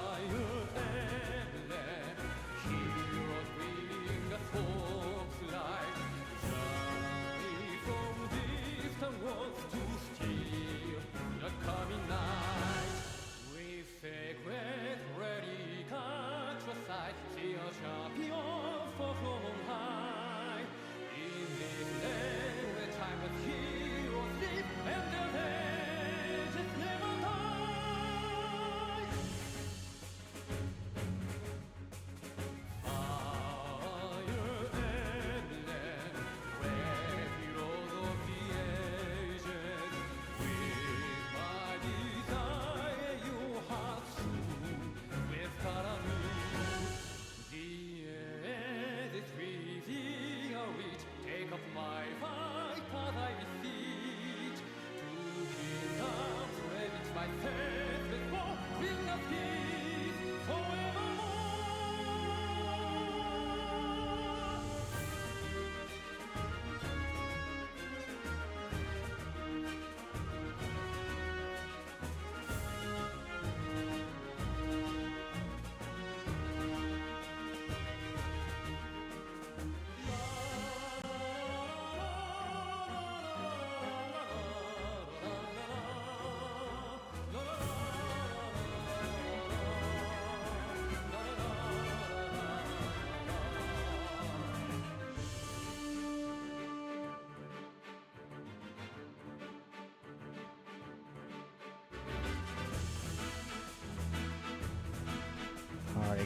Fire emblem,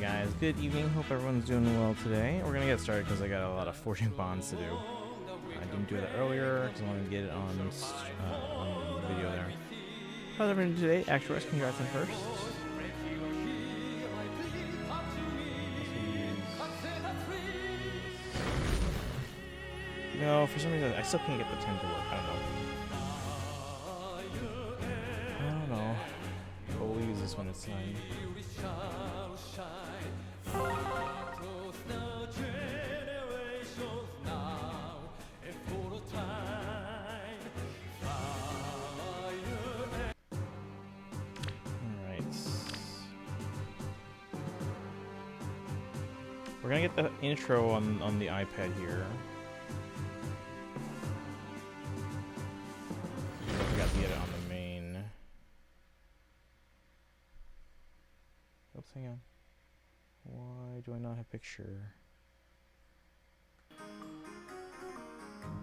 guys, good evening. Hope everyone's doing well today. We're gonna get started because I got a lot of forging bonds to do. I didn't do that earlier because I wanted to get it on the video there. How's everyone today? Actually, congrats on first. No, for some reason I still can't get the 10 to work. I don't know. But we'll use this when it's done. We're gonna get the intro on the iPad here. I forgot to get it on the main. Oops, hang on. Why do I not have picture?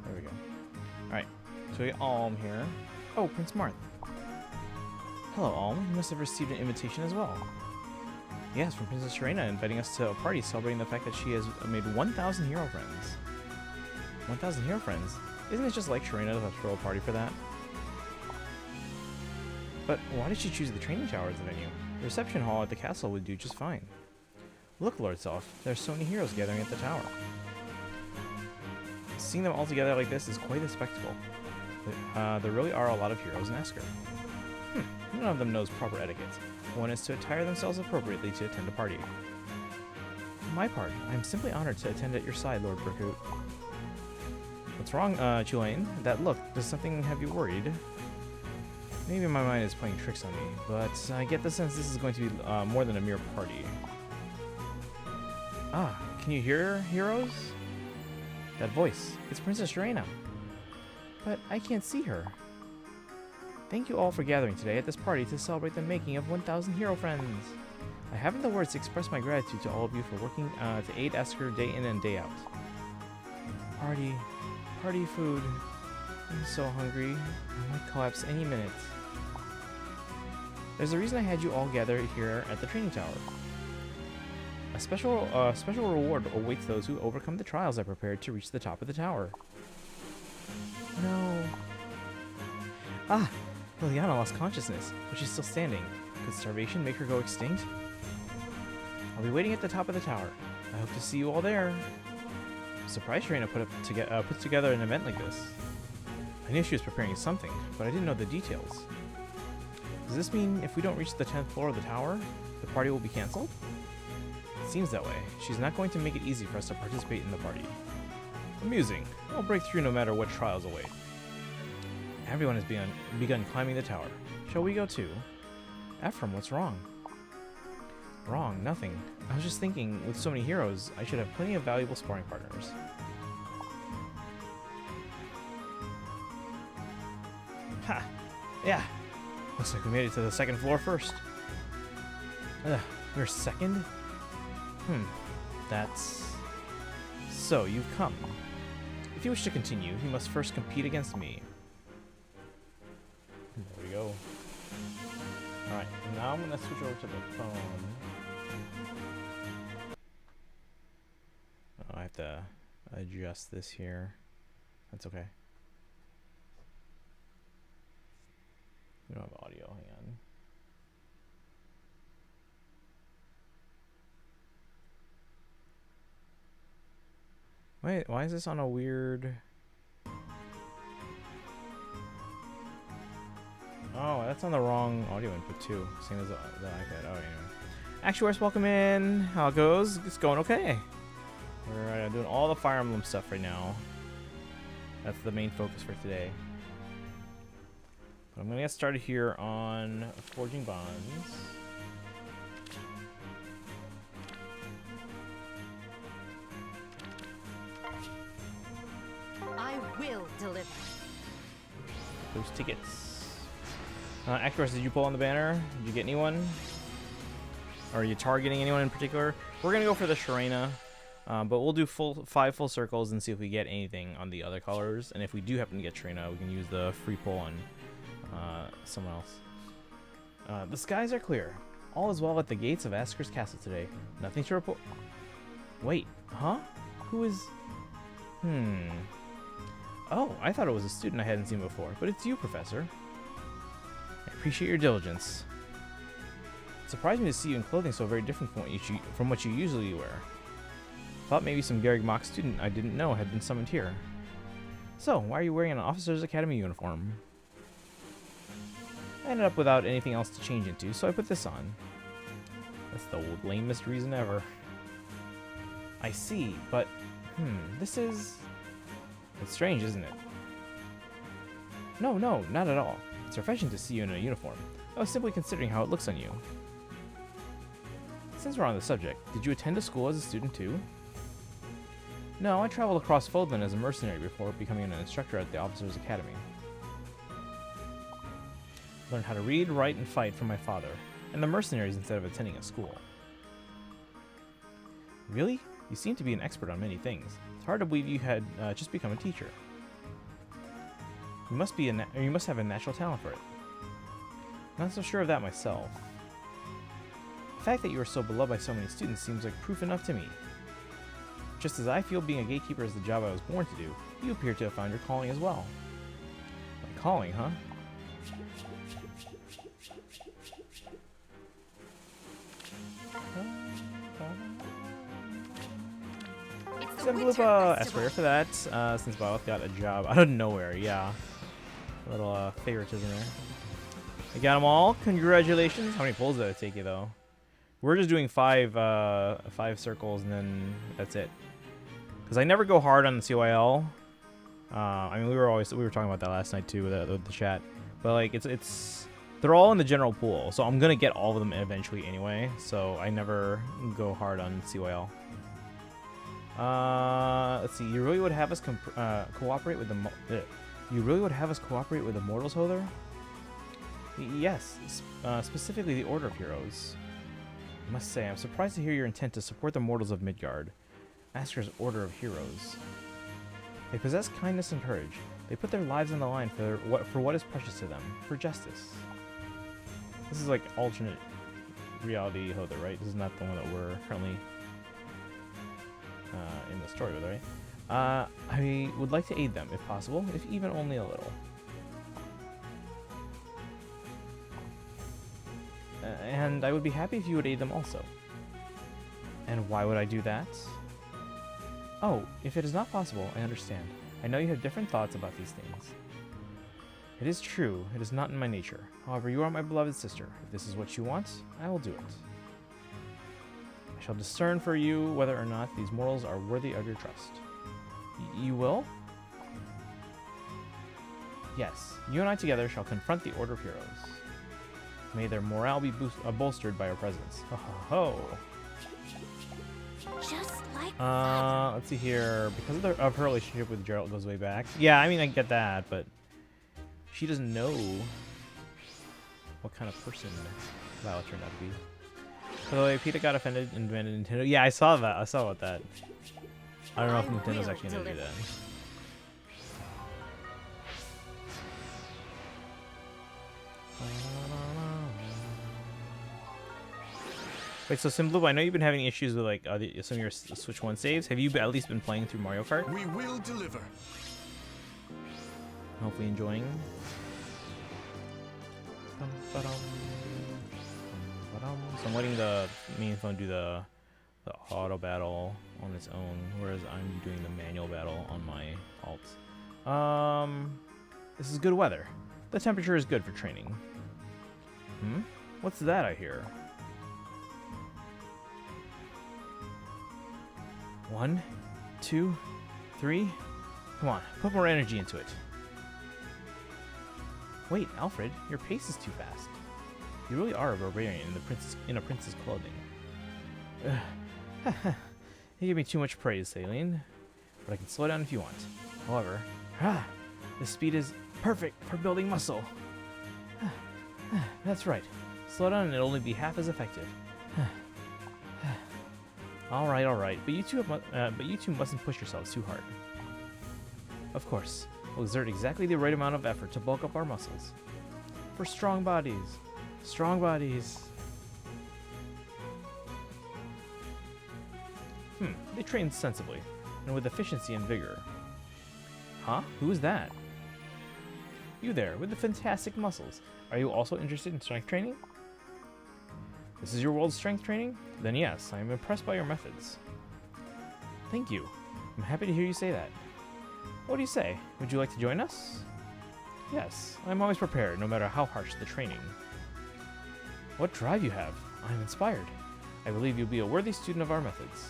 There we go. Alright, so we got Alm here. Oh, Prince Marth. Hello, Alm. You must have received an invitation as well. Yes, from Princess Sharena, inviting us to a party celebrating the fact that she has made 1,000 hero friends. 1,000 hero friends? Isn't it just like Sharena to throw a party for that? But why did she choose the training tower as the venue? The reception hall at the castle would do just fine. Look, Lord Self, there are so many heroes gathering at the tower. Seeing them all together like this is quite a spectacle. There really are a lot of heroes in Esker. None of them knows proper etiquette. One is to attire themselves appropriately to attend a party. For my part, I am simply honored to attend at your side, Lord Berkut. What's wrong, Chulain? That look, does something have you worried? Maybe my mind is playing tricks on me, but I get the sense this is going to be more than a mere party. Ah, can you hear, heroes? That voice, it's Princess Sharena. But I can't see her. Thank you all for gathering today at this party to celebrate the making of 1,000 hero friends. I haven't the words to express my gratitude to all of you for working to aid Esker day in and day out. Party food. I'm so hungry. I might collapse any minute. There's a reason I had you all gather here at the training tower. A special reward awaits those who overcome the trials I prepared to reach the top of the tower. No. Ah! Liliana lost consciousness, but she's still standing. Could starvation make her go extinct? I'll be waiting at the top of the tower. I hope to see you all there. I'm surprised Sharena put together an event like this. I knew she was preparing something, but I didn't know the details. Does this mean if we don't reach the 10th floor of the tower, the party will be cancelled? It seems that way. She's not going to make it easy for us to participate in the party. Amusing. I'll break through no matter what trials await. Everyone has begun climbing the tower. Shall we go too? Ephraim, what's wrong? Wrong, nothing. I was just thinking, with so many heroes, I should have plenty of valuable sparring partners. Ha! Yeah! Looks like we made it to the 2nd floor first. We're second? That's... So, you've come. If you wish to continue, you must first compete against me. There we go. Alright, now I'm gonna switch over to the phone. Oh, I have to adjust this here. That's okay. We don't have audio, hang on. Wait, why is this on a weird... Oh, that's on the wrong audio input too. Same as the iPad. Oh, anyway. Actuaries, welcome in. How it goes? It's going okay. We're doing all the Fire Emblem stuff right now. That's the main focus for today. But I'm gonna get started here on Forging Bonds. I will deliver. Those tickets. Actors, did you pull on the banner? Did you get anyone? Or are you targeting anyone in particular? We're gonna go for the Sharena, but we'll do 5 full circles and see if we get anything on the other colors. And if we do happen to get Sharena, we can use the free pull on someone else. The skies are clear. All is well at the gates of Asker's castle today. Nothing to report. Wait, huh? Who is... Oh, I thought it was a student I hadn't seen before, but it's you, Professor. I appreciate your diligence. It surprised me to see you in clothing so very different from what you usually wear. Thought maybe some Garreg Mach student I didn't know had been summoned here. So, why are you wearing an Officer's Academy uniform? I ended up without anything else to change into, so I put this on. That's the lamest reason ever. I see, but, this is... It's strange, isn't it? No, not at all. It's refreshing to see you in a uniform. I was simply considering how it looks on you. Since we're on the subject, did you attend a school as a student too? No, I traveled across Fodlan as a mercenary before becoming an instructor at the Officers' Academy. Learned how to read, write, and fight from my father, and the mercenaries instead of attending a school. Really? You seem to be an expert on many things. It's hard to believe you had just become a teacher. You must have a natural talent for it. I'm not so sure of that myself. The fact that you are so beloved by so many students seems like proof enough to me. Just as I feel being a gatekeeper is the job I was born to do, you appear to have found your calling as well. My calling, huh? Ask for that, since Bioth got a job out of nowhere, yeah. A little favoritism there. I got them all. Congratulations. How many pulls did it take you, though? We're just doing five circles, and then that's it. Because I never go hard on the CYL. I mean, we were talking about that last night too with the chat. But like, they're all in the general pool, so I'm gonna get all of them eventually anyway. So I never go hard on CYL. Let's see. You really would have us cooperate with the You really would have us cooperate with the Mortals, Holder? Yes, specifically the Order of Heroes. I must say, I'm surprised to hear your intent to support the Mortals of Midgard. Asker's Order of Heroes. They possess kindness and courage. They put their lives on the line for what is precious to them, for justice. This is like alternate reality Holder, right? This is not the one that we're currently in the story with, right? I would like to aid them, if possible, if even only a little. And I would be happy if you would aid them also. And why would I do that? Oh, if it is not possible, I understand. I know you have different thoughts about these things. It is true, it is not in my nature. However, you are my beloved sister. If this is what you want, I will do it. I shall discern for you whether or not these mortals are worthy of your trust. You will? Yes, you and I together shall confront the Order of Heroes. May their morale be bolstered by our presence. Ho ho ho! Just like let's see here. Because of her relationship with Geralt goes way back. Yeah, I mean, I get that, but she doesn't know what kind of person Violet turned out to be. By the way, Peter got offended and demanded Nintendo. Yeah, I saw that. I saw about that. I don't know if Nintendo's actually going to do that. Wait, so Simblue, I know you've been having issues with like some of your Switch 1 saves. Have you at least been playing through Mario Kart? We will deliver. Hopefully enjoying. So I'm letting the main phone do the auto battle on its own, whereas I'm doing the manual battle on my alt. This is good weather. The temperature is good for training. What's that I hear? 1, 2, 3. Come on, put more energy into it. Wait, Alfred, your pace is too fast. You really are a barbarian in a prince's clothing. You give me too much praise, Saline, but I can slow down if you want. However, this speed is perfect for building muscle. That's right. Slow down and it'll only be half as effective. All right, but you two mustn't push yourselves too hard. Of course, we'll exert exactly the right amount of effort to bulk up our muscles. For strong bodies. Strong bodies. They train sensibly, and with efficiency and vigor. Huh? Who is that? You there, with the fantastic muscles. Are you also interested in strength training? This is your world's strength training? Then yes, I am impressed by your methods. Thank you. I'm happy to hear you say that. What do you say? Would you like to join us? Yes, I'm always prepared, no matter how harsh the training. What drive you have. I am inspired. I believe you'll be a worthy student of our methods.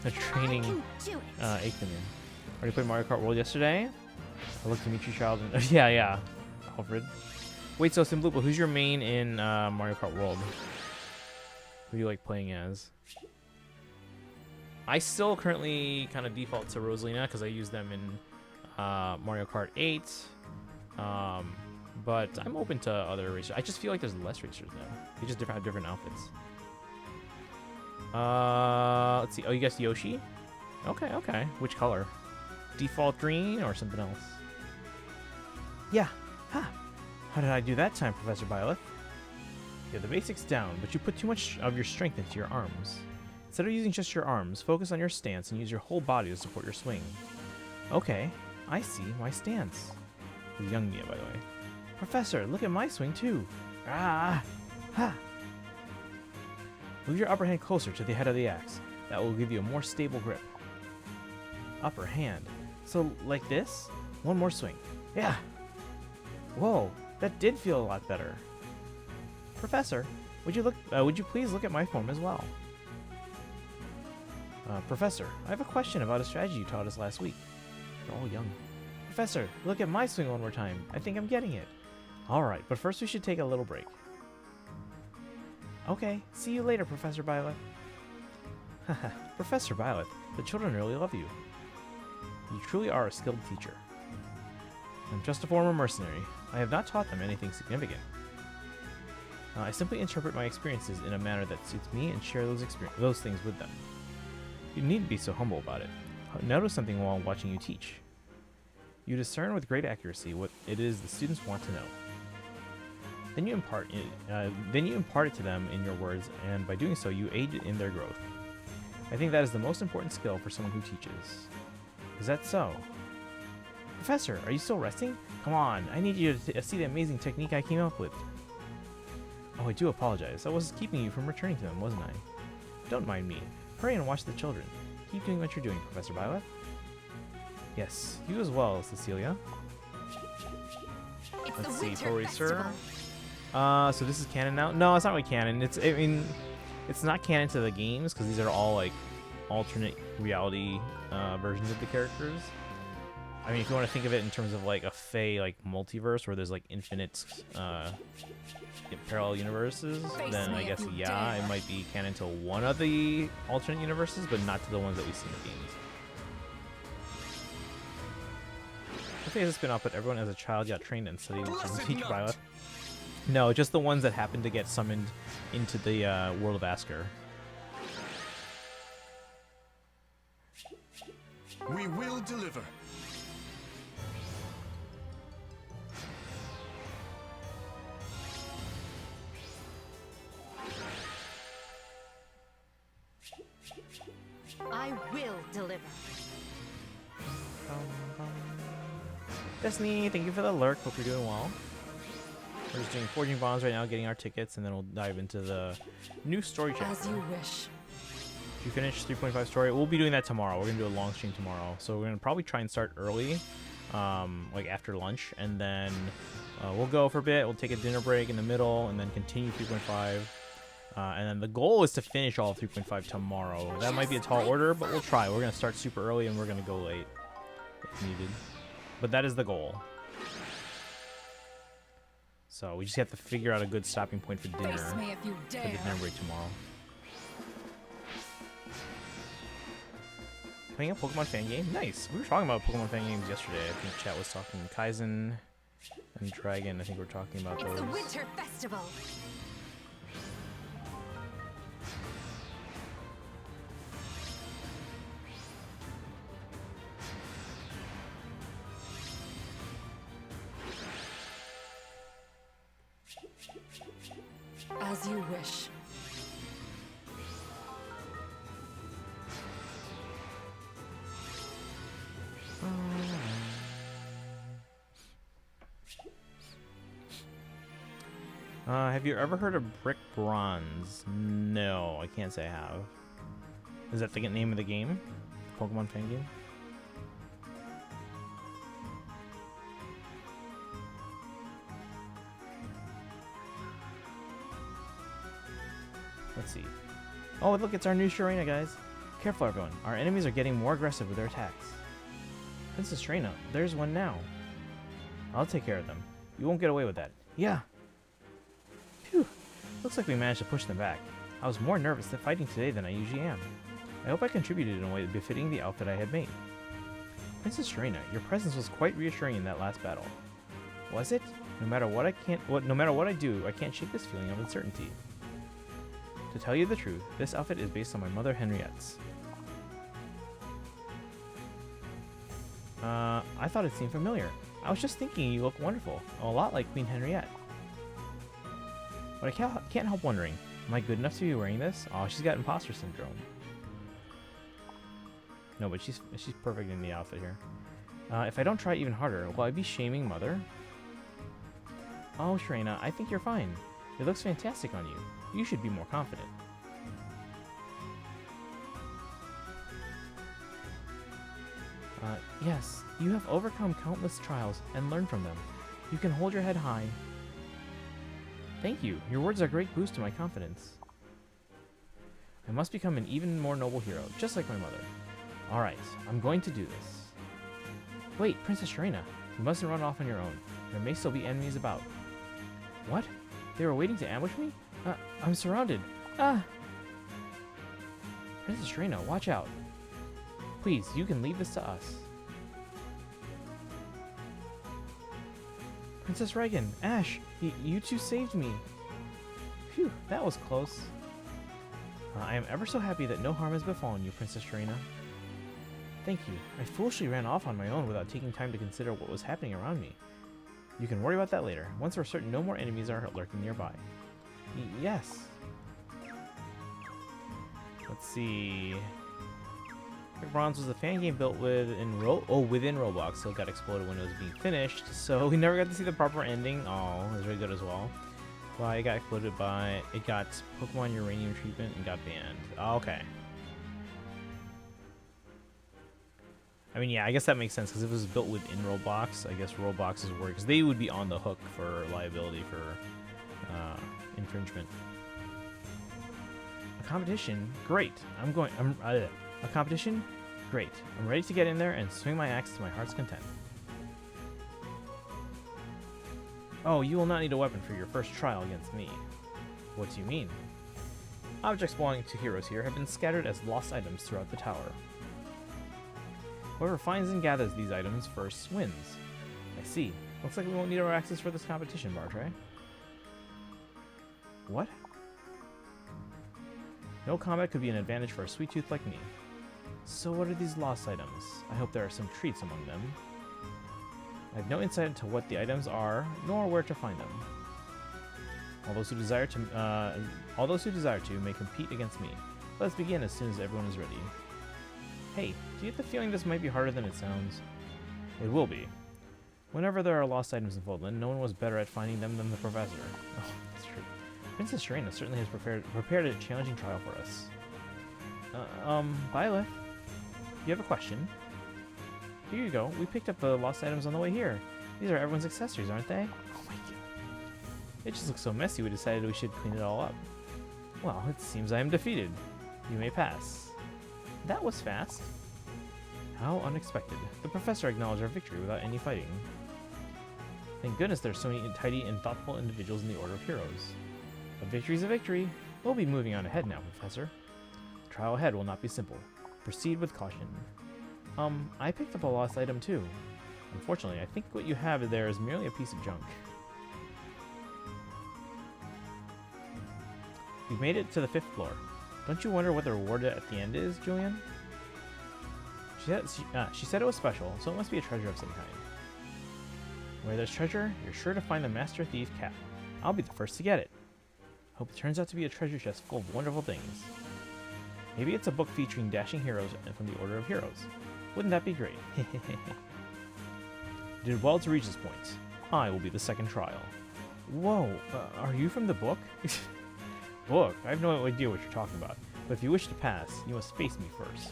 The training ached him in. Already played Mario Kart World yesterday? I looked to meet you, child. And yeah. Alfred. Wait, so Simbloopa, who's your main in Mario Kart World? Who do you like playing as? I still currently kind of default to Rosalina because I use them in Mario Kart 8. But I'm open to other racers. I just feel like there's less racers now. They just have different outfits. Let's see. Oh, you guessed Yoshi? Okay. Which color? Default green or something else? Yeah. Huh. How did I do that time, Professor Byleth? You have the basics down, but you put too much of your strength into your arms. Instead of using just your arms, focus on your stance and use your whole body to support your swing. Okay, I see my stance. With young Mia, by the way. Professor, look at my swing too. Ah! Ha! Move your upper hand closer to the head of the axe. That will give you a more stable grip. Upper hand. So, like this? One more swing. Yeah! Whoa, that did feel a lot better. Professor, would you please look at my form as well? Professor, I have a question about a strategy you taught us last week. You're all young. Professor, look at my swing one more time. I think I'm getting it. Alright, but first we should take a little break. Okay, see you later, Professor Byleth. Haha, Professor Byleth, the children really love you. You truly are a skilled teacher. I'm just a former mercenary. I have not taught them anything significant. I simply interpret my experiences in a manner that suits me and share those things with them. You needn't be so humble about it. Notice something while watching you teach. You discern with great accuracy what it is the students want to know. Then you impart it to them in your words, and by doing so, you aid in their growth. I think that is the most important skill for someone who teaches. Is that so? Professor, are you still resting? Come on, I need you to see the amazing technique I came up with. Oh, I do apologize. I was keeping you from returning to them, wasn't I? Don't mind me. Hurry and watch the children. Keep doing what you're doing, Professor Byleth. Yes, you as well, Cecilia. Let's see, Pro Racer. So this is canon now? No, it's not really canon. It's not canon to the games because these are all like alternate reality versions of the characters. I mean, if you want to think of it in terms of like a Fey like multiverse where there's like infinite parallel universes, then I guess yeah, it might be canon to one of the alternate universes, but not to the ones that we see in the games. I think it's been up, but everyone as a child got trained and studied to teach Byleth. No, just the ones that happened to get summoned into the world of Asker. We will deliver. I will deliver. Destiny, thank you for the lurk. Hope you're doing well. We're just doing Forging Bonds right now, getting our tickets, and then we'll dive into the new story chapter. As you wish. Did you finish 3.5 story? We'll be doing that tomorrow. We're going to do a long stream tomorrow. So we're going to probably try and start early, like after lunch, and then we'll go for a bit. We'll take a dinner break in the middle, and then continue 3.5. And then the goal is to finish all of 3.5 tomorrow. That might be a tall order, but we'll try. We're going to start super early, and we're going to go late if needed. But that is the goal. So we just have to figure out a good stopping point for dinner. Face me if you dare. For the dinner break tomorrow. Playing a Pokemon fan game? Nice. We were talking about Pokemon fan games yesterday. I think chat was talking Kaizen and Dragon. I think we're talking about those. It's the Winter Festival. As you wish. Have you ever heard of Brick Bronze? No, I can't say I have. Is that the name of the game? The Pokemon fan game? Let's see. Oh, look, it's our new Shurina, guys. Careful, everyone. Our enemies are getting more aggressive with their attacks. Princess Shurina, there's one now. I'll take care of them. You won't get away with that. Yeah. Phew. Looks like we managed to push them back. I was more nervous than fighting today than I usually am. I hope I contributed in a way befitting the outfit I had made. Princess Shurina, your presence was quite reassuring in that last battle. Was it? No matter what I do, I can't shake this feeling of uncertainty. To tell you the truth, this outfit is based on my mother Henriette's. I thought it seemed familiar. I was just thinking you look wonderful, a lot like Queen Henriette. But I can't help wondering, am I good enough to be wearing this? Oh, she's got imposter syndrome. No, but she's perfect in the outfit here. If I don't try even harder, will I be shaming Mother? Oh, Shurina, I think you're fine. It looks fantastic on you. You should be more confident. Yes, you have overcome countless trials and learned from them. You can hold your head high. Thank you. Your words are a great boost to my confidence. I must become an even more noble hero, just like my mother. Alright, I'm going to do this. Wait, Princess Shurina, you mustn't run off on your own. There may still be enemies about. What? They were waiting to ambush me? I'm surrounded. Ah! Princess Shurina, watch out. Please, you can leave this to us. Princess Reagan, Ash, you two saved me. Phew, that was close. I am ever so happy that no harm has befallen you, Princess Shurina. Thank you. I foolishly ran off on my own without taking time to consider what was happening around me. You can worry about that later, once we're certain no more enemies are lurking nearby. Yes. Let's see. Bronze was a fan game built within Roblox, so it got exploded when it was being finished. So we never got to see the proper ending. Oh, it was really good as well. Well, it got exploded by it got Pokemon uranium treatment and got banned. Oh, okay. I mean, yeah, I guess that makes sense because if it was built within Roblox, I guess Roblox's work because they would be on the hook for liability for infringement. A competition, great. A competition? Great. I'm ready to get in there and swing my axe to my heart's content. Oh, you will not need a weapon for your first trial against me. What do you mean? Objects belonging to heroes here have been scattered as lost items throughout the tower. Whoever finds and gathers these items first wins. I see. Looks like we won't need our axes for this competition, Bartray. What? No combat could be an advantage for a sweet tooth like me. So what are these lost items? I hope there are some treats among them. I have no insight into what the items are, nor where to find them. All those who desire to may compete against me. Let's begin as soon as everyone is ready. Hey, do you get the feeling this might be harder than it sounds? It will be. Whenever there are lost items in Voldland, no one was better at finding them than the professor. Oh, that's true. Princess Shurina certainly has prepared a challenging trial for us. Byleth, you have a question? Here you go. We picked up the lost items on the way here. These are everyone's accessories, aren't they? Oh my god. It just looks so messy we decided we should clean it all up. Well, it seems I am defeated. You may pass. That was fast. How unexpected. The professor acknowledged our victory without any fighting. Thank goodness there's so many tidy and thoughtful individuals in the Order of Heroes. A victory's a victory. We'll be moving on ahead now, Professor. The trial ahead will not be simple. Proceed with caution. I picked up a lost item too. Unfortunately, I think what you have there is merely a piece of junk. We've made it to the 5th floor. Don't you wonder what the reward at the end is, Julian? She said it was special, so it must be a treasure of some kind. Where there's treasure, you're sure to find the Master Thief cap. I'll be the first to get it. Hope it turns out to be a treasure chest full of wonderful things. Maybe it's a book featuring dashing heroes from the Order of Heroes. Wouldn't that be great? Did well to reach this point. I will be the second trial. Whoa, are you from the book? Book? I have no idea what you're talking about. But if you wish to pass, you must face me first.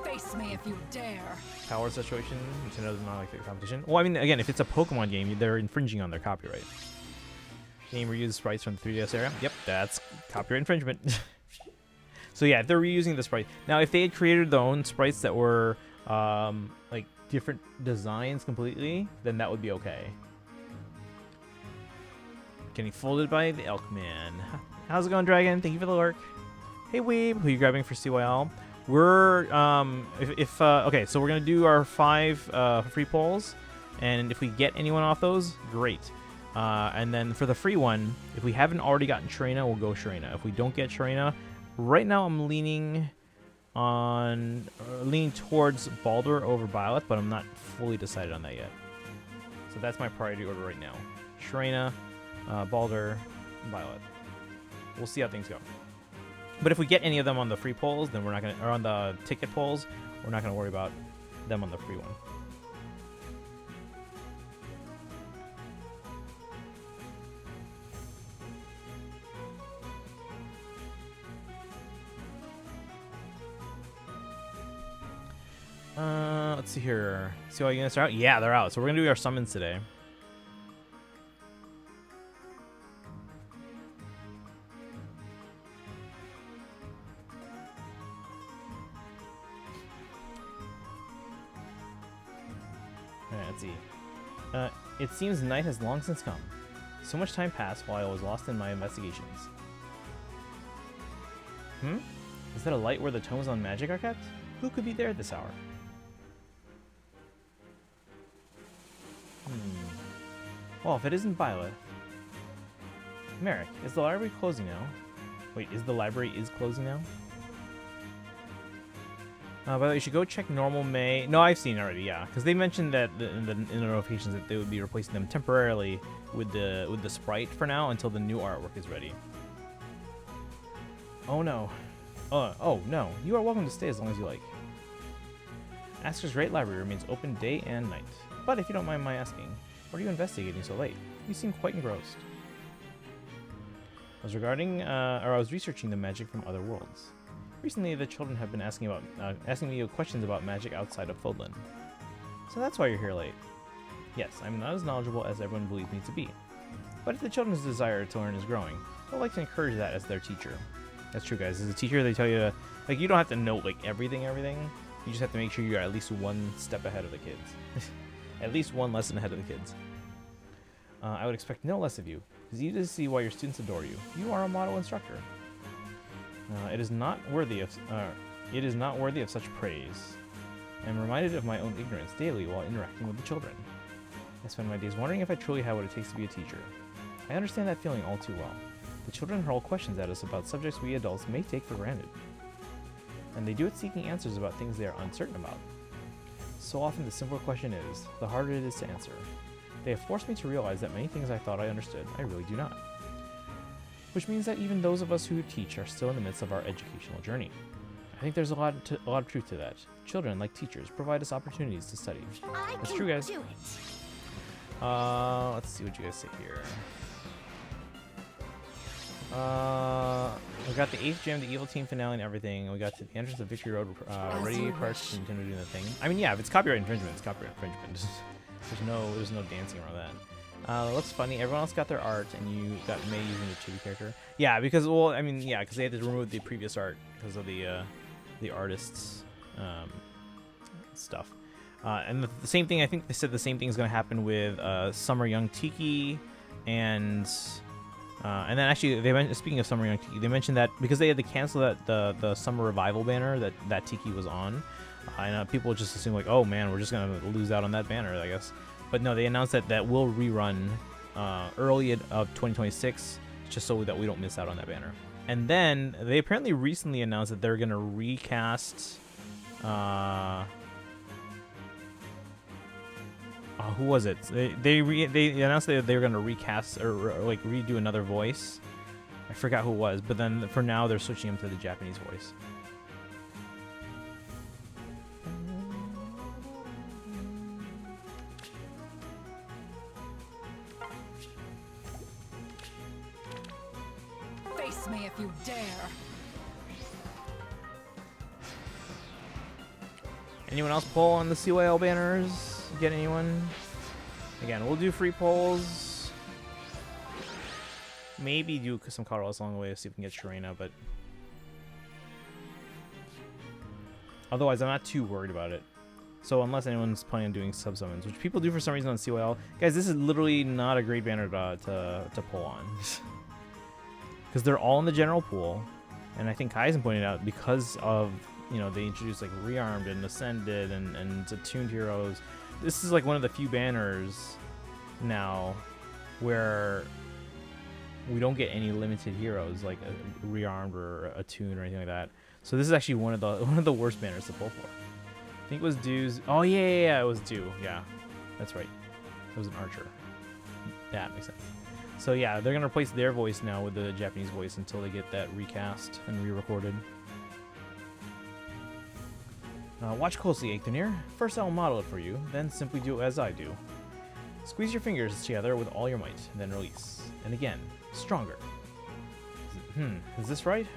Face me if you dare. Power situation. Nintendo does not like the competition. Well, I mean, again, if it's a Pokemon game, they're infringing on their copyright. Game reused sprites from the 3DS era. Yep, that's copyright infringement. So yeah, if they're reusing the sprite. Now, if they had created their own sprites that were like different designs completely, then that would be okay. Getting folded by the Elkman. How's it going, Dragon? Thank you for the lurk. Hey, Weeb. Who are you grabbing for CYL? We're, okay, so we're going to do our 5 free polls. And if we get anyone off those, great. And then for the free one, if we haven't already gotten Sharena, we'll go Sharena. If we don't get Sharena, right now I'm leaning towards Baldur over Violet, but I'm not fully decided on that yet. So that's my priority order right now. Sharena, Baldur, Violet. We'll see how things go. But if we get any of them on the free polls, then we're not gonna, or on the ticket polls, we're not gonna worry about them on the free one. Let's see here. See how units are out? Yeah, they're out. So we're gonna do our summons today. Alright, let's see. It seems night has long since come. So much time passed while I was lost in my investigations. Is that a light where the tomes on magic are kept? Who could be there at this hour? Well, if it isn't Violet. Merrick, is the library closing now? Wait, is the library closing now? By the way, you should go check normal May. No, I've seen already, yeah. Because they mentioned that in the notifications that they would be replacing them temporarily with the sprite for now until the new artwork is ready. Oh no. Oh no. You are welcome to stay as long as you like. Asker's Great Library remains open day and night. But if you don't mind my asking, what are you investigating so late? You seem quite engrossed. I was researching the magic from other worlds. Recently, the children have been asking me questions about magic outside of Fodlan. So that's why you're here late. Yes, I'm not as knowledgeable as everyone believes me to be. But if the children's desire to learn is growing, I would like to encourage that as their teacher. That's true, guys. As a teacher, they tell you, like, you don't have to know, like, everything. You just have to make sure you're at least one step ahead of the kids. At least one lesson ahead of the kids. I would expect no less of you. It's easy to see why your students adore you. You are a model instructor. It is not worthy of such praise. I am reminded of my own ignorance daily while interacting with the children. I spend my days wondering if I truly have what it takes to be a teacher. I understand that feeling all too well. The children hurl questions at us about subjects we adults may take for granted. And they do it seeking answers about things they are uncertain about. So often the simpler question is, the harder it is to answer. They have forced me to realize that many things I thought I understood, I really do not. Which means that even those of us who teach are still in the midst of our educational journey. I think there's a lot of truth to that. Children, like teachers, provide us opportunities to study. That's true, guys. Let's see what you guys say here. We got the 8th gym, the Evil Team finale, and everything. We got to the entrance of Victory Road, ready for us to Nintendo doing the thing. I mean, yeah, if it's copyright infringement, it's copyright infringement. There's no dancing around that. Looks funny. Everyone else got their art, and you got May using the chibi character. Yeah, because because they had to remove the previous art because of the artist's stuff. And the same thing. I think they said the same thing is going to happen with Summer Young Tiki, and then actually speaking of Summer Young Tiki, they mentioned that because they had to cancel the Summer Revival banner that Tiki was on, and people just assume like, oh man, we're just going to lose out on that banner, I guess. But no, they announced that will rerun early of 2026, just so that we don't miss out on that banner. And then they apparently recently announced that they're gonna recast. Who was it? They announced that they were gonna recast or like redo another voice. I forgot who it was, but then for now they're switching him to the Japanese voice. me if you dare. Anyone else pull on the CYL banners? Get anyone? Again, we'll do free pulls. Maybe do some Colorless along the way to see if we can get Sharena, but otherwise, I'm not too worried about it. So unless anyone's planning on doing sub-summons, which people do for some reason on CYL. Guys, this is literally not a great banner to pull on. Because they're all in the general pool. And I think Kaizen pointed out, because of, you know, they introduced like Rearmed and Ascended and Attuned Heroes. This is like one of the few banners now where we don't get any limited heroes like Rearmed or Attuned or anything like that. So this is actually one of the worst banners to pull for. I think it was Dew's. Oh yeah, it was Dew. Yeah, that's right. It was an Archer. That makes sense. So yeah, they're gonna replace their voice now with the Japanese voice until they get that recast and re-recorded. Watch closely, Eighthneer. First I'll model it for you, then simply do as I do. Squeeze your fingers together with all your might, then release. And again, stronger. Is this right?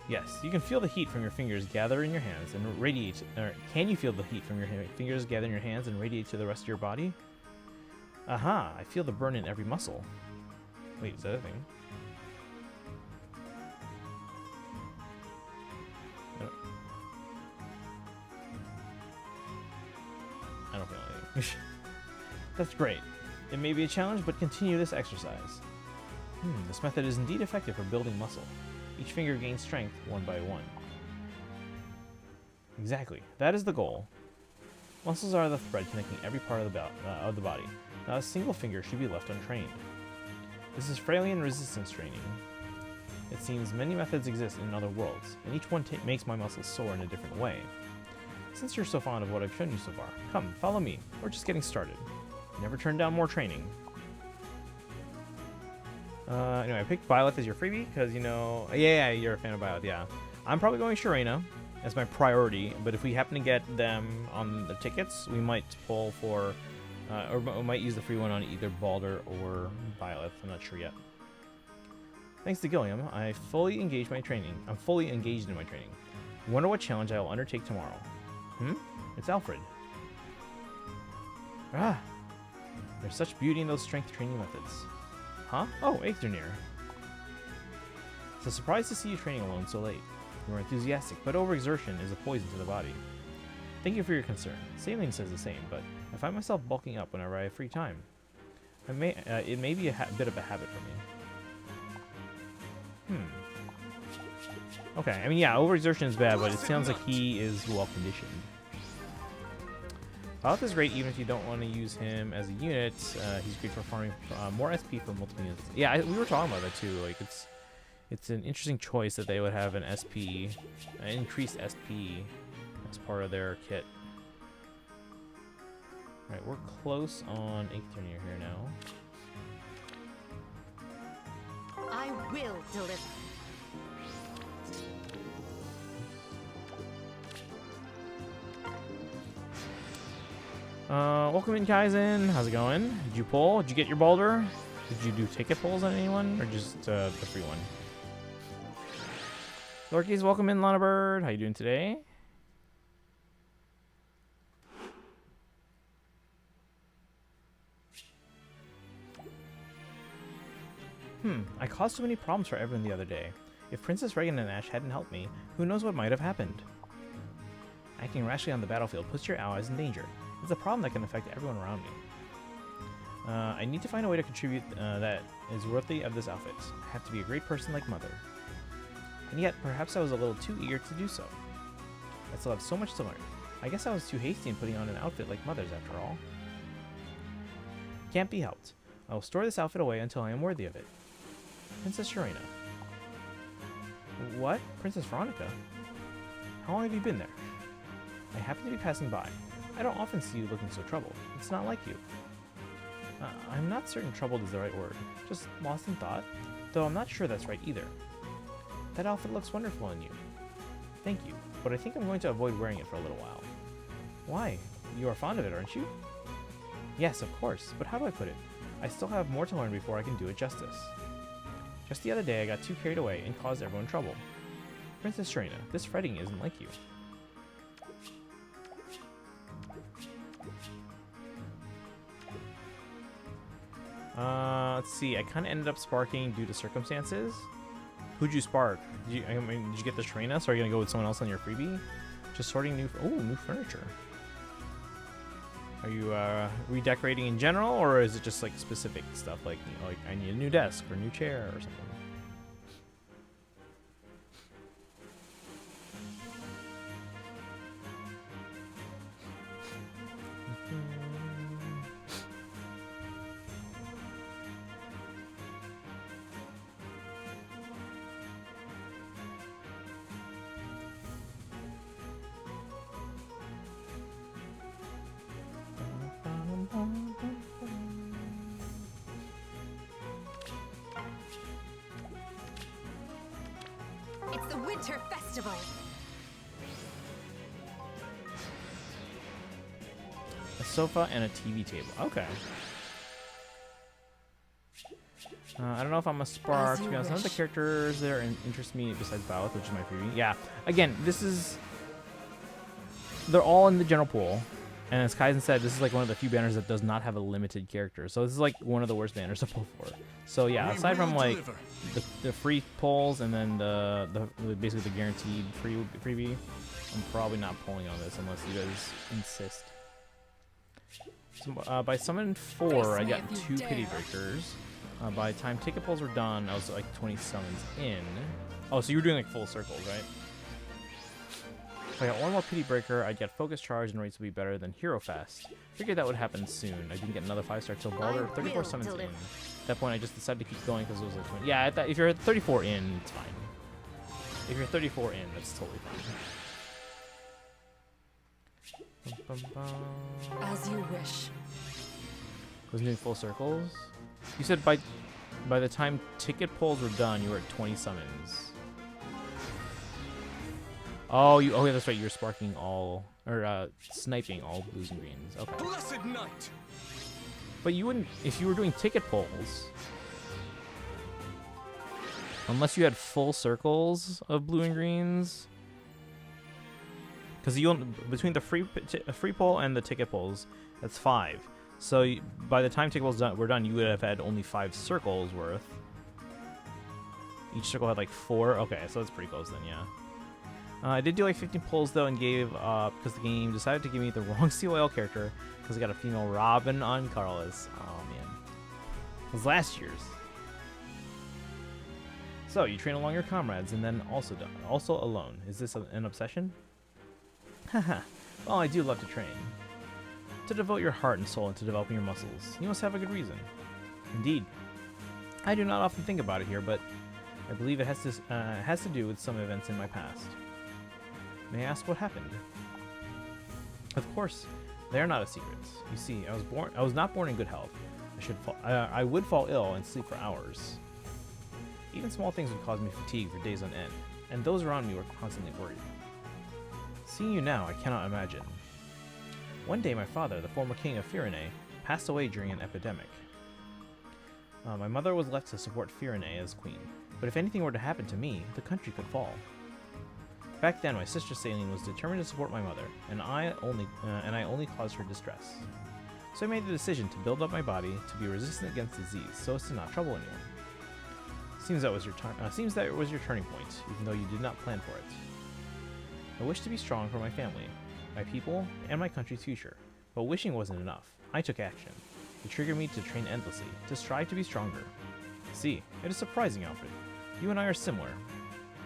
Yes, you can feel the heat from your fingers gather in your hands and radiate. Or can you feel the heat from your fingers gather in your hands and radiate to the rest of your body? Aha, I feel the burn in every muscle. Wait, is that a thing? I don't feel anything. That's great. It may be a challenge, but continue this exercise. This method is indeed effective for building muscle. Each finger gains strength one by one. Exactly. That is the goal. Muscles are the thread connecting every part of the body. Not a single finger should be left untrained. This is Fralian resistance training. It seems many methods exist in other worlds, and each one makes my muscles sore in a different way. Since you're so fond of what I've shown you so far, come, follow me. We're just getting started. Never turn down more training. Anyway, I picked Byleth as your freebie because, you know, yeah, you're a fan of Byleth, yeah. I'm probably going Sharena as my priority, but if we happen to get them on the tickets, we might pull for, or we might use the free one on either Balder or Byleth. I'm not sure yet. Thanks to Gilliam, I'm fully engaged in my training. Wonder what challenge I will undertake tomorrow. It's Alfred. Ah, there's such beauty in those strength training methods. Huh? Oh, Eighthneer. It's a surprise to see you training alone so late. You are enthusiastic, but overexertion is a poison to the body. Thank you for your concern. Saline says the same, but I find myself bulking up whenever I have free time. It may be a bit of a habit for me. Okay, I mean, yeah, overexertion is bad, but it sounds like he is well-conditioned. Byleth is great even if you don't want to use him as a unit. He's great for farming more SP for multiple units. Yeah, we were talking about that too. Like, it's an interesting choice that they would have an SP, an increased SP as part of their kit. All right, we're close on Eighthneer here now. I will deliver. Welcome in, Kaizen. How's it going? Did you pull? Did you get your Balder? Did you do ticket pulls on anyone, or just the free one? Lorkies, welcome in, Lana Bird. How you doing today? I caused so many problems for everyone the other day. If Princess Regan and Ash hadn't helped me, who knows what might have happened? Acting rashly on the battlefield puts your allies in danger. It's a problem that can affect everyone around me. I need to find a way to contribute that is worthy of this outfit. I have to be a great person like Mother. And yet, perhaps I was a little too eager to do so. I still have so much to learn. I guess I was too hasty in putting on an outfit like Mother's after all. Can't be helped. I will store this outfit away until I am worthy of it. Princess Sharena. What? Princess Veronica? How long have you been there? I happen to be passing by. I don't often see you looking so troubled. It's not like you. I'm not certain troubled is the right word. Just lost in thought, though I'm not sure that's right either. That outfit looks wonderful on you. Thank you, but I think I'm going to avoid wearing it for a little while. Why? You are fond of it, aren't you? Yes, of course, but how do I put it? I still have more to learn before I can do it justice. Just the other day, I got too carried away and caused everyone trouble. Princess Serena, this fretting isn't like you. Let's see. I kind of ended up sparking due to circumstances. Who'd you spark? Did you get the Serena? So are you gonna go with someone else on your freebie? Just sorting new furniture. Are you redecorating in general, or is it just like specific stuff, like, you know, like I need a new desk or a new chair or something? It's the Winter Festival. A sofa and a TV table. Okay. I don't know if I'm a spark. To be honest, none of the characters that interest me besides Boweth, which is my freebie. Yeah. Again, they're all in the general pool. And as Kaizen said, this is like one of the few banners that does not have a limited character. So this is like one of the worst banners to pull for. So yeah, aside from like the free pulls and then the basically the guaranteed freebie, I'm probably not pulling on this unless you guys insist. So, by summon 4, I got 2 pity breakers. By the time ticket pulls were done, I was like 20 summons in. Oh, so you were doing like full circles, right? If I got 1 more pity breaker, I'd get focus charge and rates would be better than Hero Fest. Figured that would happen soon. I didn't get another 5-star till Baldur 34 summons in. At that point, I just decided to keep going because it was like 20. Yeah, if you're at 34 in, it's fine. If you're 34 in, that's totally fine. As you wish. Was doing full circles? You said by the time ticket pulls were done, you were at 20 summons. Oh, yeah, that's right. You're sparking all, or sniping all blues and greens. Okay. Blessed night. But you wouldn't, if you were doing ticket pulls, unless you had full circles of blue and greens, because between the free pull and the ticket pulls, that's 5. So by the time ticket pulls were done, you would have had only 5 circles worth. Each circle had like 4. Okay, so that's pretty close then, yeah. I did do like 15 pulls though and gave up because the game decided to give me the wrong CYL character because I got a female Robin on Carlos. Oh man. It was last year's. So you train along your comrades and then also alone. Is this an obsession? Haha. Well, I do love to train. To devote your heart and soul into developing your muscles. You must have a good reason. Indeed. I do not often think about it here, but I believe it has to do with some events in my past. May I ask what happened? Of course, they are not a secret. You see, I was not born in good health. I would fall ill and sleep for hours. Even small things would cause me fatigue for days on end, and those around me were constantly worried. Seeing you now, I cannot imagine. One day, my father, the former king of Firene, passed away during an epidemic. My mother was left to support Firene as queen, but if anything were to happen to me, the country could fall. Back then, my sister Saline was determined to support my mother, and I only caused her distress. So I made the decision to build up my body to be resistant against disease, so as to not trouble anyone. Seems that was your turning point, even though you did not plan for it. I wished to be strong for my family, my people, and my country's future, but wishing wasn't enough. I took action. It triggered me to train endlessly, to strive to be stronger. See, it is surprising, Alfred. You and I are similar.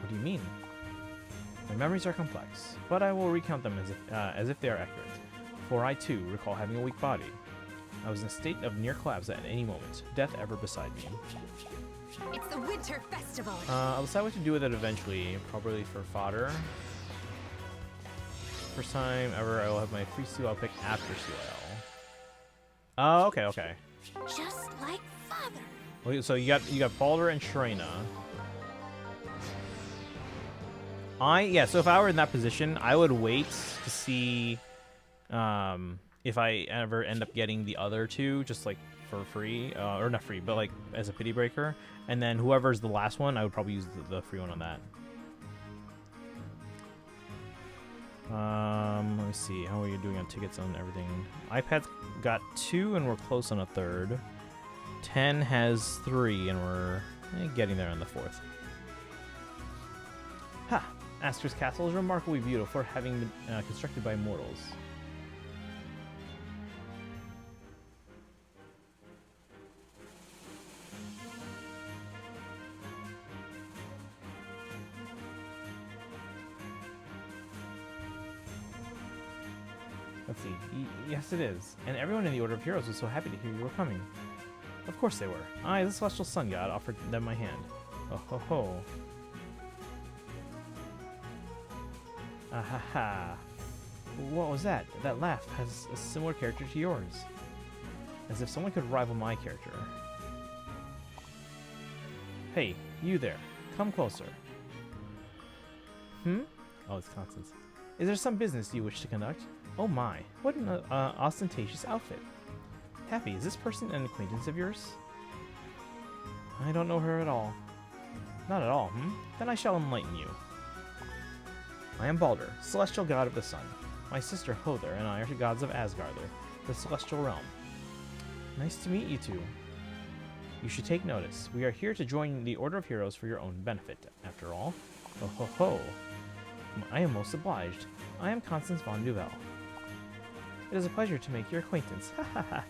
What do you mean? My memories are complex, but I will recount them as if they are accurate, for I too recall having a weak body. I was in a state of near collapse at any moment, death ever beside me. It's the Winter Festival. I'll decide what to do with it eventually, probably for fodder. First time ever I will have my free CYL pick after CYL. Oh, okay. Just like father. Well, so you got Baldur and Shrina. So if I were in that position, I would wait to see if I ever end up getting the other two, just like for free, or not free, but like as a pity breaker, and then whoever's the last one, I would probably use the free one on that. Let me see. How are you doing on tickets and everything? iPad's got 2 and we're close on a 3rd. 10 has 3 and we're getting there on the 4th. Ha! Asker's castle is remarkably beautiful for having been constructed by mortals. Let's see. Yes, it is. And everyone in the Order of Heroes was so happy to hear you were coming. Of course they were. I, the Celestial Sun God, offered them my hand. Oh ho ho. Ah ha ha. What was that? That laugh has a similar character to yours. As if someone could rival my character. Hey, you there. Come closer. Hmm? Oh, it's Constance. Is there some business you wish to conduct? Oh my, what an ostentatious outfit. Happy, is this person an acquaintance of yours? I don't know her at all. Not at all, hmm? Then I shall enlighten you. I am Baldur, celestial god of the sun. My sister Hother and I are gods of Asgardr, the celestial realm. Nice to meet you two. You should take notice. We are here to join the Order of Heroes for your own benefit, after all. Oh ho ho. I am most obliged. I am Constance von Duvel. It is a pleasure to make your acquaintance. Ha ha ha.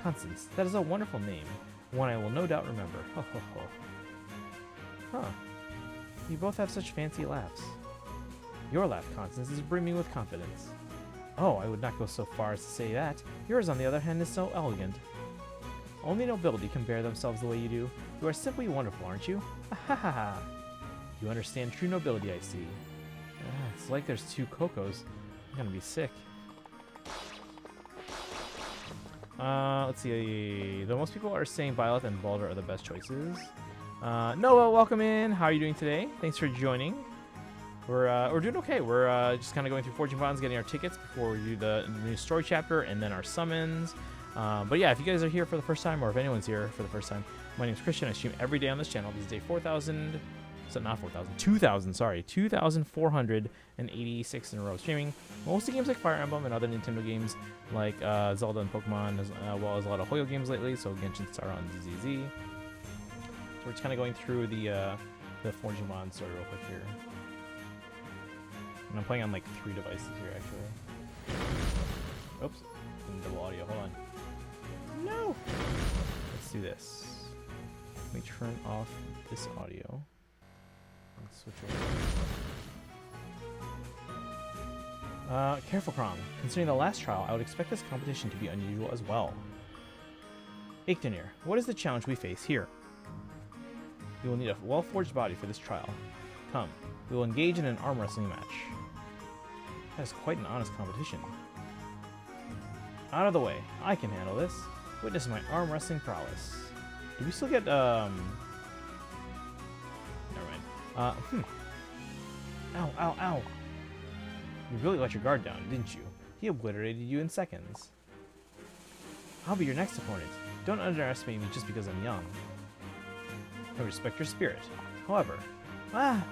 Constance, that is a wonderful name. One I will no doubt remember. Ho ho ho. Huh. You both have such fancy laughs. Your laugh, Constance, is brimming with confidence. Oh, I would not go so far as to say that. Yours, on the other hand, is so elegant. Only nobility can bear themselves the way you do. You are simply wonderful, aren't you? Ha ha ha ha. You understand true nobility, I see. It's like there's 2 Cocos. I'm gonna be sick. Let's see. Though most people are saying Violet and Baldur are the best choices. Noah, welcome in. How are you doing today? Thanks for joining. We're doing okay. We're just kind of going through Fortune Bonds, getting our tickets before we do the new story chapter and then our summons. But yeah, if you guys are here for the first time, or if anyone's here for the first time, my name is Christian. I stream every day on this channel. This is day 4,000. So not 4,000, 2,000, sorry, 2,486 in a row streaming. Mostly games like Fire Emblem and other Nintendo games like Zelda and Pokemon, as well as a lot of Hoyo games lately, so Genshin Star on ZZZ. So we're just kind of going through the Fortune Bond story real quick here. And I'm playing on like 3 devices here, actually. Oops, double audio, hold on. No! Let's do this. Let me turn off this audio. Switch over. Careful, Krom. Considering the last trial, I would expect this competition to be unusual as well. Eikthenir, what is the challenge we face here? You will need a well-forged body for this trial. Come, we will engage in an arm wrestling match. That is quite an honest competition. Out of the way. I can handle this. Witness my arm wrestling prowess. Do we still get, Ow, ow, ow. You really let your guard down, didn't you? He obliterated you in seconds. I'll be your next opponent. Don't underestimate me just because I'm young. I respect your spirit. However... Ah!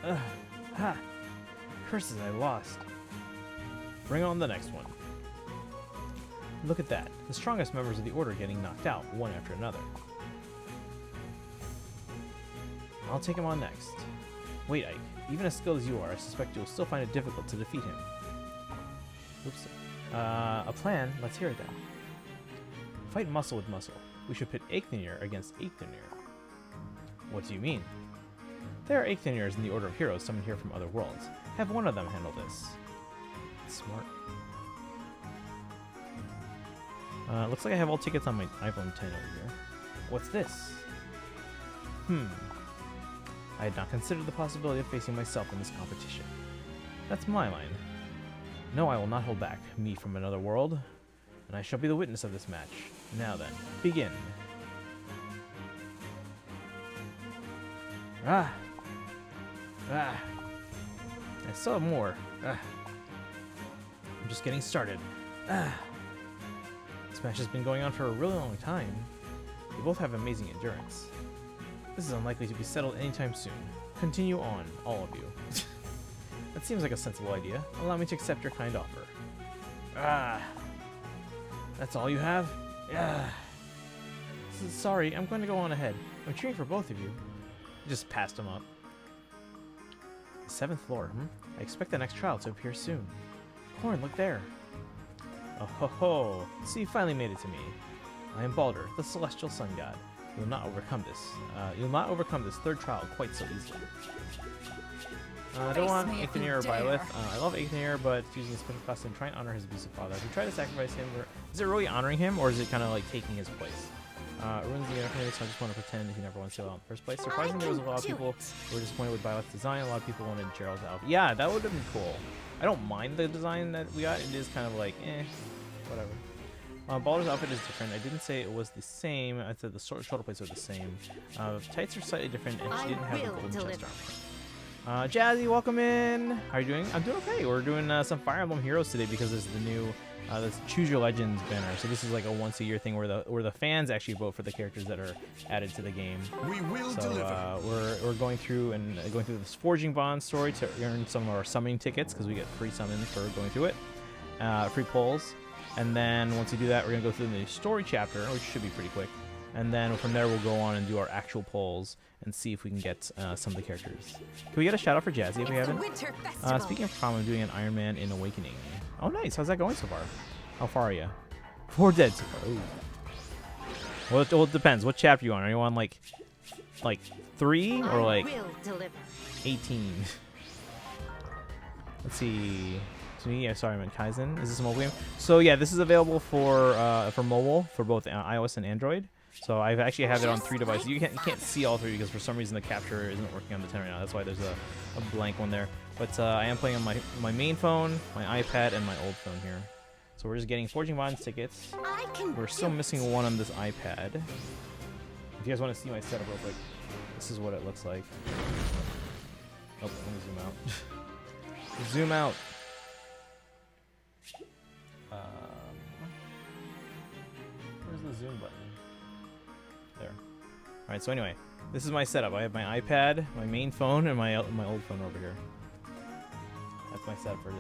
Ugh. Ha! Curses, I lost. Bring on the next one. Look at that. The strongest members of the Order getting knocked out, one after another. I'll take him on next. Wait, Ike. Even as skilled as you are, I suspect you'll still find it difficult to defeat him. Oops. A plan? Let's hear it then. Fight muscle with muscle. We should pit Eikthenir against Eikthenir. What do you mean? There are Eikthenir's in the Order of Heroes summoned here from other worlds. Have one of them handle this. Smart. Looks like I have all tickets on my iPhone 10 over here. What's this? I had not considered the possibility of facing myself in this competition. That's my line. No, I will not hold back. Me from another world. And I shall be the witness of this match. Now then, begin. Ah! Ah! still have more. I'm just getting started. This match has been going on for a really long time. You both have amazing endurance. This is unlikely to be settled anytime soon. Continue on, all of you. That seems like a sensible idea. Allow me to accept your kind offer. That's all you have? Sorry, I'm going to go on ahead. I'm cheering for both of you. Just passed him up. 7th floor, I expect the next trial to appear soon. Corn, look there. Oh ho ho! So you finally made it to me. I am Baldur, the celestial sun god. You will not overcome this. You'll not overcome this 3rd trial quite so easily. I don't want Eignir or Byleth. I love Eignir, but using a special costume to try and honor his abusive father. If we try to sacrifice him, is it really honoring him, or is it kind of like taking his place? It ruins the entertainment, so I just want to pretend he never won CYL in the first place. Surprisingly, there was a lot of people who were disappointed with Byleth's design. A lot of people wanted Gerald's outfit. Yeah, that would have been cool. I don't mind the design that we got. It is kind of like, whatever. Baldur's outfit is different. I didn't say it was the same. I said the shoulder plates are the same. Tights are slightly different, and she didn't have the golden chest armor. Jazzy, welcome in. How are you doing? I'm doing okay. We're doing some Fire Emblem Heroes today because there's the new this Choose Your Legends banner. So this is like a once-a-year thing where the fans actually vote for the characters that are added to the game. We will deliver. We're going through this Forging Bond story to earn some of our summoning tickets because we get free summons for going through it, free pulls, and then once we do that, we're gonna go through the new story chapter, which should be pretty quick. And then from there, we'll go on and do our actual polls and see if we can get some of the characters. Can we get a shout out for Jazzy if we haven't? Speaking of prom, I'm doing an Iron Man in Awakening. Oh, nice. How's that going so far? How far are you? 4 dead so far. Ooh. Well, it depends. What chapter you on? Are you on like 3 or like 18? Let's see. Yeah, sorry, I meant Kaizen. Is this a mobile game? So yeah, this is available for mobile for both iOS and Android. So I actually have it on 3 devices. You can't see all 3 because for some reason the capture isn't working on the 10 right now. That's why there's a blank one there. But I am playing on my main phone, my iPad, and my old phone here. So we're just getting Forging Bonds tickets. We're still missing one on this iPad. If you guys want to see my setup real quick, this is what it looks like. Oh, let me zoom out. Zoom out. Where's the zoom button? There. All right. So anyway, this is my setup. I have my iPad, my main phone, and my old phone over here. That's my setup for this.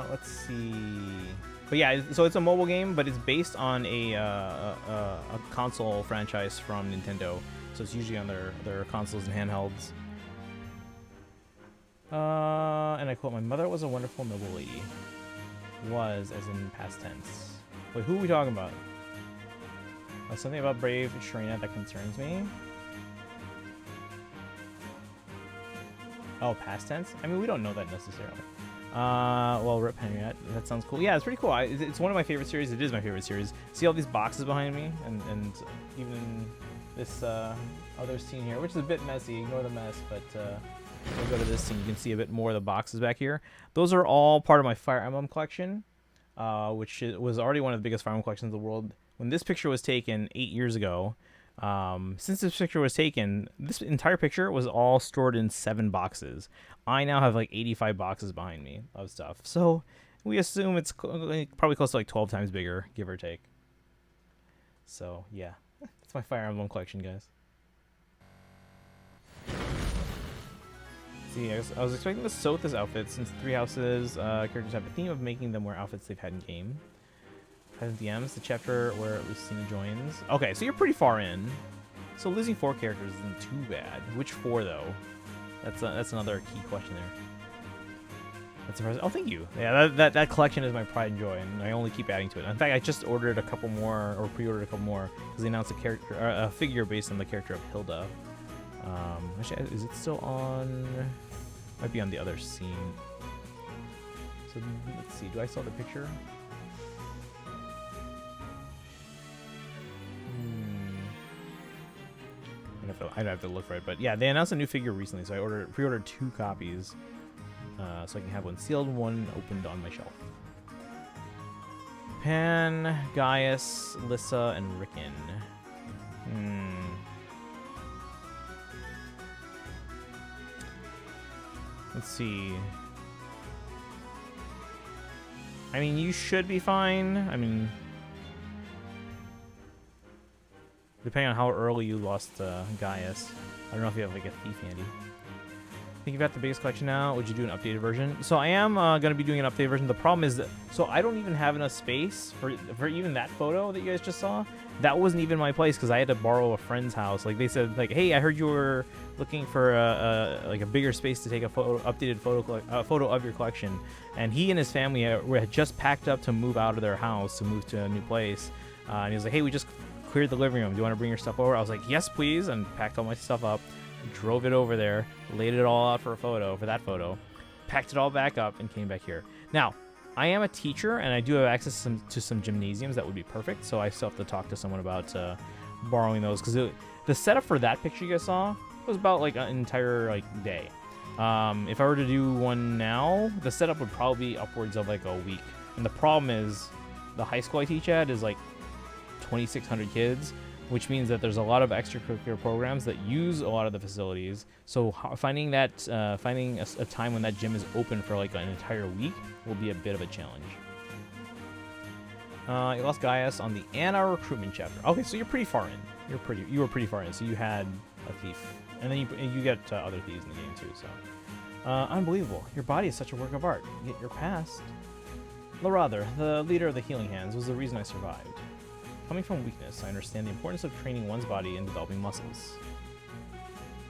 Let's see. But yeah, so it's a mobile game, but it's based on a console franchise from Nintendo. So it's usually on their consoles and handhelds. And I quote, "My mother was a wonderful noble lady." Was as in past tense. Wait, who are we talking about? Something about Brave Sharina that concerns me. Oh, past tense? I mean, we don't know that necessarily. Well, Rip Henriette. That sounds cool. Yeah, it's pretty cool. It's one of my favorite series. It is my favorite series. See all these boxes behind me? And even this other scene here, which is a bit messy. Ignore the mess, but we'll go to this scene. You can see a bit more of the boxes back here. Those are all part of my Fire Emblem collection, which was already one of the biggest Fire Emblem collections in the world. When this picture was taken 8 years ago, since this picture was taken, this entire picture was all stored in 7 boxes. I now have like 85 boxes behind me of stuff. So we assume it's probably close to like 12 times bigger, give or take. So yeah, that's my Fire Emblem collection, guys. See, I was expecting to sew this outfit since 3 houses characters have a theme of making them wear outfits they've had in game. Present DMs, the chapter where Lucina joins. Okay, so you're pretty far in. So losing 4 characters isn't too bad. Which 4 though? That's another key question there. That's surprising. Oh, thank you. Yeah, that collection is my pride and joy, and I only keep adding to it. In fact, I just ordered a couple more, or pre-ordered a couple more, because they announced a figure based on the character of Hilda. Actually, is it still on? Might be on the other scene. So let's see. Do I still have the picture? I'd have to look for it, but yeah, they announced a new figure recently, so I pre-ordered 2 copies, so I can have one sealed and one opened on my shelf. Pan, Gaius, Lissa, and Rickon. Let's see. I mean, you should be fine. I mean, depending on how early you lost Gaius. I don't know if you have like a thief handy. I think you've got the biggest collection now. Would you do an updated version? So I am going to be doing an updated version. The problem is that, so I don't even have enough space for even that photo that you guys just saw. That wasn't even my place because I had to borrow a friend's house. Like they said, like, hey, I heard you were looking for like a bigger space to take a updated photo of your collection. And he and his family had just packed up to move out of their house to move to a new place. And he was like, hey, we just cleared the living room. Do you want to bring your stuff over? I was like, yes, please, and packed all my stuff up. Drove it over there, laid it all out for that photo, packed it all back up, and came back here. Now, I am a teacher, and I do have access to some gymnasiums that would be perfect, so I still have to talk to someone about borrowing those, because the setup for that picture you guys saw was about like an entire day. If I were to do one now, the setup would probably be upwards of like a week. And the problem is, the high school I teach at is like 2,600 kids, which means that there's a lot of extracurricular programs that use a lot of the facilities. So finding a time when that gym is open for like an entire week will be a bit of a challenge. You lost Gaius on the Anna recruitment chapter. Okay, so you're pretty far in. You were pretty far in. So you had a thief, and then you get other thieves in the game too. So unbelievable. Your body is such a work of art. Yet your past. Larather, the leader of the Healing Hands, was the reason I survived. Coming from weakness, I understand the importance of training one's body and developing muscles.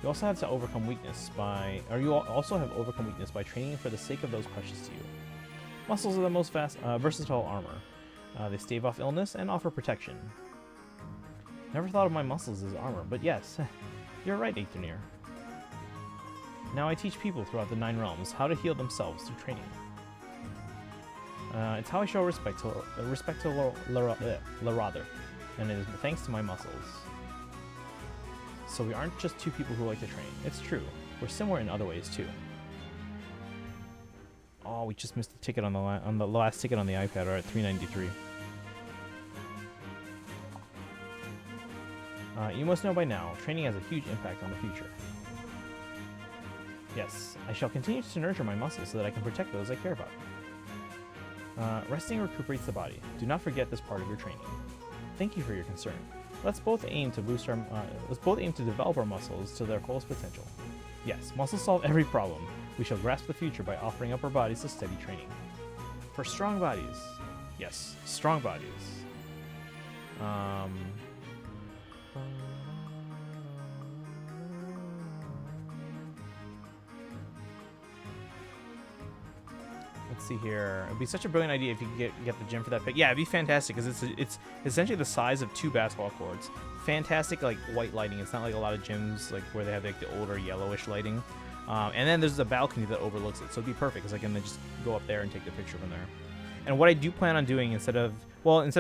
You also have overcome weakness by training for the sake of those precious to you. Muscles are the most versatile armor. They stave off illness and offer protection. Never thought of my muscles as armor, but yes, you're right, Eighthernir. Now I teach people throughout the 9 realms how to heal themselves through training. It's how I show respect to Larather, and it is thanks to my muscles. So we aren't just two people who like to train. It's true. We're similar in other ways too. Oh, we just missed the ticket on the last ticket on the iPad. We're at 393. You must know by now, training has a huge impact on the future. Yes, I shall continue to nurture my muscles so that I can protect those I care about. Resting recuperates the body. Do not forget this part of your training. Thank you for your concern. Let's both aim to develop our muscles to their fullest potential. Yes, muscles solve every problem. We shall grasp the future by offering up our bodies to steady training. For strong bodies. Yes, strong bodies. Let's see here. It'd be such a brilliant idea if you could get the gym for that pick. Yeah, it'd be fantastic because it's essentially the size of 2 basketball courts. Fantastic like white lighting. It's not like a lot of gyms like where they have like the older yellowish lighting. And then there's a balcony that overlooks it, so it'd be perfect because I can just go up there and take the picture from there. And what I do plan on doing instead of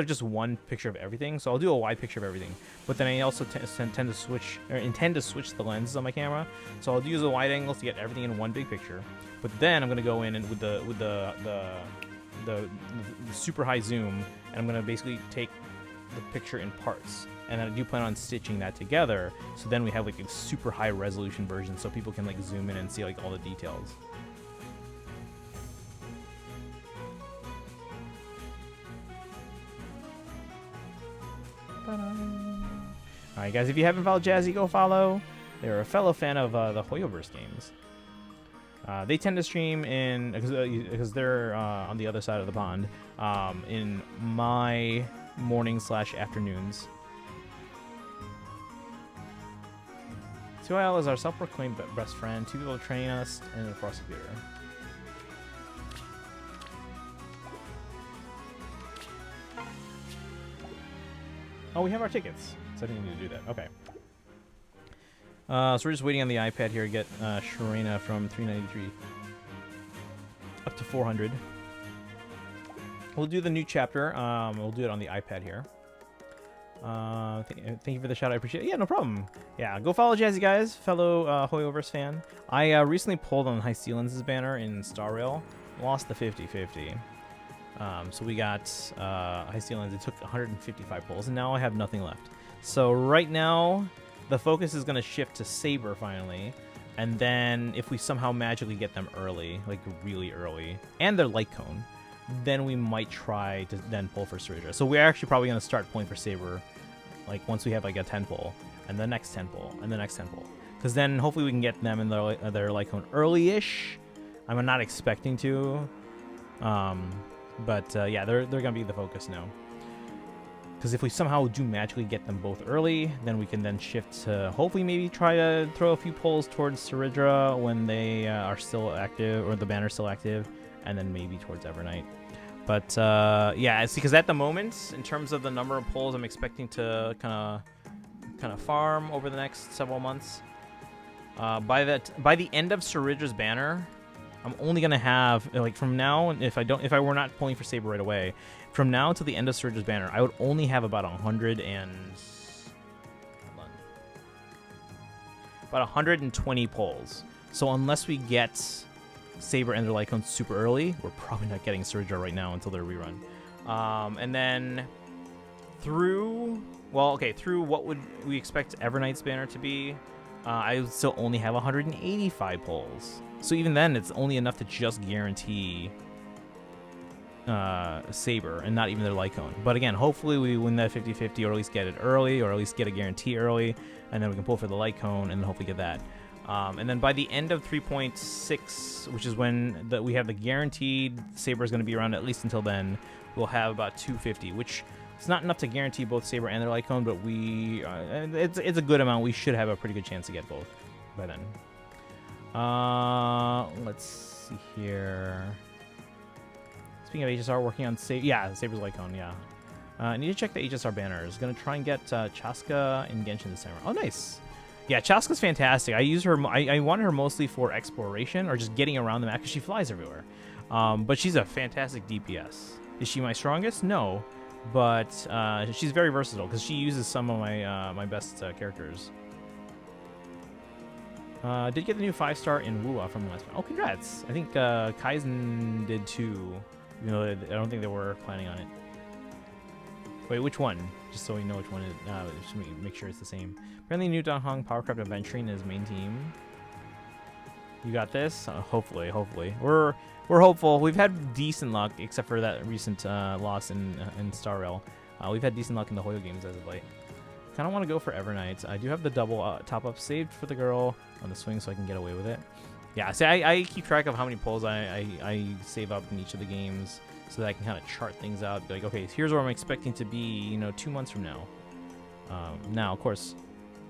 just one picture of everything, so I'll do a wide picture of everything. But then I also intend to switch the lenses on my camera, so I'll use a wide angle to get everything in one big picture. But then I'm gonna go in and with the super high zoom, and I'm gonna basically take the picture in parts. And then I do plan on stitching that together, so then we have like a super high resolution version, so people can like zoom in and see like all the details. Alright guys, if you haven't followed Jazzy, go follow. They're a fellow fan of the Hoyoverse games. They tend to stream in, because they're on the other side of the pond, in my mornings/afternoons. CYL is our self-proclaimed best friend, 2 people to train us, and a prosecutor. Oh, we have our tickets. So I didn't need to do that. Okay. So we're just waiting on the iPad here to get Sharena from 393 up to 400. We'll do the new chapter. We'll do it on the iPad here. Thank you for the shout. I appreciate it. Yeah, no problem. Yeah, go follow Jazzy, guys. Fellow Hoyoverse fan. I recently pulled on High Sealands' banner in Star Rail. Lost the 50-50. So we got High Sealands. It took 155 pulls, and now I have nothing left. So right now, the focus is going to shift to Saber finally. And then if we somehow magically get them early, like really early, and they're light cone, then we might try to then pull for Ceridra. So we're actually probably going to start pulling for Saber, like once we have like a 10 pull, and the next 10 pull, and the next 10 pull. Because then hopefully we can get them in their light cone early-ish. I'm not expecting to. But yeah, they're going to be the focus now. Because if we somehow do magically get them both early, then we can then shift to hopefully maybe try to throw a few pulls towards Ceridra when they are still active, or the banner's still active, and then maybe towards Evernight. But yeah, see, because at the moment, in terms of the number of pulls, I'm expecting to kind of farm over the next several months. By the end of Ceridra's banner, I'm only gonna have, like, from now, if I were not pulling for Saber right away, from now to the end of Ceridra's banner, I would only have about 120 pulls. So unless we get Saber and their Lycone super early, we're probably not getting Ceridra right now until their rerun. And then through what would we expect Evernight's banner to be? I would still only have 185 pulls. So even then, it's only enough to just guarantee Saber and not even their Lycone. But again, hopefully we win that 50-50, or at least get it early, or at least get a guarantee early, and then we can pull for the Lycone and hopefully get that. And then by the end of 3.6, which is when we have the guaranteed Saber is going to be around at least until then, we'll have about 250, which is not enough to guarantee both Saber and their Lycone, but it's a good amount. We should have a pretty good chance to get both by then. Let's see here. Speaking of HSR, working on Saber's Lycone, yeah. I need to check the HSR banners. Gonna try and get Chaska and Genshin this time. Oh, nice. Yeah, Chaska's fantastic. I use her. I want her mostly for exploration or just getting around the map because she flies everywhere. But she's a fantastic DPS. Is she my strongest? No, but she's very versatile because she uses some of my my best characters. Did get the new 5-star in Wuwa from the last one. Oh, congrats! I think Kaizen did too, even though I don't think they were planning on it. Wait, which one? Just so we know which one it just make sure it's the same. Apparently, New Donghong Powercraft adventuring is main team. You got this? Hopefully. We're hopeful. We've had decent luck, except for that recent loss in Star Rail. We've had decent luck in the Hoyo games as of late. Kind of want to go for Evernight. I do have the double top-up saved for the girl on the swing, so I can get away with it. Yeah, see, I keep track of how many pulls I save up in each of the games, so that I can kind of chart things out. Be like, okay, here's where I'm expecting to be, 2 months from now. Now, of course,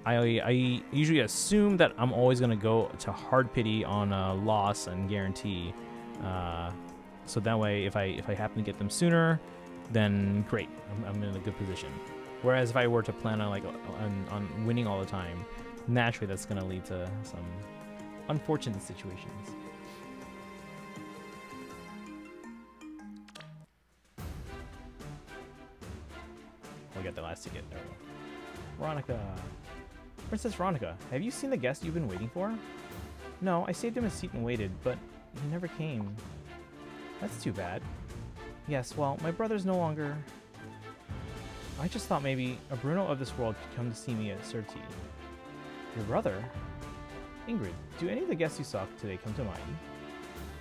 I usually assume that I'm always going to go to hard pity on a loss and guarantee. So that way, if I happen to get them sooner, then great, I'm in a good position. Whereas if I were to plan on on winning all the time, naturally that's going to lead to some unfortunate situations. We'll get the last ticket. There we go. Veronica. Princess Veronica, have you seen the guest you've been waiting for? No, I saved him a seat and waited, but he never came. That's too bad. Yes, well, my brother's no longer... I just thought maybe a Bruno of this world could come to see me at Certi. Your brother? Ingrid, do any of the guests you saw today come to mind?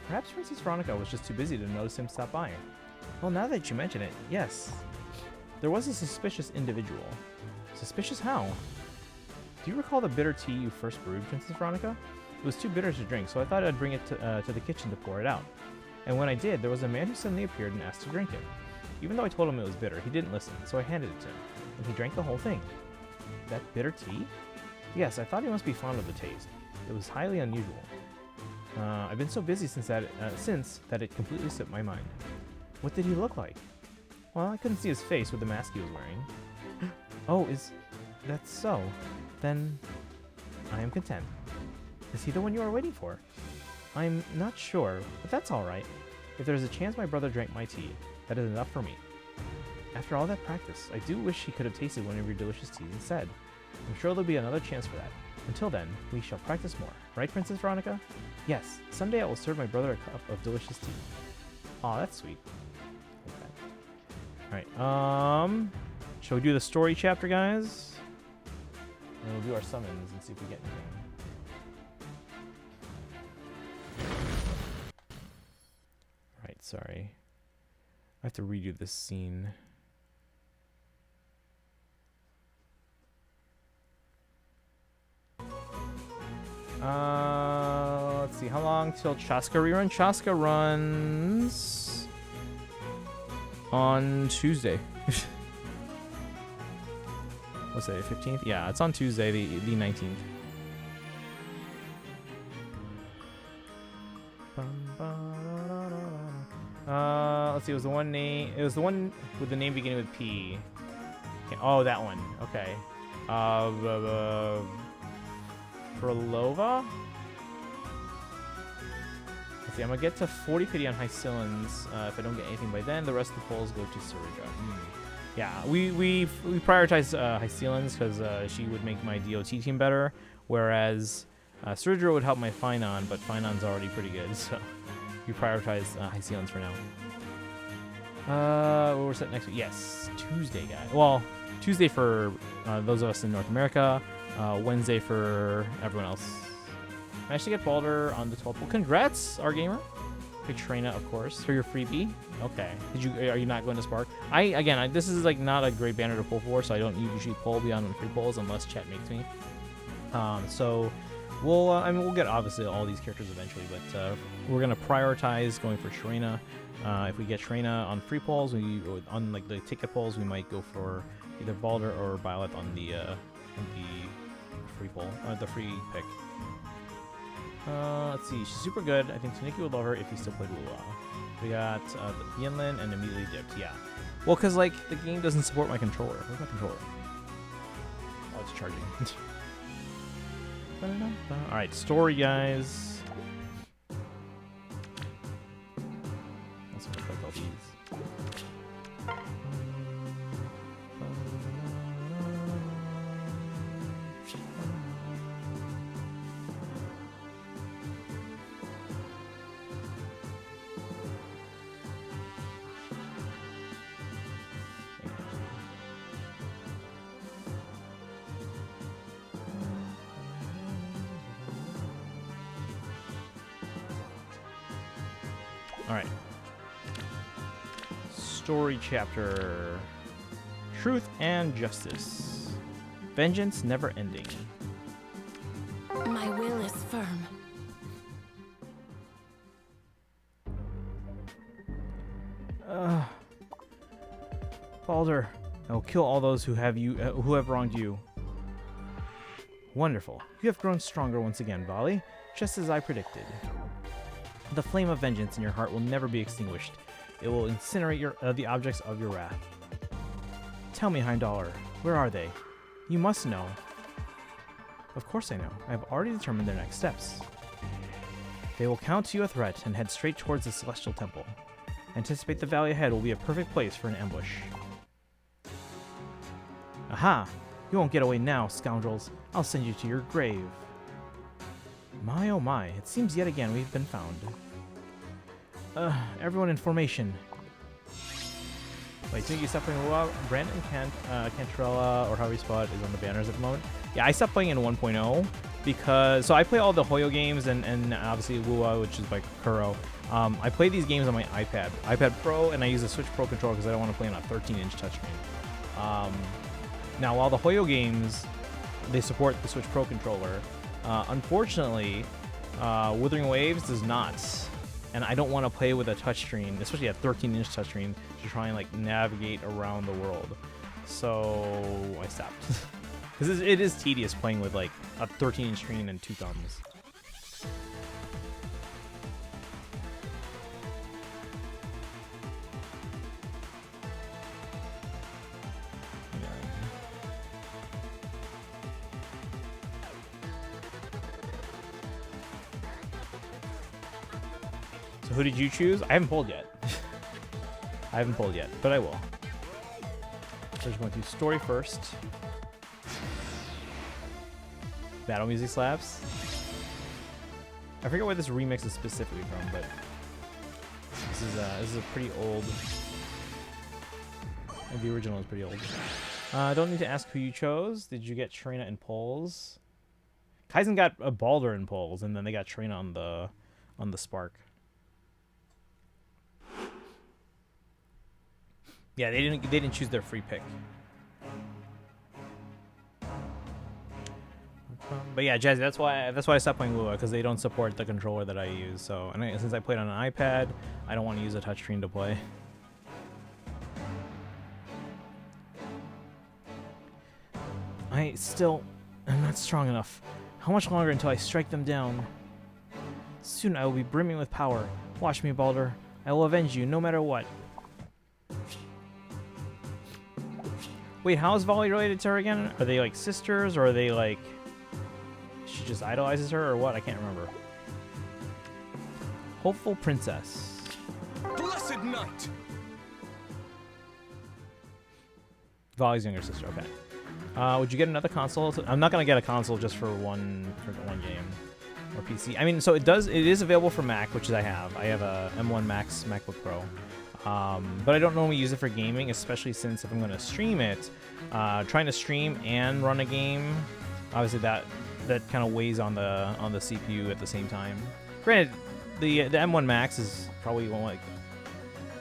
Perhaps Princess Veronica was just too busy to notice him stop by. Well, now that you mention it, yes. There was a suspicious individual. Suspicious how? Do you recall the bitter tea you first brewed, Princess Veronica? It was too bitter to drink, so I thought I'd bring it to the kitchen to pour it out. And when I did, there was a man who suddenly appeared and asked to drink it. Even though I told him it was bitter, he didn't listen, so I handed it to him, and he drank the whole thing. That bitter tea? Yes, I thought he must be fond of the taste. It was highly unusual. I've been so busy since that it completely slipped my mind. What did he look like? Well, I couldn't see his face with the mask he was wearing. Oh, is that so? Then I am content. Is he the one you are waiting for? I'm not sure, but that's all right. If there's a chance my brother drank my tea, that is enough for me. After all that practice, I do wish he could have tasted one of your delicious teas instead. I'm sure there'll be another chance for that. Until then, we shall practice more. Right, Princess Veronica? Yes, someday I will serve my brother a cup of delicious tea. Aw, that's sweet. Okay. Alright, shall we do the story chapter, guys? And we'll do our summons and see if we get anything. Sorry. I have to redo this scene. Let's see. How long till Chaska rerun? Chaska runs on Tuesday. What's it, 15th? Yeah, it's on Tuesday, the 19th. Let's see. It was the one name. It was the one with the name beginning with P. Okay, oh, that one. Okay. Prolova? Let's see. I'm gonna get to 40 pity on Hycillans. If I don't get anything by then, the rest of the polls go to Surija. Yeah, we prioritize Hycillans because she would make my DOT team better, whereas Surija would help my Finon, but Finon's already pretty good, so we prioritize Hycillans for now. We're set next week. Yes, Tuesday, guys. Well, Tuesday for those of us in North America. Wednesday for everyone else. Managed to get Baldur on the 12th. Well, congrats, our gamer. Katrina, of course, for your freebie. Okay. Are you not going to Spark? This is like not a great banner to pull for, so I don't usually pull beyond the free pulls unless chat makes me. So we'll get obviously all these characters eventually, but we're gonna prioritize going for Trina. If we get Trina on free pulls, on like the ticket pulls, we might go for either Baldur or Violet on the free pull, the free pick. Let's see, she's super good. I think Taniki would love her if he still played Lua. We got the Yinlin and immediately dipped. Yeah. Well, because like the game doesn't support my controller. Where's my controller? Oh, it's charging. All right, story, guys. Let's collect all these. Alright. Story chapter. Truth and Justice. Vengeance never ending. My will is firm. Baldur, I will kill all those who have wronged you. Wonderful. You have grown stronger once again, Vali, just as I predicted. The flame of vengeance in your heart will never be extinguished. It will incinerate the objects of your wrath. Tell me, Heimdallr, where are they? You must know. Of course I know. I have already determined their next steps. They will count you a threat and head straight towards the Celestial Temple. Anticipate the valley ahead will be a perfect place for an ambush. Aha! You won't get away now, scoundrels. I'll send you to your grave. My oh my, it seems yet again we've been found. Everyone in formation. Wait, so you stop playing WoW? Brandon Cantrella, or however you spell it, is on the banners at the moment. Yeah, I stopped playing in 1.0 because, so I play all the Hoyo games and obviously WoW, which is by Kuro. I play these games on my iPad Pro, and I use a Switch Pro controller because I don't want to play on a 13-inch touchscreen. Now, while the Hoyo games, they support the Switch Pro controller, unfortunately, Wuthering Waves does not. And I don't want to play with a touchscreen, especially a 13-inch touchscreen, to try and like navigate around the world. So I stopped. Because it is tedious playing with like a 13-inch screen and two thumbs. So who did you choose? I haven't pulled yet. I haven't pulled yet, but I will. So just going to story first. Battle music slaps. I forget where this remix is specifically from, but this is a pretty old. The original is pretty old. I don't need to ask who you chose. Did you get Trina in polls? Kaizen got a Baldur in polls, and then they got Trina on the Spark. Yeah, they didn't choose their free pick. But yeah, Jazzy, that's why I stopped playing Lua, because they don't support the controller that I use. So, and since I played on an iPad, I don't want to use a touchscreen to play. I still am not strong enough. How much longer until I strike them down? Soon I will be brimming with power. Watch me, Baldur. I will avenge you no matter what. Wait, how is Volley related to her again? Are they like sisters, or are they like... She just idolizes her, or what? I can't remember. Hopeful Princess. Blessed night! Volley's younger sister, okay. Would you get another console? I'm not gonna get a console just for one game. Or PC. I mean, so it is available for Mac, which I have. I have a M1 Max MacBook Pro. But I don't normally use it for gaming, especially since if I'm going to stream it, trying to stream and run a game, obviously that kind of weighs on the CPU at the same time. Granted, the M1 Max is probably like,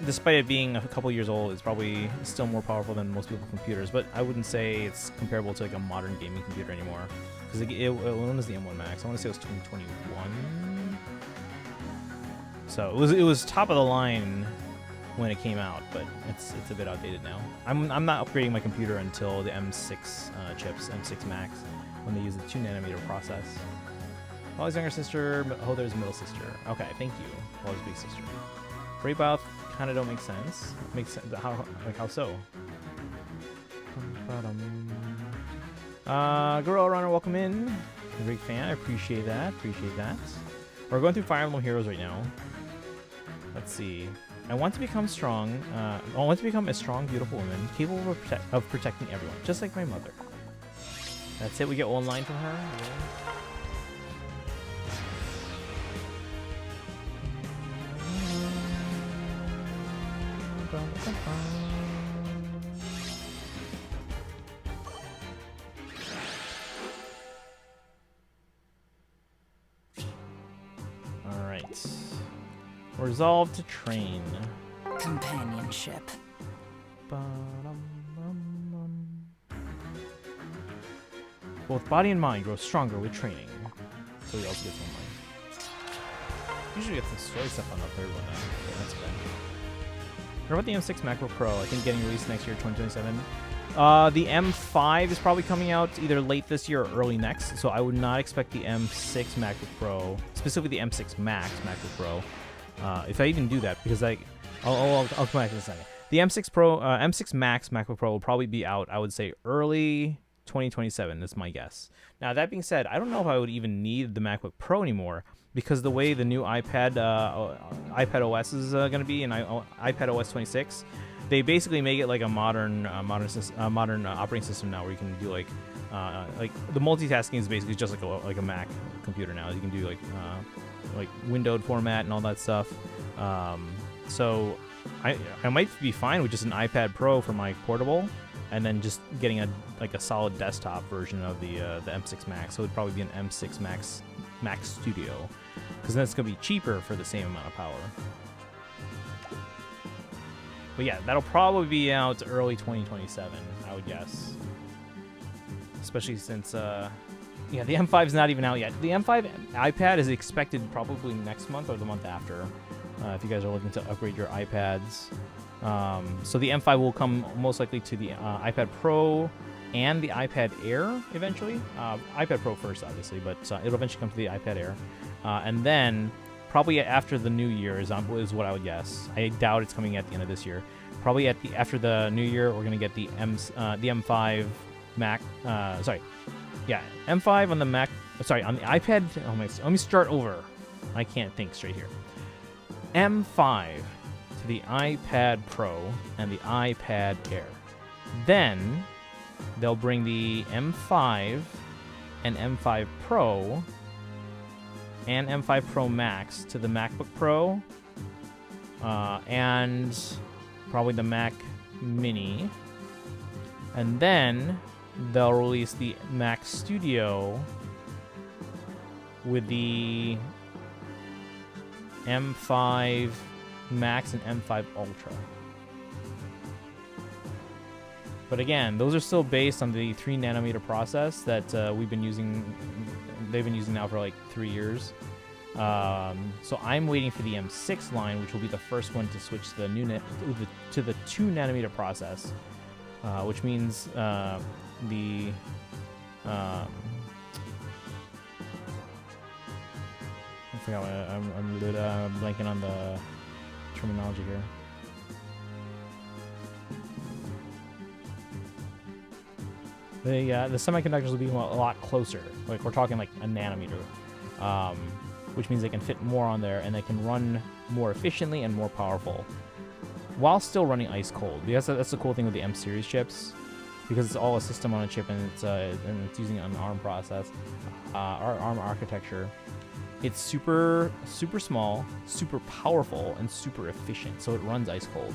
despite it being a couple years old, it's probably still more powerful than most people's computers. But I wouldn't say it's comparable to like a modern gaming computer anymore. Because when was the M1 Max? I want to say it was 2021. So it was top of the line when it came out, but it's a bit outdated now. I'm not upgrading my computer until the M6 chips, M6 Max, when they use the 2nm process. Wally's younger sister, Hoder's middle sister. Okay, thank you. Wally's big sister. Brave Mouth kind of don't make sense. Makes sense. How so? Gorilla Runner, welcome in. Great fan. I appreciate that. We're going through Fire Emblem Heroes right now. Let's see. I want to become strong. I want to become a strong, beautiful woman, capable of protecting everyone, just like my mother. That's it. We get one line from her. All right. Resolve to train. Companionship. Both body and mind grow stronger with training. So he also gets one line. Usually gets some story stuff on the third one now. Okay, that's bad. What about the M6 MacBook Pro? I think getting released next year, 2027. The M5 is probably coming out either late this year or early next. So I would not expect the M6 MacBook Pro, specifically the M6 Max MacBook Pro, if I even do that, because I'll come back in a second. The M6 Max MacBook Pro will probably be out, I would say, early 2027. That's my guess. Now, that being said, I don't know if I would even need the MacBook Pro anymore, because the way the new iPad OS is going to be, and iPad OS 26, they basically make it like a modern operating system now, where you can do like the multitasking is basically just like a Mac computer now. You can do like windowed format and all that stuff. So I might be fine with just an iPad Pro for my portable, and then just getting a solid desktop version of the M6 Max. So it'd probably be an M6 Max Studio, because then it's gonna be cheaper for the same amount of power. But yeah, that'll probably be out early 2027, I would guess. Especially since yeah, the M5 is not even out yet. The M5 iPad is expected probably next month or the month after, if you guys are looking to upgrade your iPads. So the M5 will come most likely to the iPad Pro and the iPad Air eventually. iPad Pro first, obviously, but it'll eventually come to the iPad Air. And then probably after the new year is what I would guess. I doubt it's coming at the end of this year. Probably after the new year, we're gonna get the M5 Mac. Yeah, M5 on the Mac. Sorry, on the iPad. Oh my! Let me start over. I can't think straight here. M5 to the iPad Pro and the iPad Air. Then they'll bring the M5 and M5 Pro and M5 Pro Max to the MacBook Pro and probably the Mac Mini. And then they'll release the Mac Studio with the M5 Max and M5 Ultra. But again, those are still based on the 3 nanometer process that we've been using. They've been using now for like 3 years. So I'm waiting for the M6 line, which will be the first one to switch to the to the 2 nanometer process, which means I forgot what I'm blanking on the terminology here. The semiconductors will be a lot closer. Like we're talking like a nanometer, which means they can fit more on there and they can run more efficiently and more powerful, while still running ice cold. Because that's the cool thing with the M series chips, because it's all a system on a chip and it's using an ARM process, ARM architecture. It's super small, super powerful, and super efficient. So it runs ice cold.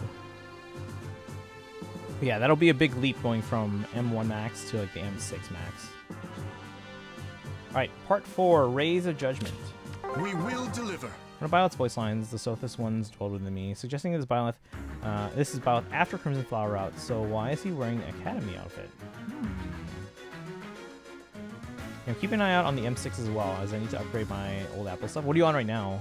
But yeah, that'll be a big leap going from M1 Max to like the M6 Max. All right, part 4, Rays of Judgment. We will deliver. One of Byleth's voice lines, the Sothis ones dwelled within me, suggesting this Byleth, this is Byleth after Crimson Flower route. So why is he wearing the Academy outfit? Keep an eye out on the M6 as well, as I need to upgrade my old Apple stuff. What are you on right now?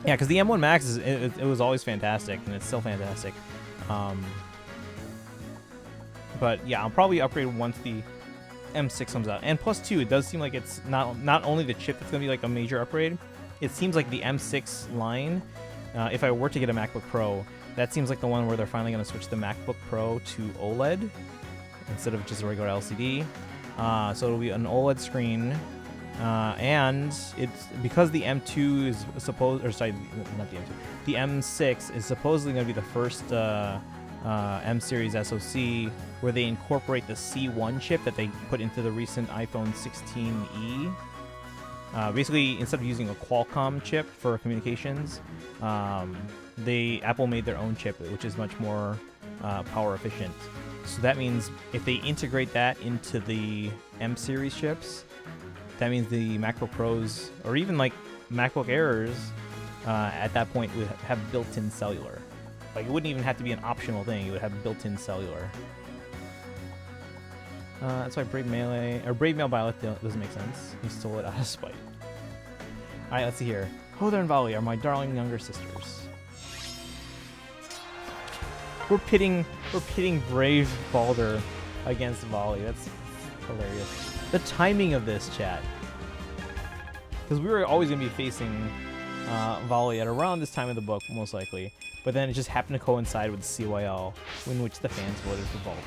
Yeah, because the M1 Max it was always fantastic, and it's still fantastic. But yeah, I'll probably upgrade once the M6 comes out. And plus 2, it does seem like it's not only the chip that's going to be like a major upgrade. It seems like the M6 line, if I were to get a MacBook Pro, that seems like the one where they're finally going to switch the MacBook Pro to OLED instead of just a regular LCD. So it'll be an OLED screen. And it's because the M2 is supposed, or sorry, not the M2, the M6 is supposedly going to be the first M series SoC where they incorporate the C1 chip that they put into the recent iPhone 16e. Basically, instead of using a Qualcomm chip for communications, Apple made their own chip, which is much more power efficient. So that means if they integrate that into the M series chips, that means the MacBook Pros, or even like MacBook Airs, at that point would have built-in cellular. Like it wouldn't even have to be an optional thing; it would have built-in cellular. That's why Brave Mail Byleth doesn't make sense. He stole it out of spite. All right, let's see here. Hodor and Volley are my darling younger sisters. We're pitting Brave Balder against Volley. That's hilarious. The timing of this, chat. Because we were always going to be facing Volley at around this time of the book, most likely. But then it just happened to coincide with the CYL, in which the fans voted for Balder.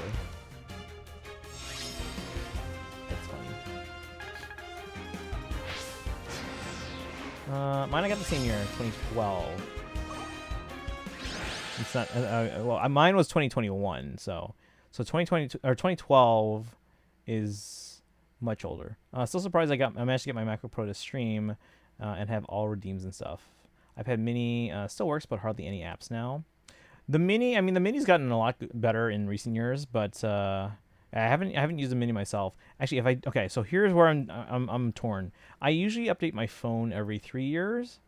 That's funny. Mine I got the same year, 2012. It's not, well, mine was 2021, so 2020 or 2012 is much older. Still surprised I managed to get my MacBook Pro to stream and have all redeems and stuff. iPad Mini still works, but hardly any apps now. The Mini's gotten a lot better in recent years, but I haven't used the Mini myself. Actually, so here's where I'm torn. I usually update my phone every 3 years.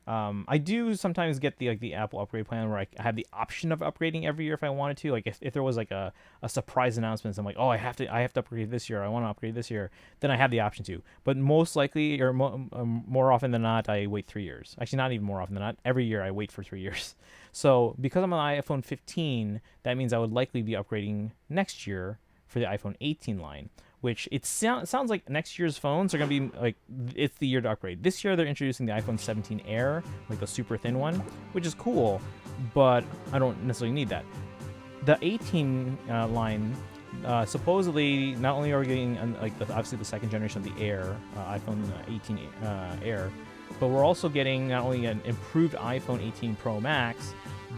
I do sometimes get the Apple upgrade plan where I have the option of upgrading every year if I wanted to. Like if there was like a surprise announcement, so I'm like, oh, I have to upgrade this year. I want to upgrade this year. Then I have the option to. But most likely, or more often than not, I wait 3 years. Actually, not even more often than not. Every year I wait for 3 years. So because I'm on iPhone 15, that means I would likely be upgrading next year for the iPhone 18 line. Which it sounds like next year's phones are going to be like, it's the year to upgrade. This year they're introducing the iPhone 17 Air, like the super thin one, which is cool, but I don't necessarily need that. The 18 line, supposedly, not only are we getting obviously the second generation of the Air, iPhone 18 Air, but we're also getting not only an improved iPhone 18 Pro Max,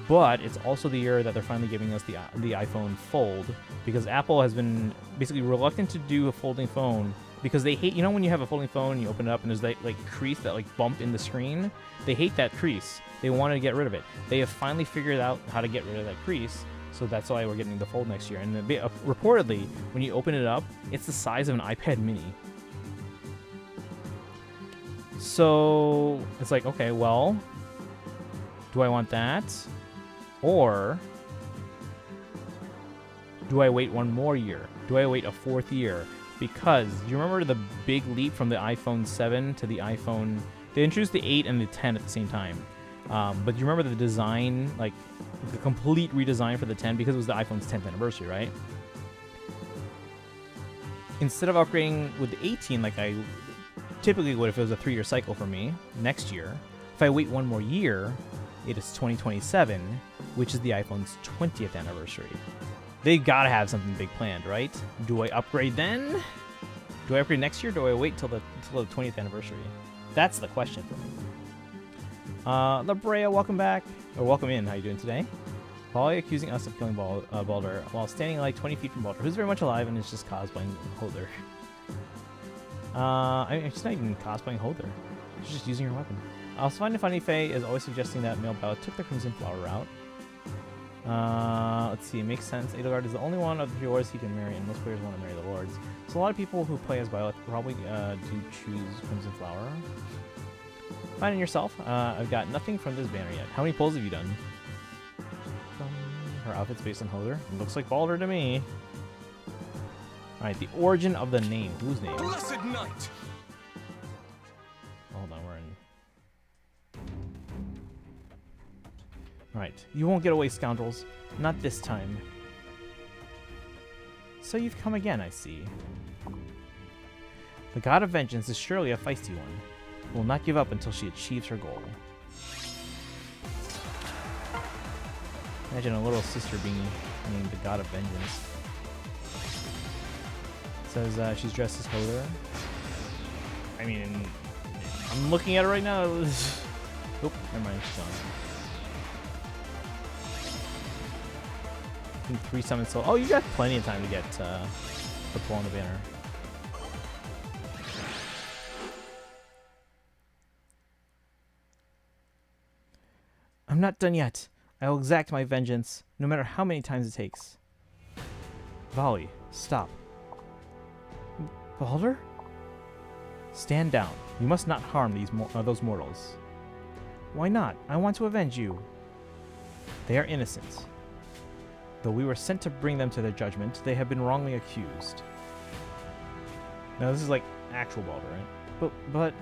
but it's also the year that they're finally giving us the iPhone Fold, because Apple has been basically reluctant to do a folding phone because they hate, when you have a folding phone and you open it up and there's that crease, that bump in the screen. They hate that crease. They wanted to get rid of it. They have finally figured out how to get rid of that crease, so that's why we're getting the Fold next year. And reportedly, when you open it up, it's the size of an iPad Mini. So it's like, okay, well, do I want that? Or Do I wait one more year? Do I wait a 4th year? Because, do you remember the big leap from the iPhone 7 to the iPhone... They introduced the 8 and the 10 at the same time. But do you remember the design, like, the complete redesign for the 10? Because it was the iPhone's 10th anniversary, right? Instead of upgrading with the 18, like I typically would if it was a 3-year cycle for me, next year, if I wait one more year, it is 2027, which is the iPhone's 20th anniversary. They gotta have something big planned, right? Do I upgrade then? Do I upgrade next year? Or do I wait till the 20th anniversary? That's the question for me. La Brea, welcome back. Or welcome in. How you doing today? Polly accusing us of killing Baldur while standing like 20 feet from Baldur, who's very much alive and is just cosplaying Holder. She's not even cosplaying Holder. She's just using her weapon. I also find it funny Faye is always suggesting that male Bella took the Crimson Flower route. Let's see, it makes sense. Edelgard is the only one of the lords he can marry, and most players want to marry the lords. So a lot of people who play as Violet probably do choose Crimson Flower. Find it yourself. I've got nothing from this banner yet. How many pulls have you done? Her outfit's based on Holder. It looks like Baldur to me. Alright, the origin of the name. Whose name? Blessed night. Hold on, we're in. Alright, you won't get away, scoundrels. Not this time. So you've come again, I see. The god of vengeance is surely a feisty one. Will not give up until she achieves her goal. Imagine a little sister being named the god of vengeance. Says she's dressed as Holder. I mean, I'm looking at her right now. Oop, never mind, she's gone. 3 summons soul. Oh, you got plenty of time to get the pull on the banner. I'm not done yet. I will exact my vengeance, no matter how many times it takes. Volley, stop. Baldur? Stand down. You must not harm those mortals. Why not? I want to avenge you. They are innocent. Though we were sent to bring them to their judgment, they have been wrongly accused. Now this is like actual Baldur, right? But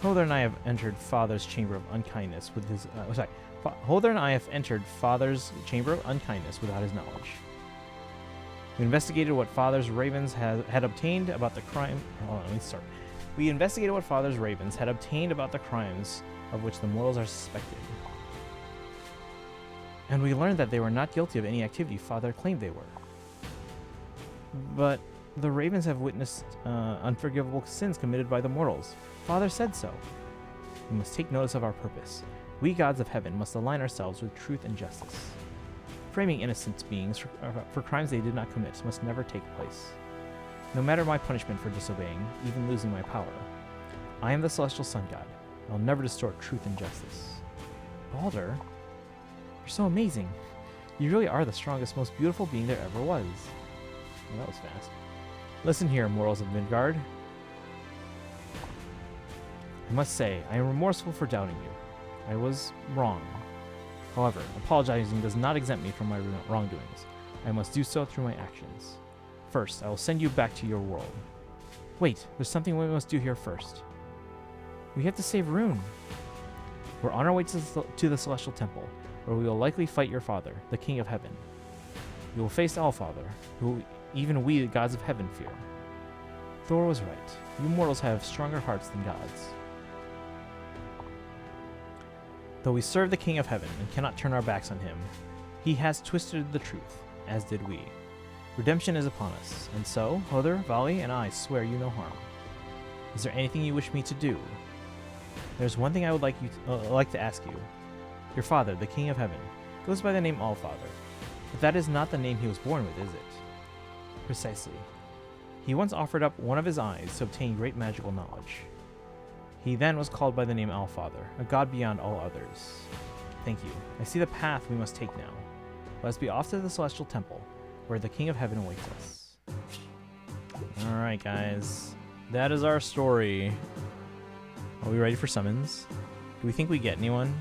Holder and I have entered Father's chamber of unkindness with his. Holder and I have entered Father's chamber of unkindness without his knowledge. We investigated what Father's ravens had obtained about the crime. Hold on, let me start. We investigated what Father's ravens had obtained about the crimes of which the mortals are suspected. And we learned that they were not guilty of any activity Father claimed they were. But the ravens have witnessed unforgivable sins committed by the mortals. Father said so. We must take notice of our purpose. We gods of heaven must align ourselves with truth and justice. Framing innocent beings for crimes they did not commit must never take place. No matter my punishment for disobeying, even losing my power, I am the celestial sun god. I will never distort truth and justice. Baldur, you're so amazing. You really are the strongest, most beautiful being there ever was. Well, that was fast. Listen here, mortals of Midgard. I must say, I am remorseful for doubting you. I was wrong. However, apologizing does not exempt me from my wrongdoings. I must do so through my actions. First, I will send you back to your world. Wait, there's something we must do here first. We have to save Rune. We're on our way to the Celestial Temple, where we will likely fight your father, the King of Heaven. You will face Allfather, who even we, the gods of heaven, fear. Thor was right. You mortals have stronger hearts than gods. Though we serve the King of Heaven and cannot turn our backs on him, he has twisted the truth, as did we. Redemption is upon us, and so, Hodor, Vali, and I swear you no harm. Is there anything you wish me to do? There's one thing I would like to ask you. Your father, the King of Heaven, goes by the name Allfather, but that is not the name he was born with, is it? Precisely. He once offered up one of his eyes to obtain great magical knowledge. He then was called by the name Allfather, a god beyond all others. Thank you. I see the path we must take now. Let us be off to the Celestial Temple, where the King of Heaven awaits us. Alright, guys. That is our story. Are we ready for summons? Do we think we get anyone?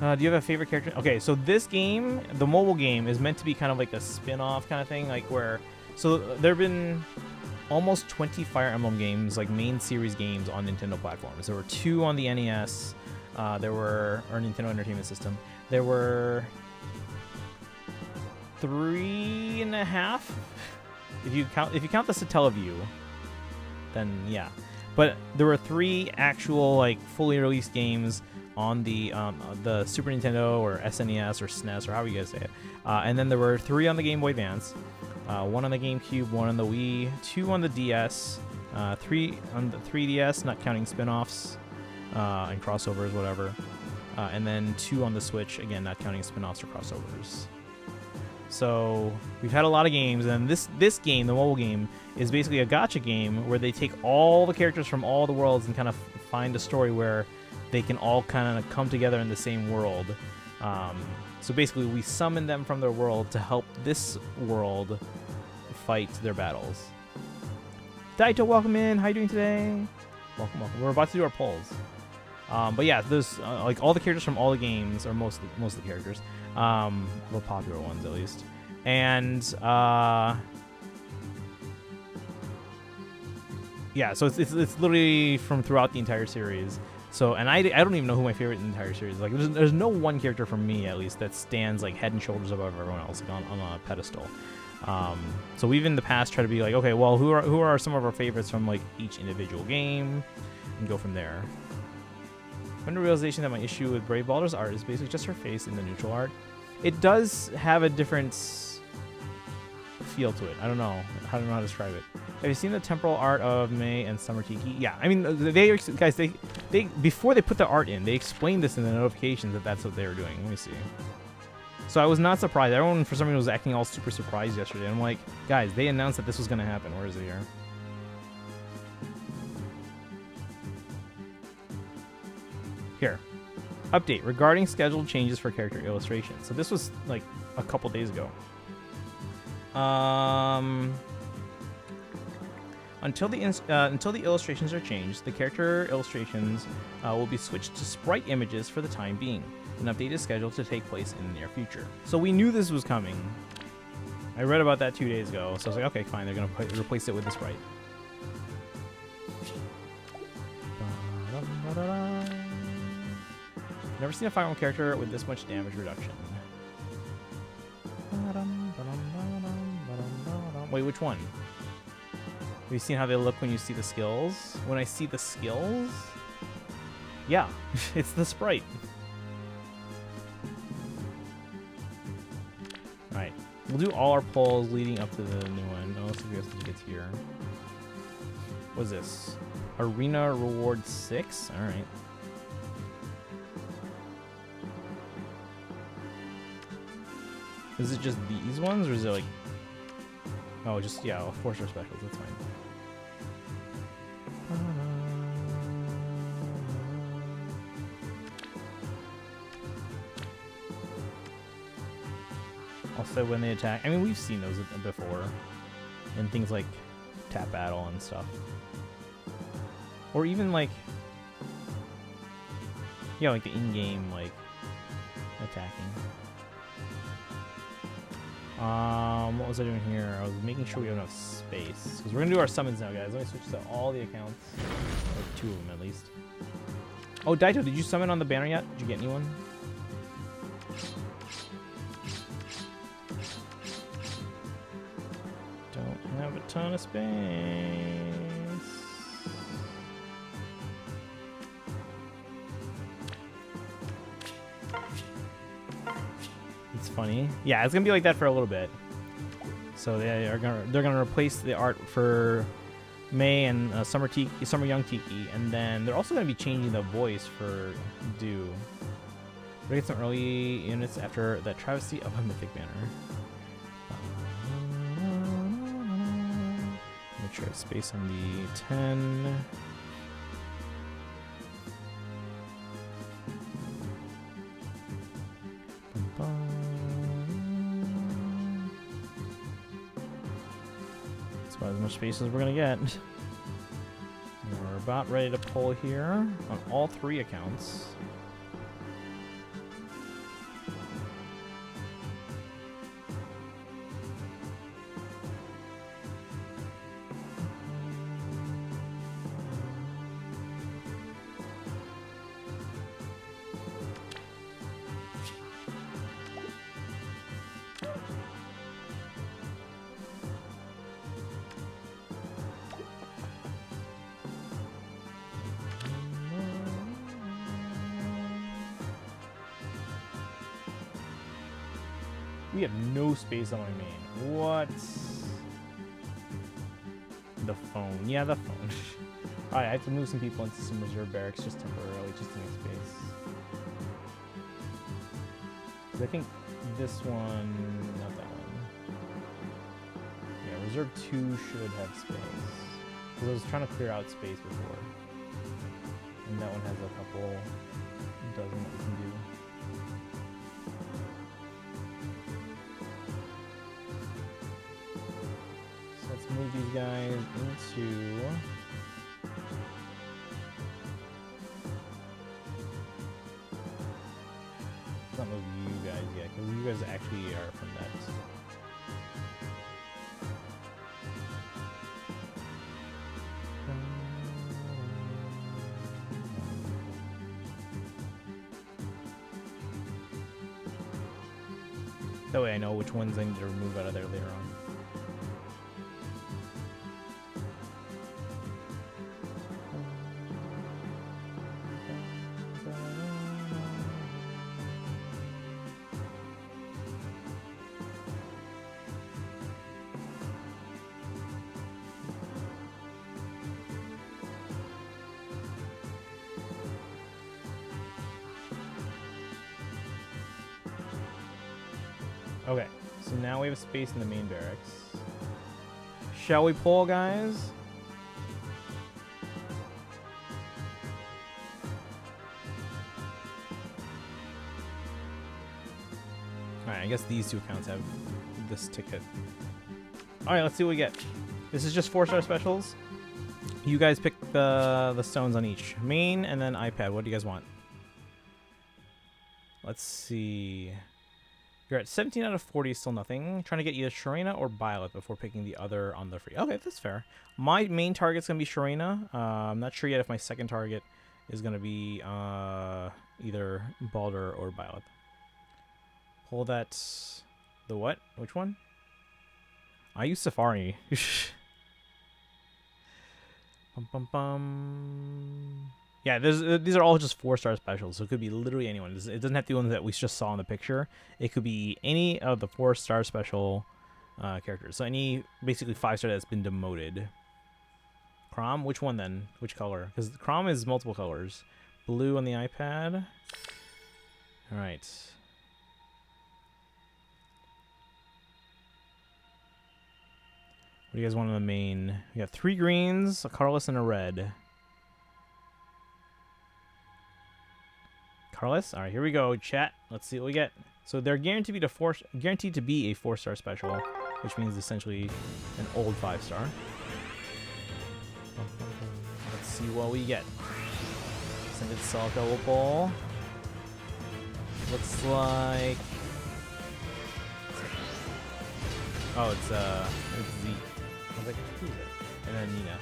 Do you have a favorite character? Okay, so this game, the mobile game, is meant to be kind of like a spin-off kind of thing, like where... So there have been almost 20 Fire Emblem games, like main series games on Nintendo platforms. There were 2 on the NES, or Nintendo Entertainment System. There were 3.5, if you count the Satellaview, then yeah. But there were 3 actual like fully released games on the Super Nintendo or SNES or SNES or however you guys say it, and then there were 3 on the Game Boy Advance, 1 on the GameCube, 1 on the Wii, 2 on the DS, 3 on the 3DS, not counting spin-offs and crossovers, whatever, and then 2 on the Switch, again not counting spin-offs or crossovers. So we've had a lot of games, and this game, the mobile game, is basically a gacha game where they take all the characters from all the worlds and kind of find a story where they can all kind of come together in the same world. So basically, we summon them from their world to help this world fight their battles. Daito, welcome in. How you doing today? Welcome. We're about to do our polls. But yeah, there's like all the characters from all the games, or most of the characters, the popular ones at least, and yeah. So it's literally from throughout the entire series. So, and I don't even know who my favorite in the entire series is. Like, there's no one character from me, at least, that stands, like, head and shoulders above everyone else, like, on a pedestal. So we've, in the past, tried to be like, okay, well, who are some of our favorites from, like, each individual game, and go from there. When the realization that my issue with Brave Baldur's art is basically just her face in the neutral art. It does have a different feel to it. I don't know how to describe it. Have you seen the temporal art of May and Summer Tiki? Yeah, I mean, they before they put the art in, they explained this in the notifications that that's what they were doing. Let me see. So I was not surprised. Everyone, for some reason, was acting all super surprised yesterday. I'm like, guys, they announced that this was going to happen. Where is it here? Here. Update regarding scheduled changes for character illustrations. So this was like a couple days ago. Until the illustrations are changed, the character illustrations will be switched to sprite images for the time being. An update is scheduled to take place in the near future. So we knew this was coming. I read about that 2 days ago, so I was like, okay, fine, they're going to replace it with the sprite. Never seen a Fire Emblem character with this much damage reduction. Wait, which one? Have you seen how they look when you see the skills? When I see the skills? Yeah, it's the sprite. Alright, we'll do all our polls leading up to the new one. Oh, let's see if we get here. What is this? Arena Reward 6? Alright. Is it just these ones, or is it like... Oh, just, yeah, 4-star specials, that's fine. Also, when they attack... I mean, we've seen those before. In things like Tap Battle and stuff. Or even, like... Yeah, like the in-game, like, attacking. What was I doing here? I was making sure we have enough space. Because we're going to do our summons now, guys. Let me switch to all the accounts. Or 2 of them, at least. Oh, Daito, did you summon on the banner yet? Did you get anyone? Don't have a ton of space. It's funny. Yeah, it's gonna be like that for a little bit. So they're gonna replace the art for May and Summer Young Tiki, and then they're also gonna be changing the voice for Do. We'll get some early units after that travesty of a mythic banner. Make sure I have space on the 10. That's about as much space as we're gonna get. We're about ready to pull here on all 3 accounts. We have no space on my main. What? The phone. Yeah, the phone. Alright, I have to move some people into some reserve barracks just temporarily, just to make space. 'Cause I think this one, not that one. Yeah, reserve 2 should have space. Because I was trying to clear out space before. And that one has a couple dozen that we can do. So let's move these guys into... Let's not move you guys yet, because you guys actually are from that. That way I know which ones I need to remove out of there later on. Okay, so now we have space in the main barracks. Shall we pull, guys? Alright, I guess these two accounts have this ticket. Alright, let's see what we get. This is just 4-star specials. You guys pick the stones on each. Main and then iPad. What do you guys want? Let's see. You're at 17 out of 40, still nothing. Trying to get either Sharena or Violet before picking the other on the free. Okay, that's fair. My main target's going to be Sharena. I'm not sure yet if my second target is going to be either Baldur or Violet. Pull that... The what? Which one? I use Safari. Bum, bum, bum. Yeah, these are all just 4-star specials, so it could be literally anyone. It doesn't have to be one that we just saw in the picture. It could be any of the 4-star special characters. So any, basically 5-star that's been demoted. Chrom? Which one then? Which color? Because Chrom is multiple colors. Blue on the iPad. Alright. What do you guys want on the main? We got 3 greens, a colorless, and a red. Carlos? Alright, here we go, chat. Let's see what we get. So they're guaranteed to be a 4-star special, which means essentially an old 5-star. Let's see what we get. Send it Salto Opal. Looks like... Oh, it's Zeke. I was like, who is it? And then Nina.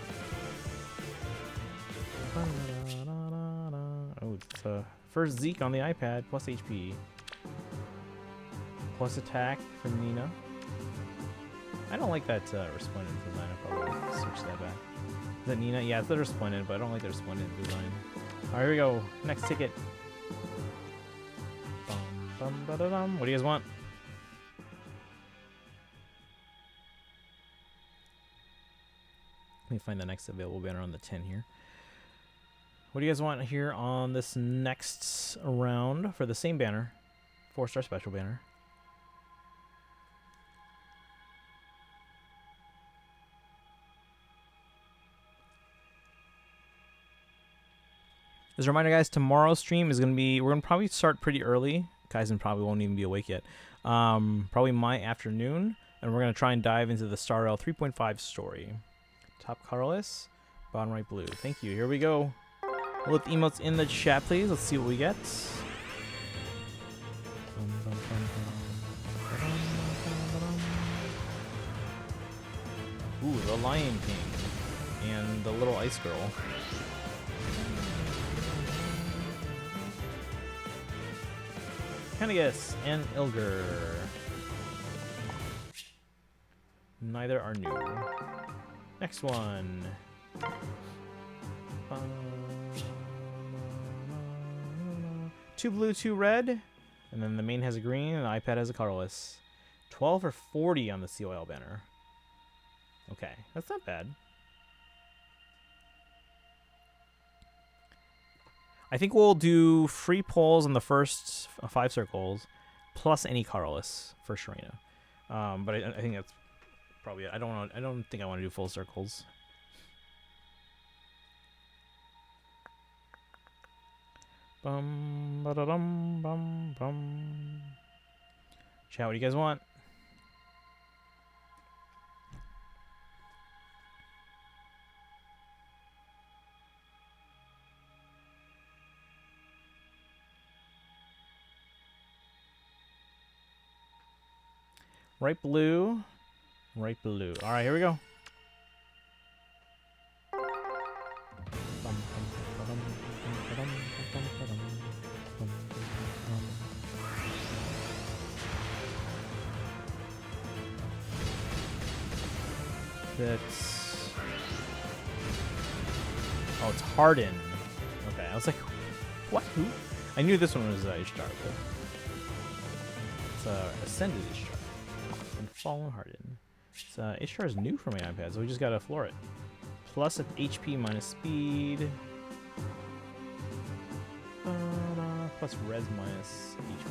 Oh, it's first Zeke on the iPad, plus HP. Plus attack from Nina. I don't like that resplendent design. I'll probably switch that back. Is that Nina? Yeah, it's the resplendent, but I don't like the resplendent design. Alright, here we go. Next ticket. What do you guys want? Let me find the next available banner on the 10 here. What do you guys want here on this next round for the same banner? 4-star special banner. As a reminder, guys, tomorrow's stream is going to be... We're going to probably start pretty early. Kaizen probably won't even be awake yet. Probably my afternoon. And we're going to try and dive into the Star Rail 3.5 story. Top colorless, bottom right blue. Thank you. Here we go. We'll let the emotes in the chat, please. Let's see what we get. Ooh, the Lion King. And the little ice girl. Kanagas and Ilger. Neither are new. Next one. 2 blue, 2 red. And then the main has a green and the iPad has a colorless. 12 or 40 on the CYL banner. Okay, that's not bad. I think we'll do free pulls on the first 5 circles, plus any colorless for Sharena. But I think that's probably it. I don't think I want to do full circles. Bum ba da dum bum bum. Chat, what do you guys want? Right blue. Right blue. All right, here we go. That's... Oh, it's Harden. Okay, I was like, what? Who? I knew this one was Ishtar, but it's Ascended Ishtar. And Fallen Harden. Ishtar is new for my iPad, so we just gotta floor it. Plus HP minus speed. Plus res minus HP.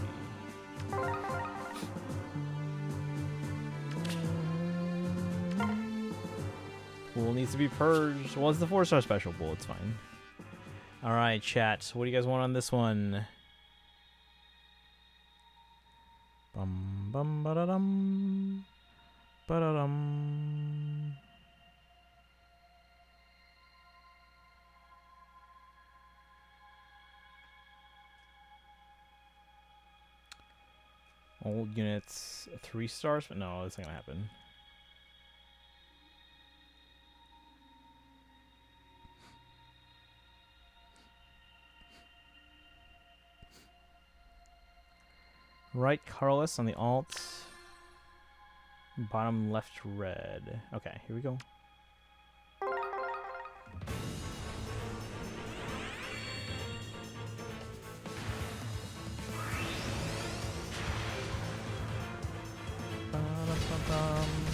Pool needs to be purged. Well, it's the 4-star special pool. It's fine. All right, chat. What do you guys want on this one? Bum bum ba da dum ba da dum. Old units 3 stars, but no, that's not gonna happen. Right colorless on the alt. Bottom left red. Okay, here we go.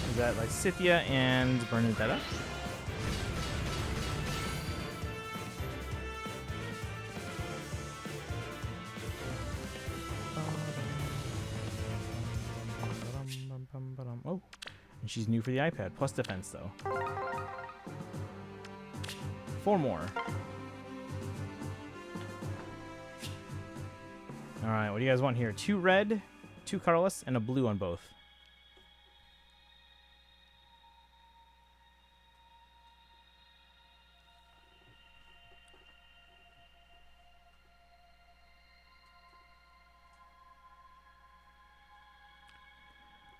Is that like Scythia and Bernadetta? Oh, and she's new for the iPad, plus defense though. 4 more. All right, what do you guys want here? 2 red, 2 colorless, and a blue on both.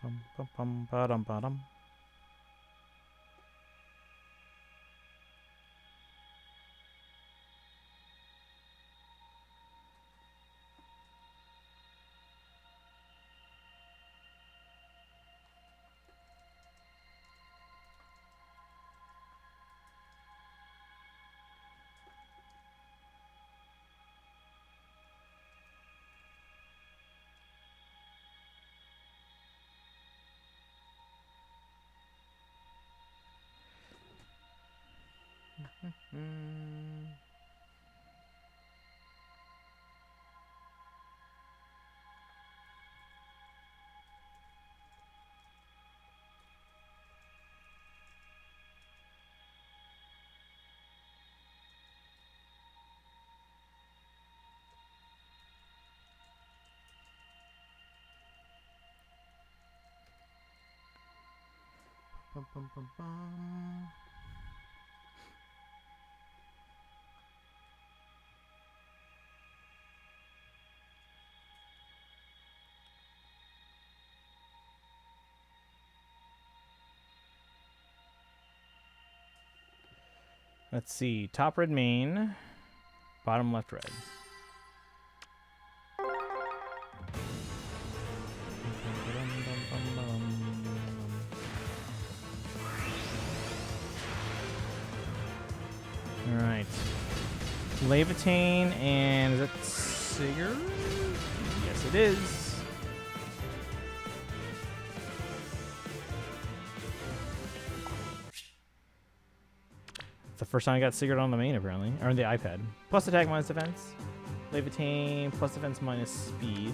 Bum, bum, bum, ba-dum, ba-dum. Bum, bum, bum, bum. Let's see. Top red main, bottom left red. All right. Levitain and is that Sigurd? Yes, it is. It's the first time I got Sigurd on the main, apparently. Or on the iPad. Plus attack minus defense. Levitate, plus defense minus speed.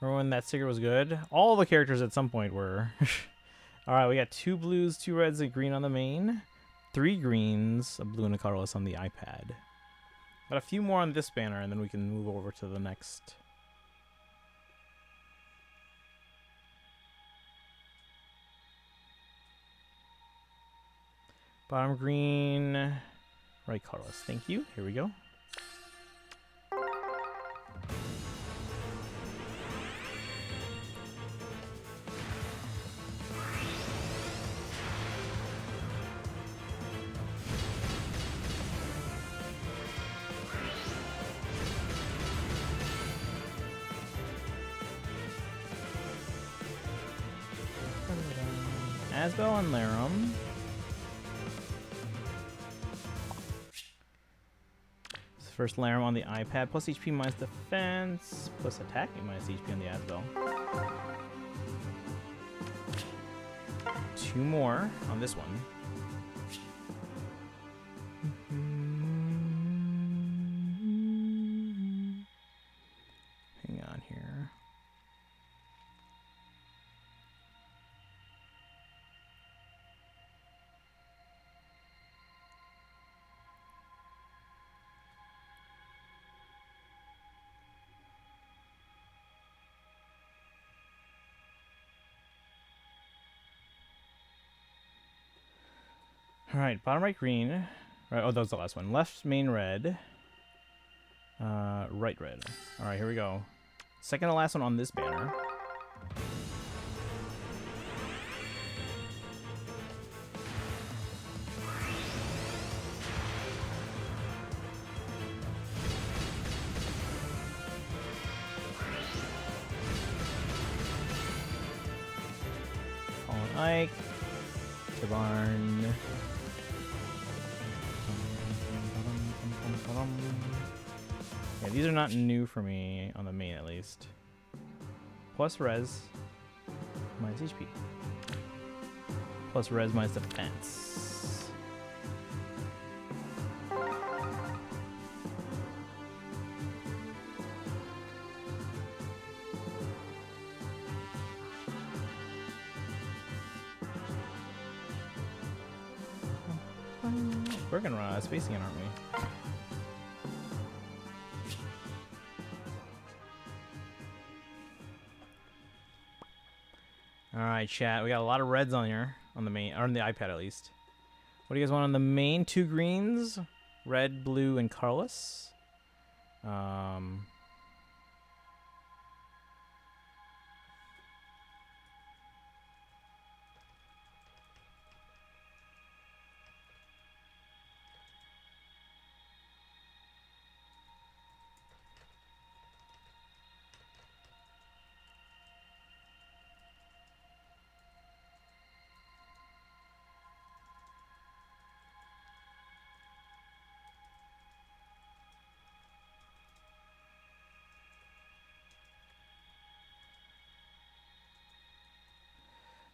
Remember when that Sigurd was good? All the characters at some point were. Alright, we got 2 blues, 2 reds, a green on the main. 3 greens, a blue and a colorless on the iPad. Got a few more on this banner, and then we can move over to the next. Bottom green, right colorless. Thank you. Here we go. Asbel and Larum. First Larum on the iPad, plus HP minus defense, plus attacking minus HP on the Asbel. 2 more on this one. Hang on here. All right, bottom right green. Right, oh, that was the last one. Left main red. Right red. All right, here we go. Second to last one on this banner. Fallen Ike. Tabarn. Yeah, these are not new for me on the main, at least. Plus res minus HP. Plus res minus defense. We're gonna run out of spacing, aren't we? Alright, chat. We got a lot of reds on here. On the main, or on the iPad at least. What do you guys want on the main? 2 greens. Red, blue, and colorless.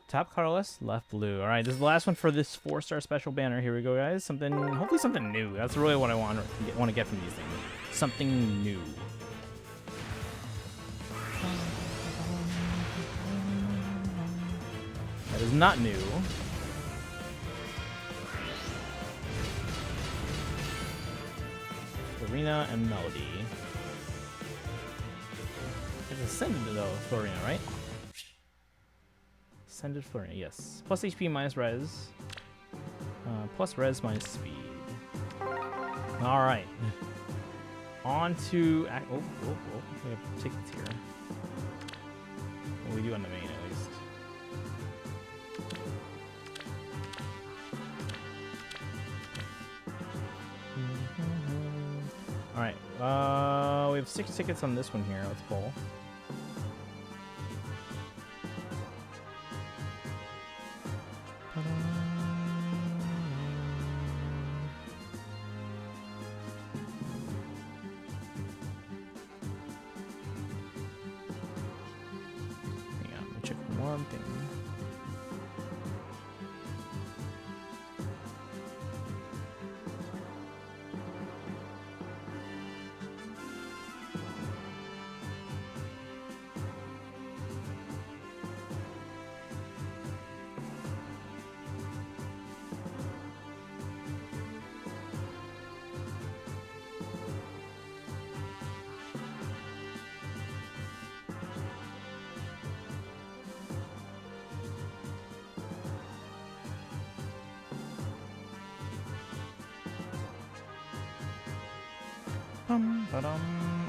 Top colorless, left blue. All right, this is the last one for this 4-star special banner. Here we go, guys. Something, hopefully something new. That's really what I want to get from these things. Something new. That is not new. Florina and Melody. It's Ascended though, Florina, right? Ascended Florina, yes. Plus HP minus res. Plus res minus speed. Alright. On to... Oh, we have tickets here. Well, we do on the main, at least. Alright. We have 6 tickets on this one here. Let's pull. something.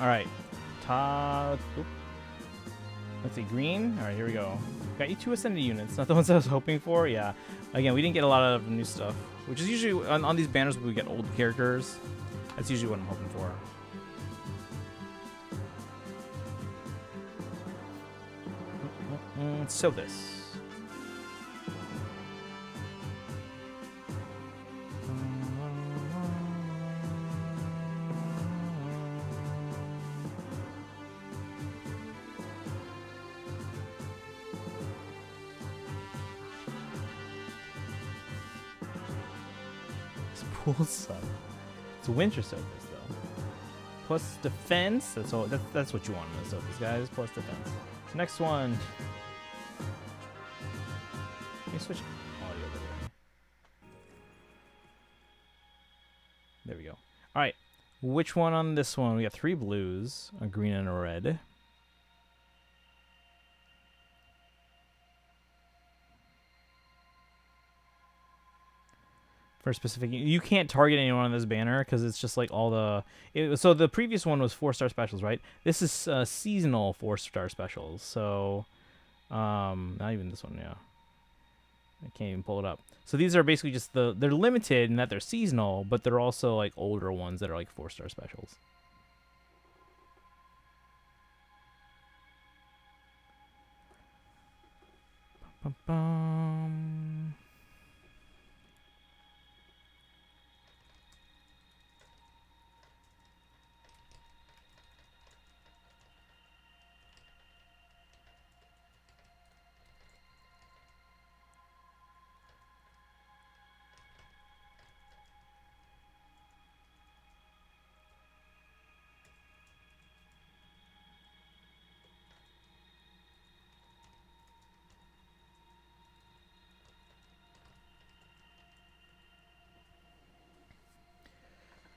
All right, let's see, green. All right, here we go. Got you 2 ascended units, not the ones I was hoping for. Yeah, again, we didn't get a lot of new stuff, which is usually on these banners we get old characters. That's usually what I'm hoping for. So this. Pool sub. It's winter surface though. Plus defense. That's all. That's what you want in the surface, guys. Plus defense. Next one. Let me switch audio over here. There we go. All right. Which one on this one? We got 3 blues, a green and a red. For specific, you can't target anyone on this banner because it's just like all the. So the previous one was 4-star specials, right? This is seasonal 4-star specials. So, not even this one. Yeah, I can't even pull it up. So these are basically just they're limited in that they're seasonal, but they're also like older ones that are like 4-star specials. Bum.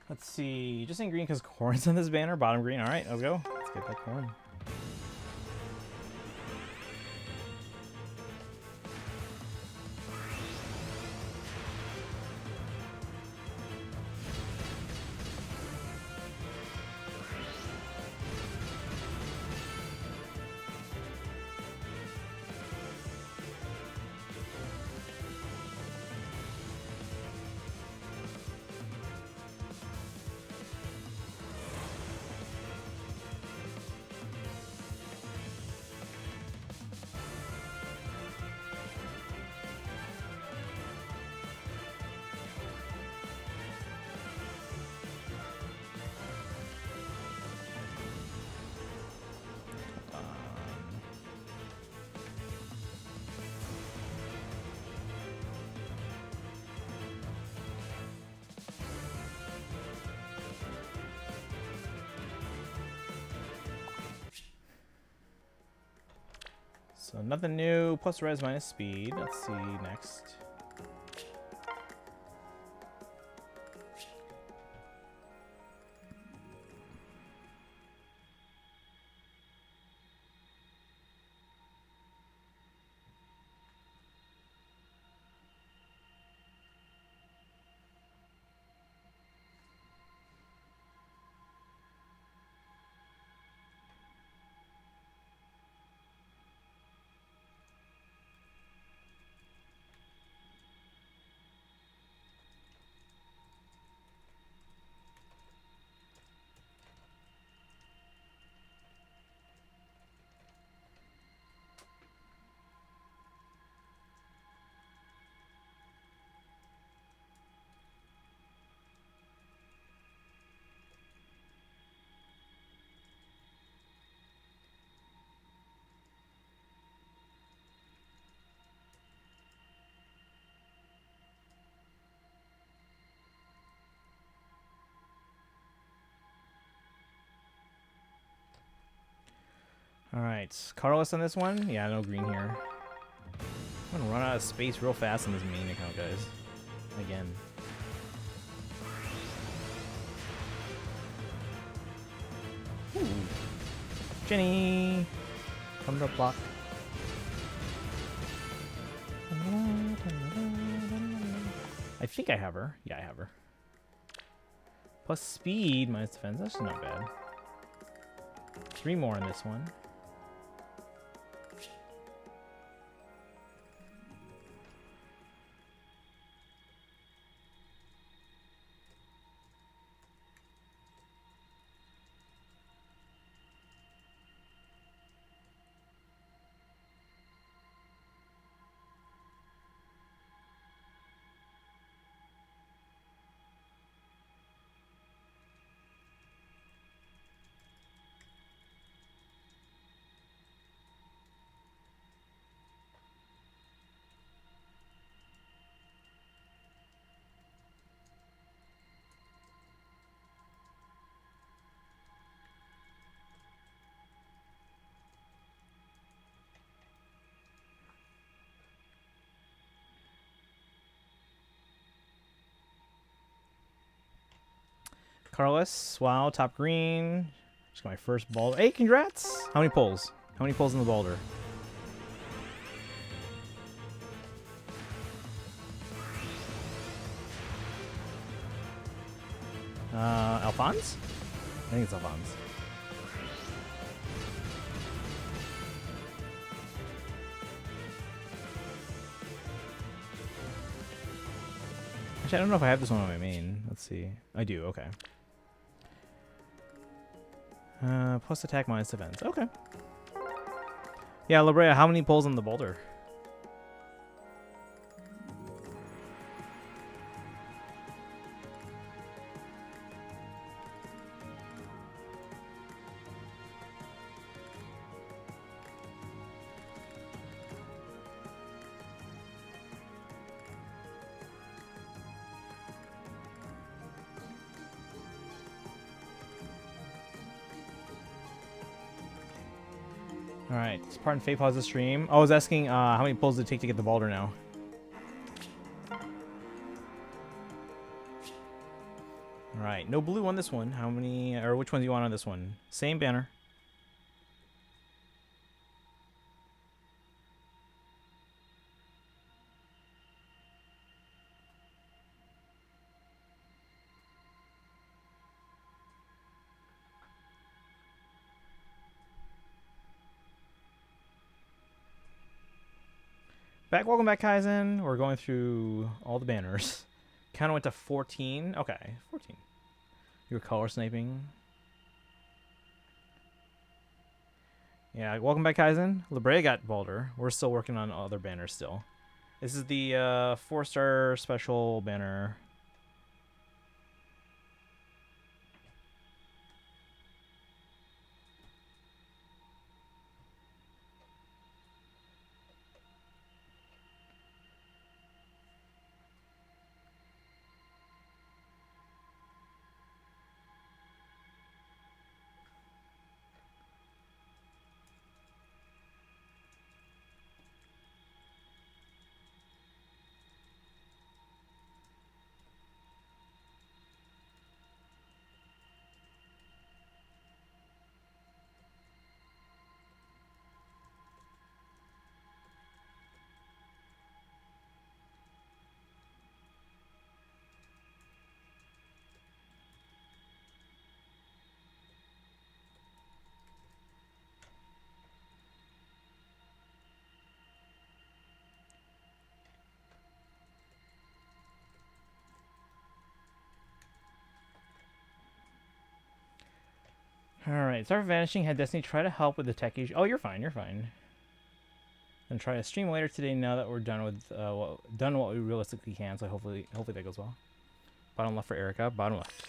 Let's see. Just in green because corn's on this banner. Bottom green. All right, let's go. Let's get that corn. So nothing new. Plus res minus speed. Let's see next. Alright, Carlos on this one? Yeah, no green here. I'm gonna run out of space real fast on this main account, guys. Again. Ooh. Jenny! Come to block. I think I have her. Yeah, I have her. Plus speed minus defense. That's not bad. 3 more in this one. Carlos, wow, top green. Just got my first ball. Hey, congrats! How many pulls? How many pulls in the boulder? Alphonse? I think it's Alphonse. Actually, I don't know if I have this one on my main. Let's see. I do, okay. Plus attack minus defense. Okay. Yeah, La Brea, how many pulls on the boulder? Alright, pardon Faye, pause the stream. I was asking how many pulls did it take to get the boulder now. Alright, no blue on this one. How many, or which one do you want on this one? Same banner. Welcome back, Kaizen. We're going through all the banners. Kind of went to 14. Okay, 14. You were color sniping. Yeah, welcome back, Kaizen. La Brea got Boulder. We're still working on other banners still. This is the 4-star special banner. Alright, start vanishing. Had Destiny try to help with the tech issue. Oh, you're fine. You're fine. And try to stream later today. Now that we're done with done what we realistically can. So hopefully that goes well. Bottom left for Erica. Bottom left.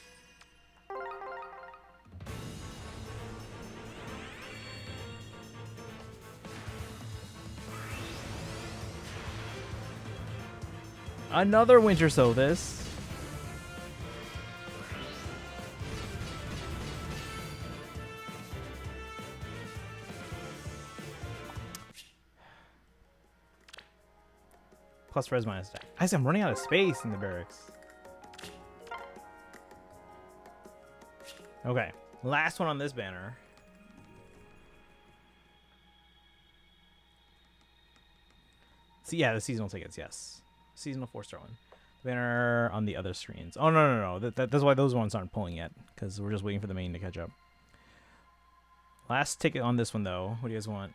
Another Winter Sothis. plus res minus attack. I see I'm running out of space in the barracks. Okay, last one on this banner. So yeah, the seasonal tickets, yes. Seasonal 4-star one. Banner on the other screens. Oh, no. That's why those ones aren't pulling yet, because we're just waiting for the main to catch up. Last ticket on this one, though. What do you guys want?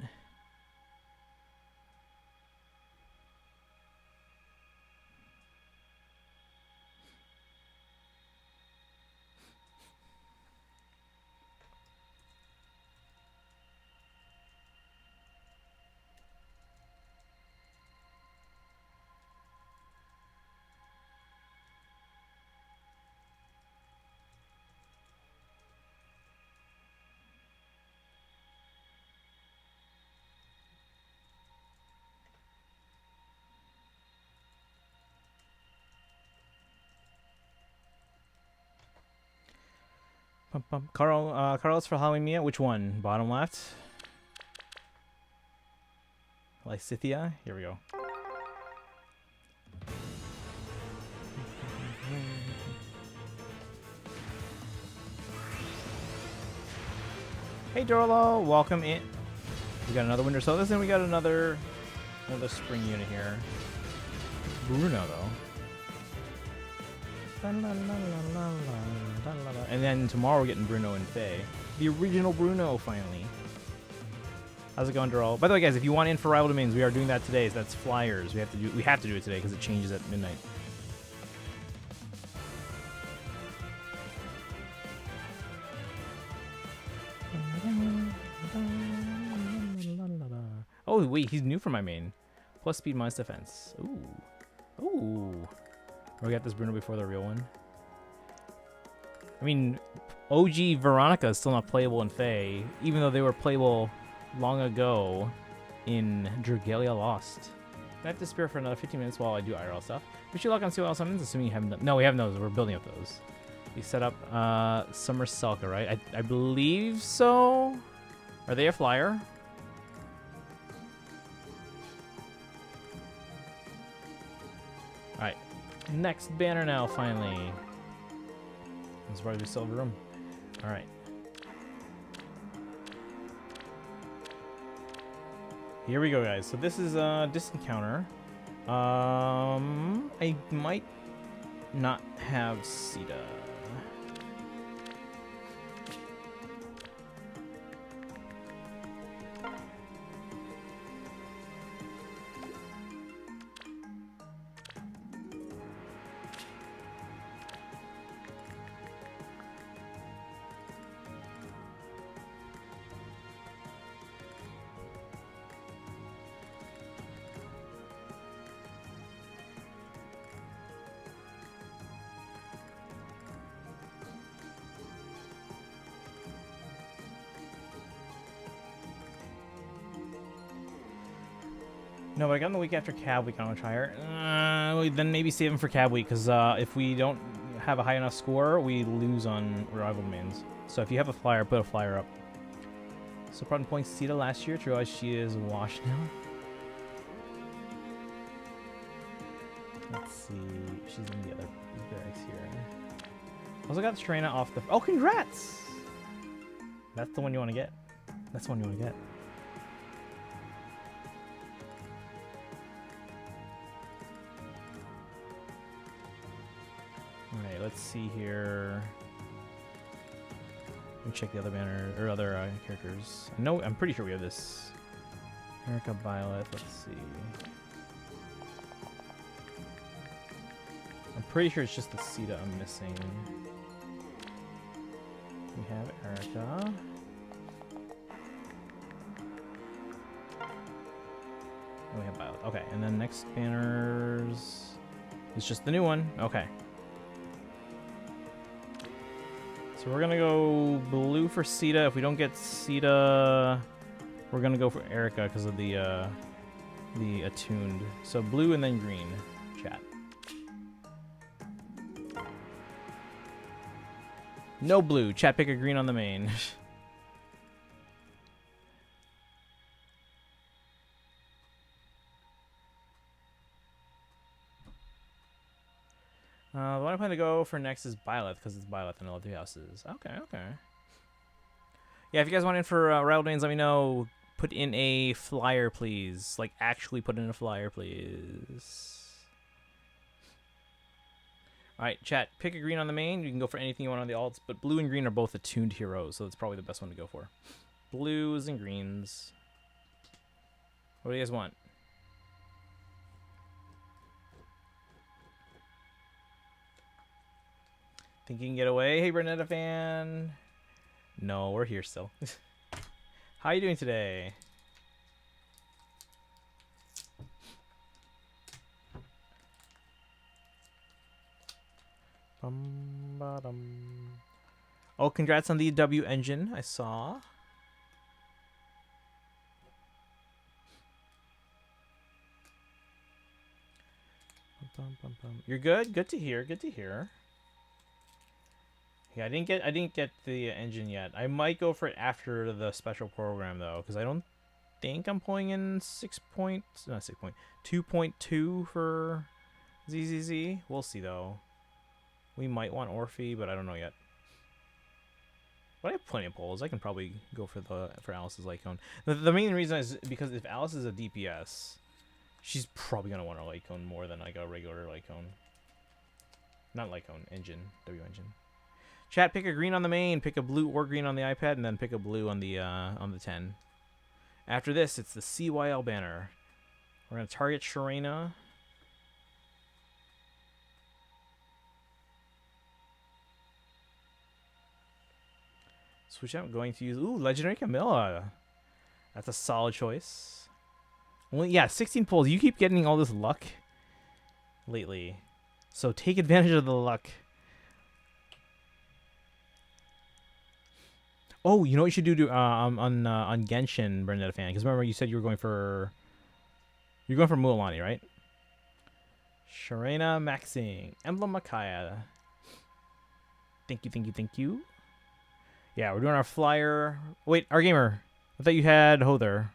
Carlos for Halloween Mia. Which one? Bottom left. Lysithia. Here we go. Hey Dorlo, welcome in. We got another Winter Solstice, and we got another spring unit here. Bruno though. And then tomorrow we're getting Bruno and Faye. The original Bruno, finally. How's it going, Daryl? By the way, guys, if you want in for Rival Domains, we are doing that today. So that's flyers. We have to do it today because it changes at midnight. Oh wait, he's new for my main. Plus speed minus defense. Ooh. We got this Bruno before the real one. I mean, OG Veronica is still not playable in Fae, even though they were playable long ago in Dragalia Lost. I have to spare for another 15 minutes while I do IRL stuff. Wish you luck on CYL summons, assuming you haven't done. No, we have those. We're building up those. We set up Summer Selka, right? I believe so. Are they a flyer? Alright. Next banner now, finally. I'm surprised we still have room. Alright. Here we go, guys. So this is a distant counter. I might not have Sita. No, but I got him the week after Cab Week. I'm gonna try her. Then maybe save him for Cab Week, because if we don't have a high enough score, we lose on rival domains. So if you have a flyer, put a flyer up. So Proton points Sita last year to realize she is washed now. Let's see. She's in the other barracks here. Also got Trina off the. Oh, congrats! That's the one you want to get. That's the one you want to get. Alright, let's see here. Let me check the other banner or other characters. No, I'm pretty sure we have this. Erica Violet, let's see. I'm pretty sure it's just the Sita I'm missing. We have Erica. And we have Violet. Okay, and then next banners is just the new one. Okay. So we're gonna go blue for Sita. If we don't get Sita, we're gonna go for Erica because of the attuned. So blue and then green. Chat. No blue. Chat, pick a green on the main. The one I plan to go for next is Byleth, because it's Byleth and all 3 houses. Okay, okay. Yeah, if you guys want in for Rattledanes, let me know. Put in a flyer, please. Like, actually put in a flyer, please. Alright, chat. Pick a green on the main. You can go for anything you want on the alts, but blue and green are both attuned heroes, so that's probably the best one to go for. Blues and greens. What do you guys want? Think you can get away? Hey, Bernetta fan. No, we're here still. How you doing today? Oh, congrats on the W engine. I saw. You're good. Good to hear. Good to hear. Yeah, I didn't get the engine yet. I might go for it after the special program though, because I don't think I'm pulling in 2.2 for ZZZ. We'll see though. We might want Orphe, but I don't know yet. But I have plenty of pulls. I can probably go for Alice's Lycone. The main reason is because if Alice is a DPS, she's probably gonna want a Lycone more than like a regular Lycone. Not Lycone, engine, W engine. Chat, pick a green on the main, pick a blue or green on the iPad, and then pick a blue on the 10. After this, it's the CYL banner. We're gonna target Sharena. Switch out. I'm going to use Legendary Camilla. That's a solid choice. Well, yeah, 16 pulls. You keep getting all this luck lately, so take advantage of the luck. Oh, you know what you should do on Genshin, Bernadette fan? Because remember you said you were going for Mualani, right? Sharena Maxing, Emblem Makaya. Thank you. Yeah, we're doing our flyer. Wait, our gamer. I thought you had Hother.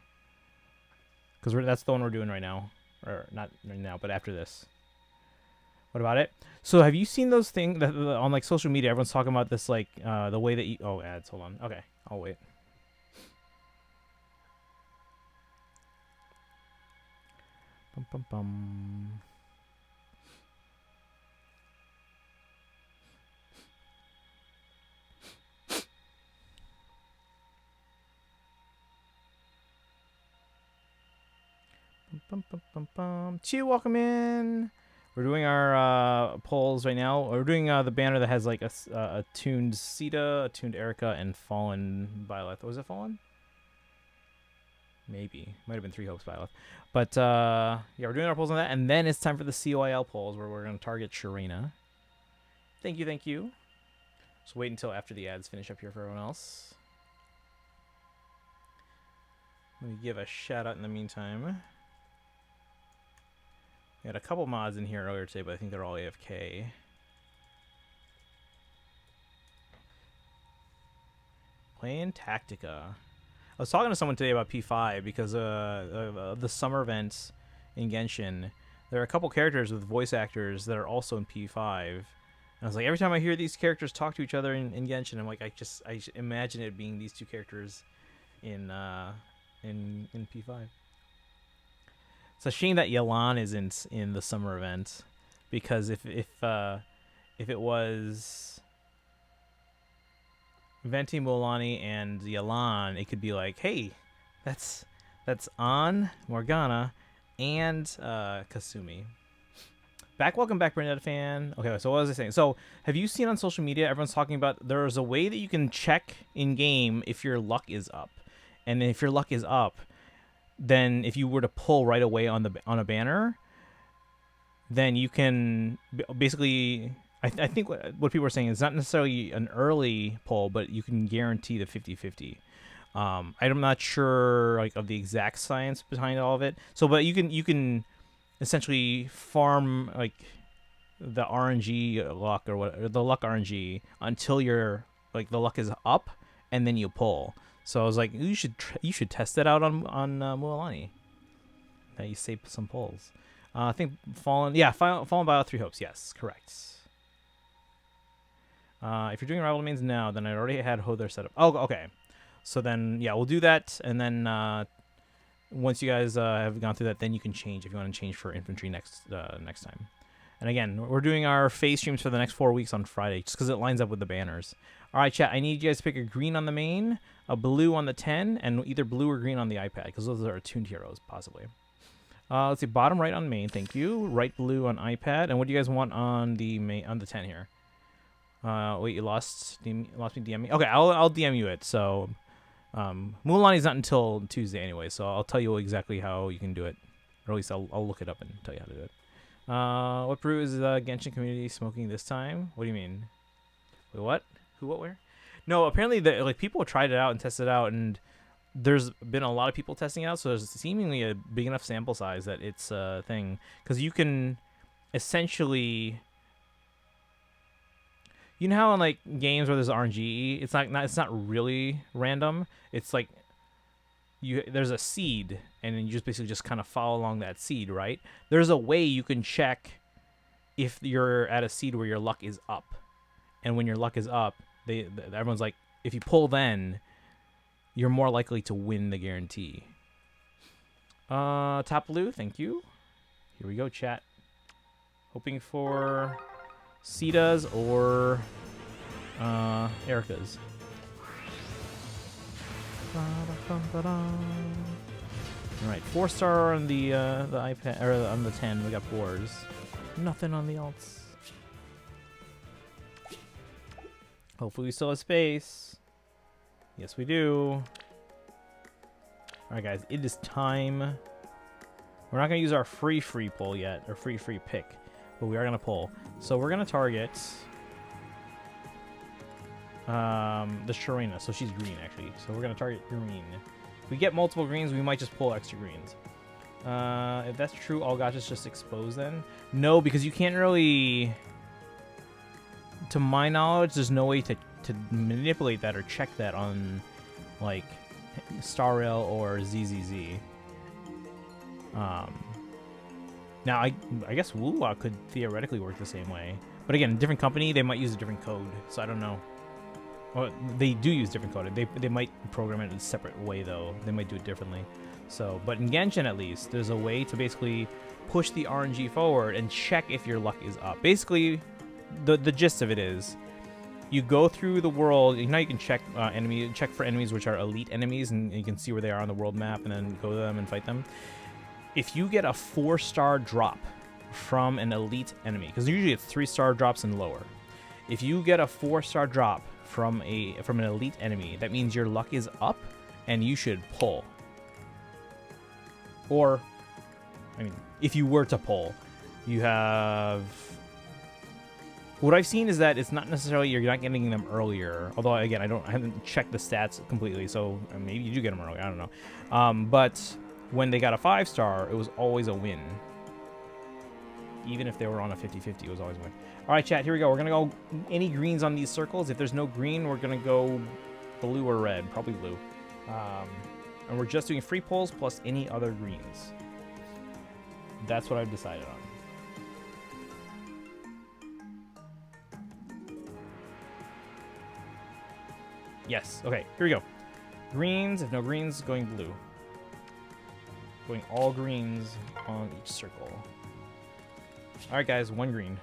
Because that's the one we're doing right now, or not right now, but after this. What about it? So have you seen those things that on like social media? Everyone's talking about this, like the way that you. Oh, ads. Hold on. Okay, I'll wait. Bum bum bum. Chew, welcome in. We're doing our polls right now. We're doing the banner that has like a tuned Sita, a tuned Erica, and Fallen Byleth. Was it Fallen? Maybe. Might have been 3 Hopes Byleth. But yeah, we're doing our polls on that. And then it's time for the CYL polls where we're going to target Sharena. Thank you. So wait until after the ads finish up here for everyone else. Let me give a shout out in the meantime. We had a couple mods in here earlier today, but I think they're all AFK. Playing Tactica. I was talking to someone today about P5 because of the summer events in Genshin. There are a couple characters with voice actors that are also in P5. And I was like, every time I hear these characters talk to each other in Genshin, I'm like, I imagine it being these 2 characters in P5. It's a shame that Yelan isn't in the summer event, because if it was Venti, Mualani, and Yelan, it could be like, hey, that's An, Morgana, and Kasumi. Welcome back, Bernadette fan. Okay, so what was I saying? So, have you seen on social media, everyone's talking about there's a way that you can check in game if your luck is up, and if your luck is up, then if you were to pull right away on a banner, then you can basically. I think what people are saying is not necessarily an early pull, but you can guarantee the 50-50. I'm not sure like of the exact science behind all of it. So, but you can essentially farm like the RNG luck or the luck RNG until you're like the luck is up, and then you pull. So I was like, you should test it out on Mualani. That you save some pulls. I think Fallen by 3 Hopes. Yes, correct. If you're doing rival domains now, then I already had Hother set up. Oh, okay. So then, yeah, we'll do that, and then once you guys have gone through that, then you can change if you want to change for infantry next time. And again, we're doing our phase streams for the next 4 weeks on Friday, just because it lines up with the banners. All right, chat. I need you guys to pick a green on the main, a blue on the 10, and either blue or green on the iPad, because those are tuned heroes, possibly. Let's see, bottom right on main, thank you. Right blue on iPad, and what do you guys want on the main on the 10 here? Wait, you lost me DM me. Okay, I'll DM you it. So, Mulan's not until Tuesday anyway, so I'll tell you exactly how you can do it, or at least I'll look it up and tell you how to do it. What brew is the Genshin community smoking this time? What do you mean? Wait, what? Who, what, where? No, apparently people tried it out and tested it out, and there's been a lot of people testing it out, so there's seemingly a big enough sample size that it's a thing, because you can essentially, you know how in like games where there's RNG, it's not really random. It's like there's a seed, and then you just basically just kind of follow along that seed, right? There's a way you can check if you're at a seed where your luck is up, and when your luck is up, everyone's like, if you pull, then you're more likely to win the guarantee. Top blue, thank you. Here we go, chat. Hoping for Sita's or Erica's. Alright, 4-star on the iPad, or on the 10. We got 4s. Nothing on the alts. Hopefully we still have space. Yes, we do. Alright, guys, it is time. We're not going to use our free pull yet, or free pick, but we are going to pull. So we're going to target the Sharina. So she's green, actually. So we're going to target green. If we get multiple greens, we might just pull extra greens. If that's true, all gotchas just expose then? No, because you can't really... To my knowledge, there's no way to manipulate that or check that on, like, Star Rail or ZZZ. Now, I guess Woowa could theoretically work the same way. But again, different company, they might use a different code, so I don't know. Well, they do use different code. They might program it in a separate way, though. They might do it differently. So, but in Genshin, at least, there's a way to basically push the RNG forward and check if your luck is up. Basically, the gist of it is, you go through the world. Now you can check check for enemies which are elite enemies, and you can see where they are on the world map, and then go to them and fight them. If you get a 4-star drop from an elite enemy, because usually it's 3-star drops and lower. If you get a 4-star drop from an elite enemy, that means your luck is up, and you should pull. Or, I mean, if you were to pull, you have... What I've seen is that it's not necessarily you're not getting them earlier. Although, again, I haven't checked the stats completely, so maybe you do get them early. I don't know. But when they got a 5-star, it was always a win. Even if they were on a 50-50, it was always a win. All right, chat, here we go. We're going to go any greens on these circles. If there's no green, we're going to go blue or red. Probably blue. And we're just doing free pulls plus any other greens. That's what I've decided on. Yes. Okay, here we go. Greens. If no greens, going blue. Going all greens on each circle. All right, guys. 1 green.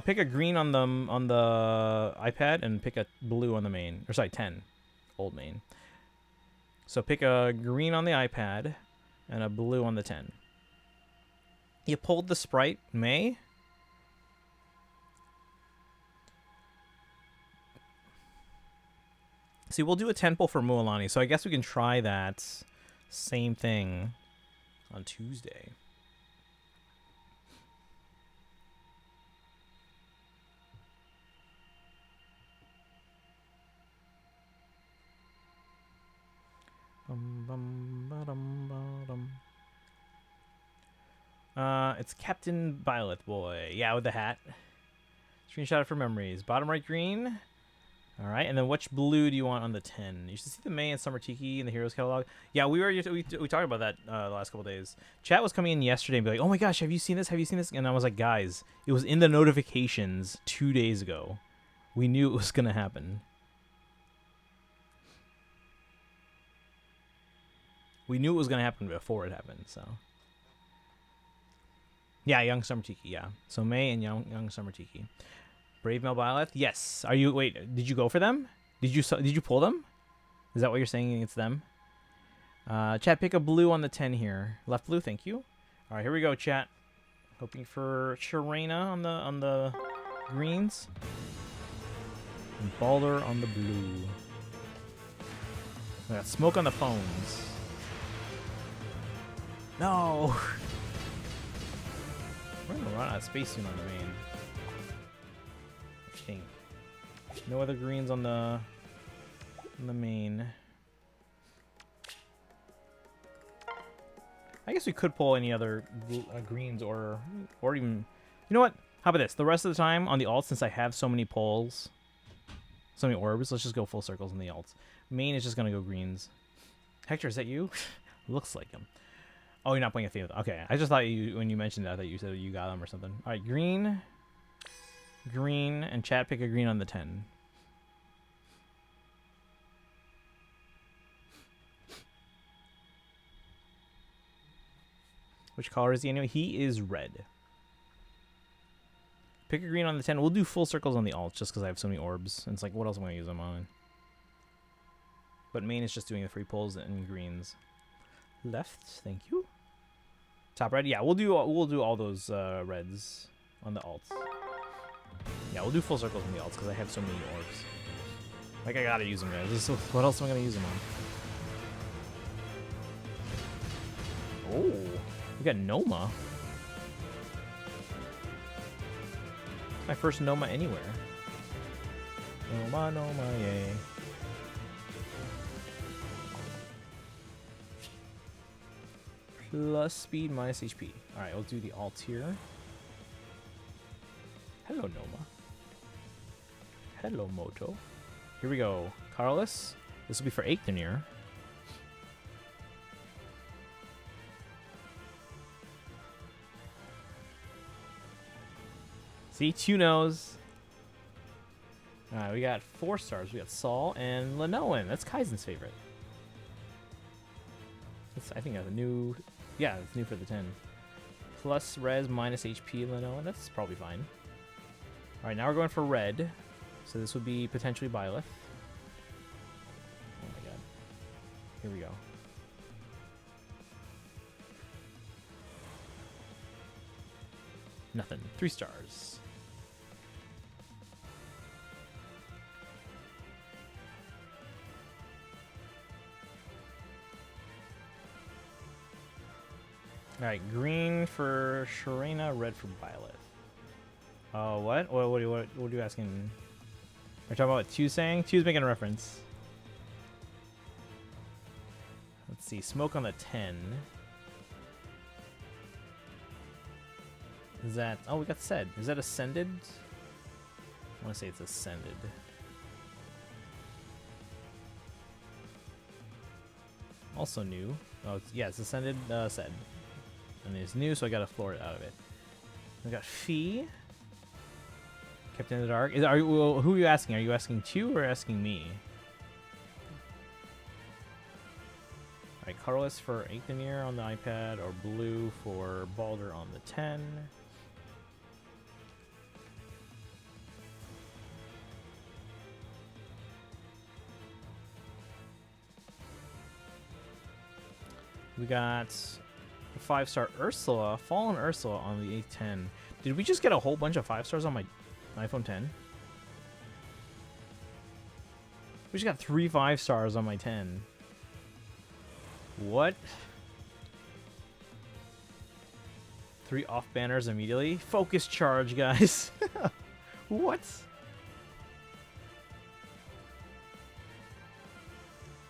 Pick a green on the iPad and pick a blue on the main. Or sorry, 10. Old main. So pick a green on the iPad and a blue on the 10. You pulled the sprite, May? See, we'll do a 10 pull for Mualani, so I guess we can try that same thing on Tuesday. It's Captain Violet Boy. Yeah, with the hat. Screenshot for memories. Bottom right green. All right, and then which blue do you want on the 10? You should see the May and Summer Tiki in the Heroes catalog. Yeah, we talked about that the last couple days. Chat was coming in yesterday and be like, "Oh my gosh, have you seen this? Have you seen this?" And I was like, "Guys, it was in the notifications 2 days ago. We knew it was gonna happen. We knew it was gonna happen before it happened, so. Yeah, Young Summer Tiki, yeah. So May and Young Summer Tiki. Brave Mel Byleth? Yes. Are you, wait, did you go for them? Did you pull them? Is that what you're saying it's them? Chat, pick a blue on the 10 here. Left blue, thank you. All right, here we go, chat. Hoping for Sharena on the greens. And Balder on the blue. We got smoke on the phones. No! We're gonna run out of space soon on the main. I think. No other greens on the main. I guess we could pull any other greens or even... You know what? How about this? The rest of the time on the alts, since I have so many pulls, so many orbs, let's just go full circles on the alts. Main is just going to go greens. Hector, is that you? Looks like him. Oh, you're not playing a theme. Okay, I just thought you, when you mentioned that, I thought you said you got them or something. All right, green, and chat pick a green on the 10. Which color is he anyway? He is red. Pick a green on the 10. We'll do full circles on the alts just because I have so many orbs. And it's like, what else am I going to use them on? But main is just doing the free pulls and greens. Left, thank you. Top red, yeah, we'll do all those reds on the alts. Yeah, we'll do full circles on the alts because I have so many orbs. Like, I gotta use them, guys. What else am I gonna use them on? Oh, we got Noma. My first Noma anywhere. Noma, yay. Plus speed minus HP. Alright, we'll do the alt here. Hello, Noma. Hello, Moto. Here we go. Carlos. This will be for Eikthenir. See, Tunos. Alright, we got 4 stars. We got Saul and Lenoan. That's Kaizen's favorite. That's, I think that's a new... Yeah, it's new for the 10. Plus res minus HP Lenoan. That's probably fine. Alright, now we're going for red. So this would be potentially Byleth. Oh my god. Here we go. Nothing. 3 stars. Alright, green for Sharena, red for Byleth. Oh, what? What are you asking? Are you talking about what Tu's saying? Tu's making a reference. Let's see, smoke on the 10. Is that... Oh, we got said. Is that ascended? I want to say it's ascended. Also new. Oh, yeah, it's ascended, said. And it's new, so I gotta floor it out of it. We got Fee. Kept in the dark. Who are you asking? Are you asking Tu or asking me? Alright, colorless for Eikthenir on the iPad, or blue for Balder on the 10. We got a 5-star Ursula, Fallen Ursula on the A10. Did we just get a whole bunch of 5 stars on my iPhone 10? We just got 3 5 stars on my 10. What? 3 off banners immediately? Focus charge, guys. What?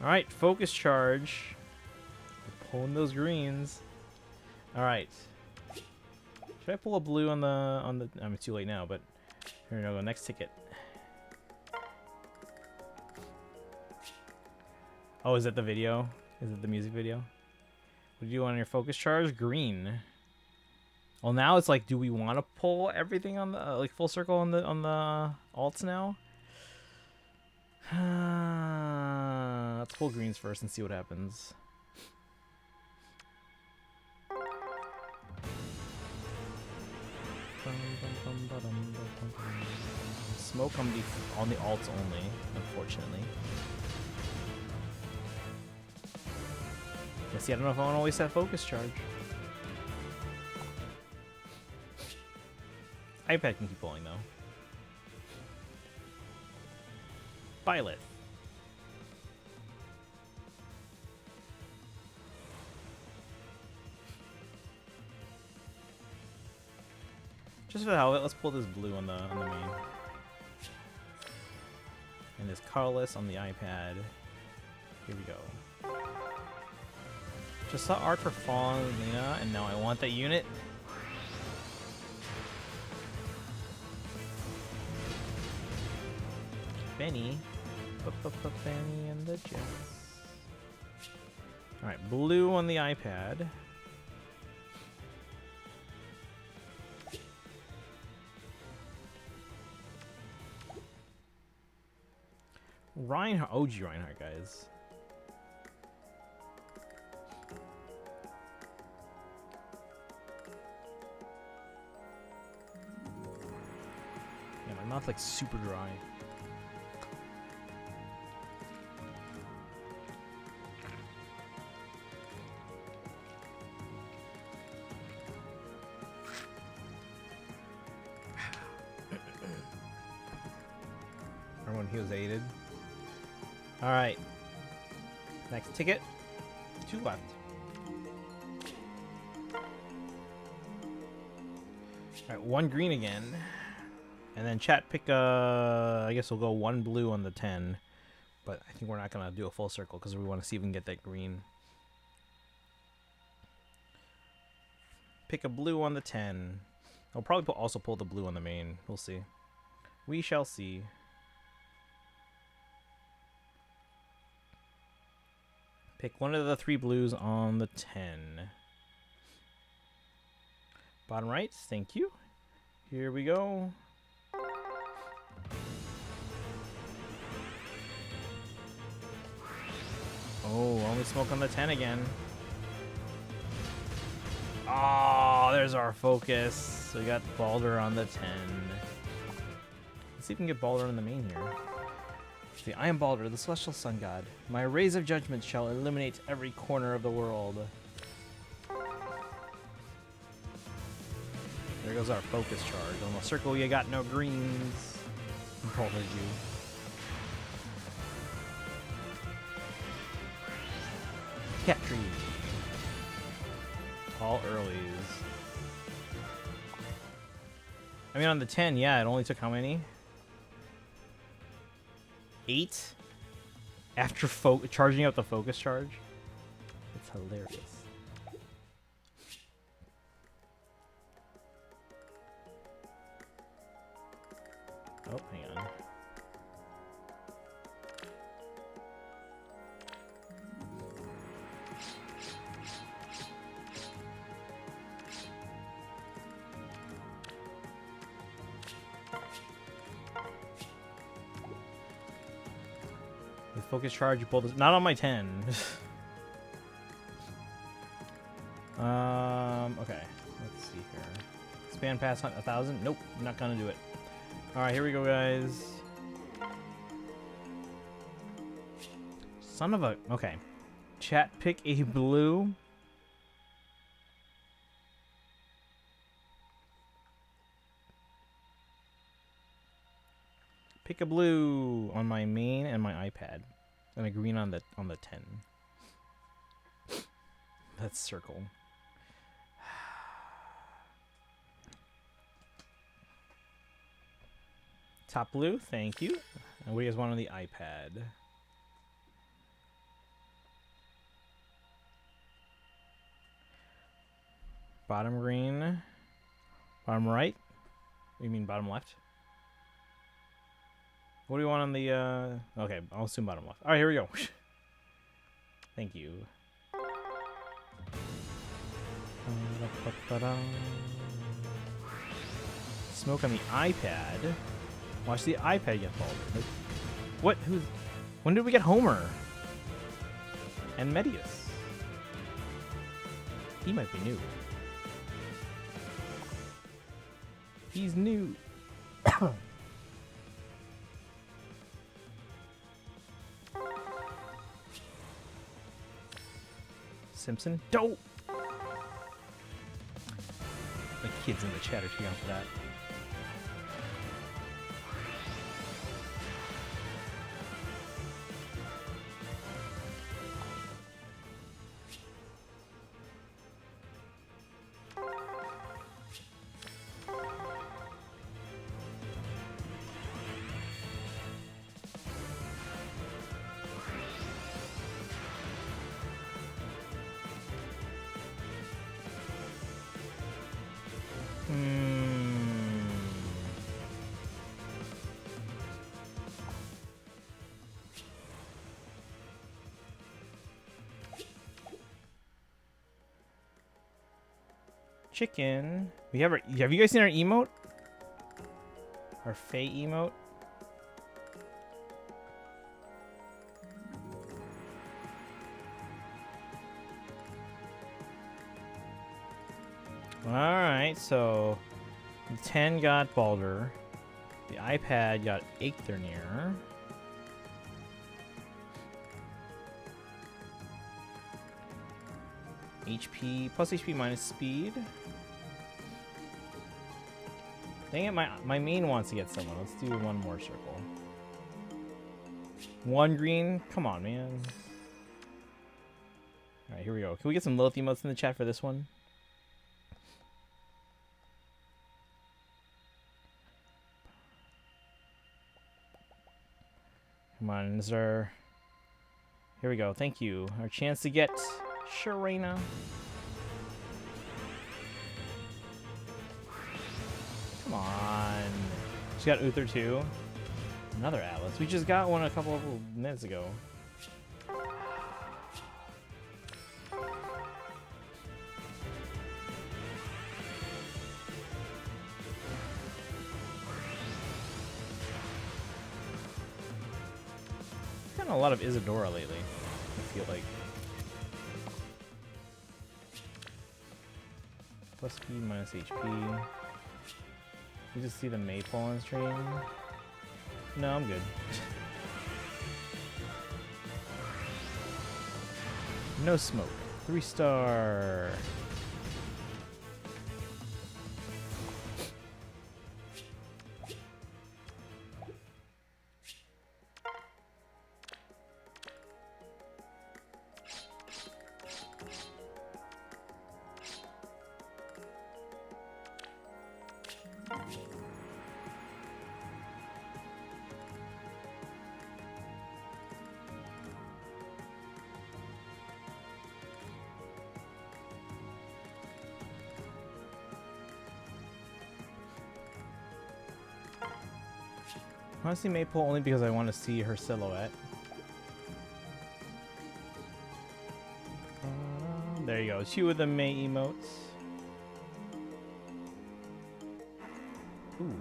Alright, focus charge. Pulling those greens. All right. Should I pull a blue on the? I mean, it's too late now, but here we go. Next ticket. Oh, is that the video? Is it the music video? What do you want on your focus charge? Green. Well, now it's like, do we want to pull everything on the like full circle on the alts now? Let's pull greens first and see what happens. Smoke on the alts only, unfortunately. Yeah, see, I don't know if I want to waste that focus charge. iPad can keep pulling though. Violet. Just for the hell of it, let's pull this blue on the main. And this colorless on the iPad. Here we go. Just saw art for Fawn and Lena, and now I want that unit. Benny. Benny and the Jets. Alright, blue on the iPad. Reinhardt, OG Reinhardt, guys. Yeah, my mouth's like super dry. Everyone heals aided. Alright. Next ticket. 2 left. Alright, 1 green again. And then chat pick I guess we'll go 1 blue on the 10. But I think we're not gonna do a full circle because we want to see if we can get that green. Pick a blue on the 10. I'll probably also pull the blue on the main. We'll see. We shall see. Pick one of the 3 blues on the 10. Bottom right, thank you. Here we go. Oh, only smoke on the 10 again. Oh, there's our focus. So we got Baldur on the 10. Let's see if we can get Baldur on the main here. See, I am Baldur, the celestial sun god. My rays of judgment shall illuminate every corner of the world. There goes our focus charge. On the circle, you got no greens. Baldur, you. Cat tree. All earlies. I mean, on the 10, yeah, it only took how many? 8 after charging out the focus charge. It's hilarious. Oh, hang on. Focus charge, you pull this. Not on my 10. Okay. Let's see here. Span past 1,000. Nope, I'm not gonna do it. Alright, here we go, guys. Son of a. Okay. Chat, pick a blue. Pick a blue on my main and my iPad. And a green on the 10. Let's circle. Top blue, thank you. And what do you guys want on the iPad? Bottom green. Bottom right. You mean bottom left? What do you want on the, okay, I'll assume bottom left. Alright, here we go. Thank you. Smoke on the iPad. Watch the iPad get folded. What? Who's? When did we get Homer? And Medius? He might be new. He's new. Simpson? Dope! The kids in the chat are cheering for that. Chicken. We have our. Have you guys seen our emote? Our FEH emote. All right, so the 10 got Baldur. The iPad got Eiktherneer. HP plus HP minus speed. Dang it, my main wants to get someone. Let's do one more circle. One green. Come on, man. All right, here we go. Can we get some Lilith emotes in the chat for this one? Come on, is there... Here we go. Thank you. Our chance to get Sharena. Come on. She got Uther too. Another Atlas. We just got one a couple of minutes ago. Gotten a lot of Isadora lately, I feel like. Plus speed minus HP. You just see the Maypole on stream? No, I'm good. No smoke. 3-star. Honestly, Maypole only because I want to see her silhouette. There you go. 2 of the May emotes. Ooh,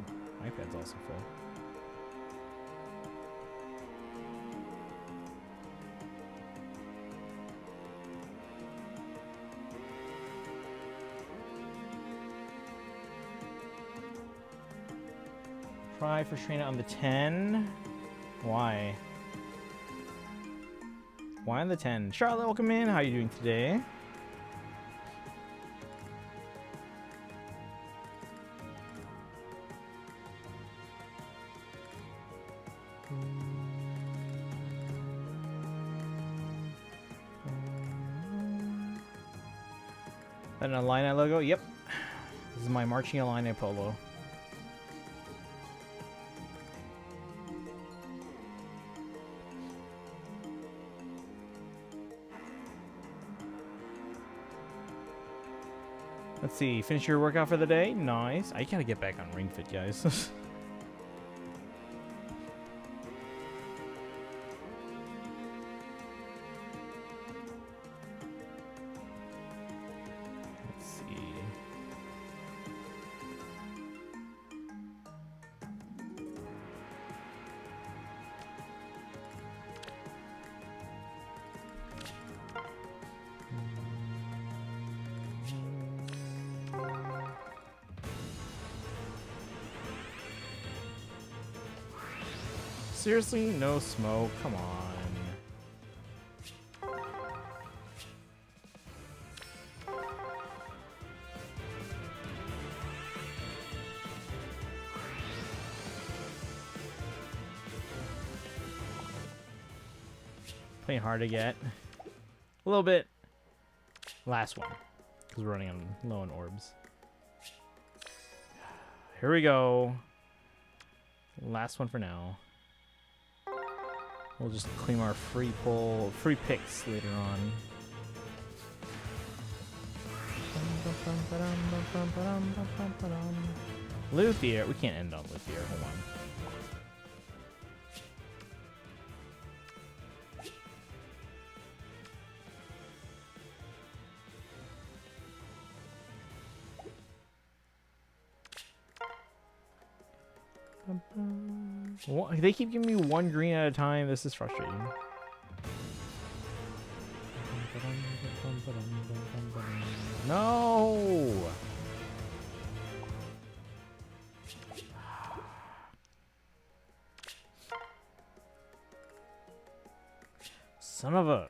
iPad's also full. Try for Sharena on the 10. Why? Why on the 10? Charlotte, welcome in. How are you doing today? An Illini logo? Yep. This is my marching Illini polo. Let's see, finish your workout for the day? Nice. I gotta get back on Ring Fit, guys. Let's see. Seriously? No smoke. Come on. Playing hard to get. A little bit. Last one. Because we're running on low on orbs. Here we go. Last one for now. We'll just claim our free picks later on. Luthier. We can't end on Luthier. Hold on. What? They keep giving me one green at a time. This is frustrating. No! Son of a...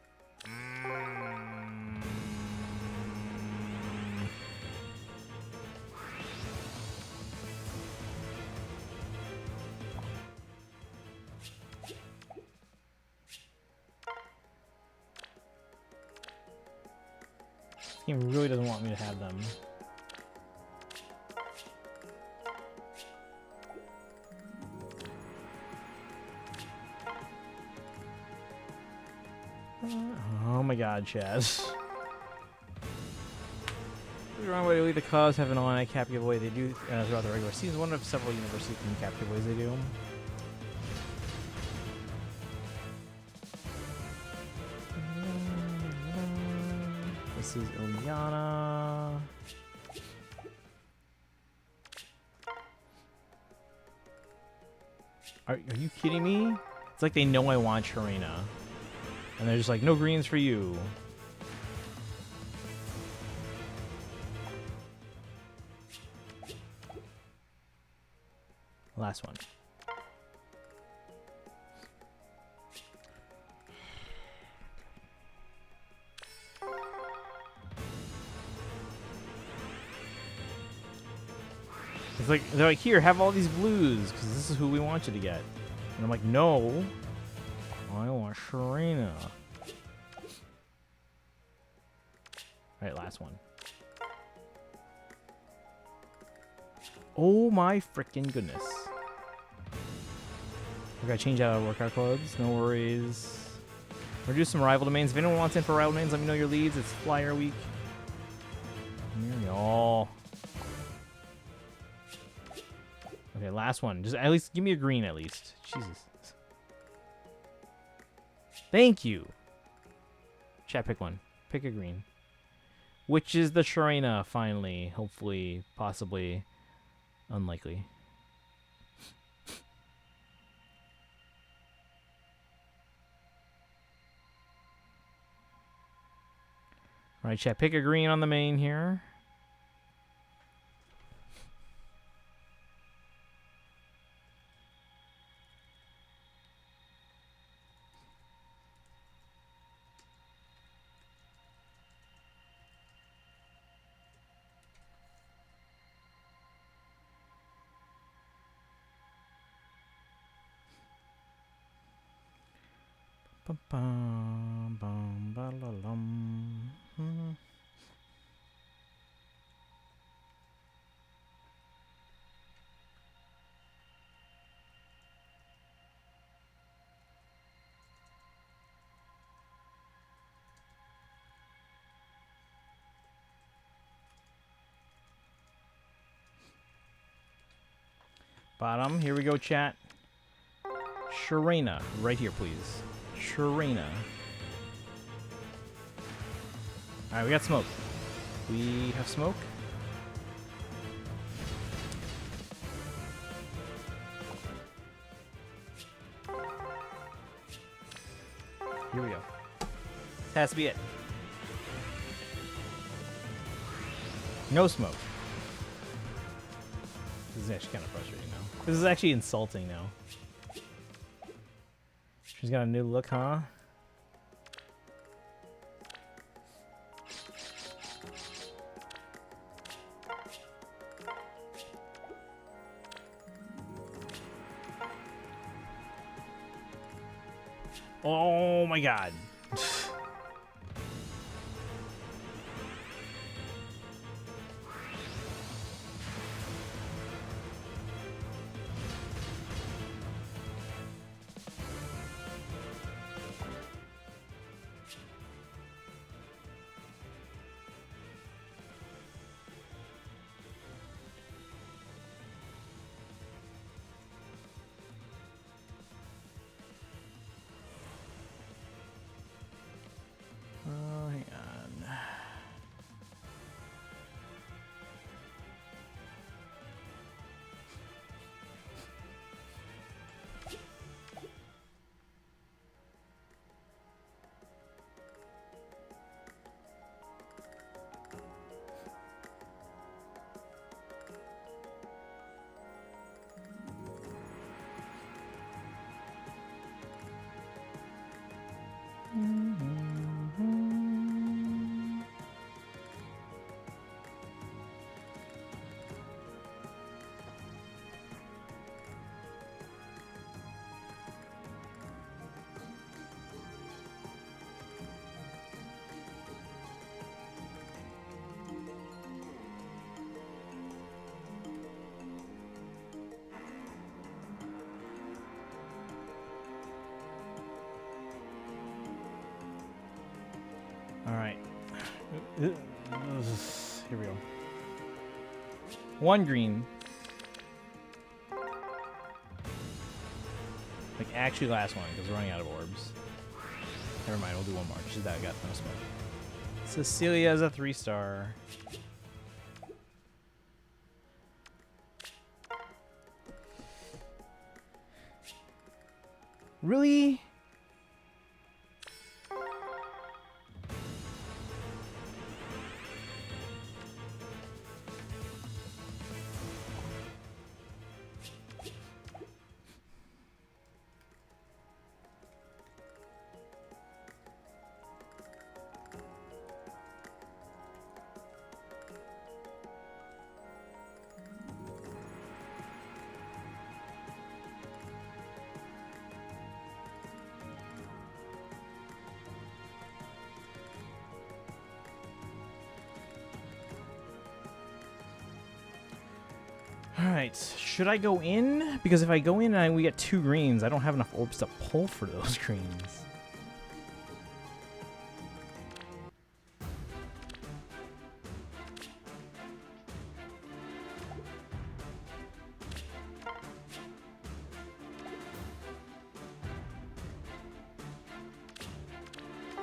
He really doesn't want me to have them. Oh my god, Chaz. The wrong way to lead the cause have an online cap giveaway. They do throughout the regular season. One of several university team cap giveaways they do. This is Ilyana. Are you kidding me? It's like they know I want Sharena. And they're just like, no greens for you. Last one. It's like, they're like, here, have all these blues, because this is who we want you to get. And I'm like, no. I want Sharena. Alright, last one. Oh my freaking goodness. We gotta change out our workout clothes. No worries. We're gonna do some rival domains. If anyone wants in for rival domains, let me know your leads. It's flyer week. Here we go. Okay, last one. Just at least give me a green at least. Jesus. Thank you. Chat, pick one. Pick a green. Which is the Sharena, finally. Hopefully, possibly, unlikely. Alright, chat, pick a green on the main here. Bum, bum, bum, ba-la-lum. Bottom, here we go, chat. Sharena, right here, please. Sharena. Alright, we got smoke. We have smoke. Here we go. This has to be it. No smoke. This is actually kind of frustrating now. This is actually insulting now. She's got a new look, huh? Oh my god. Oh, hang on. All right. Here we go. One green. Like, actually last one, because we're running out of orbs. Never mind, we'll do one more. She's that got no smoke. Cecilia's a 3-star. Really? Alright, should I go in? Because if I go in and we get 2 greens, I don't have enough orbs to pull for those greens.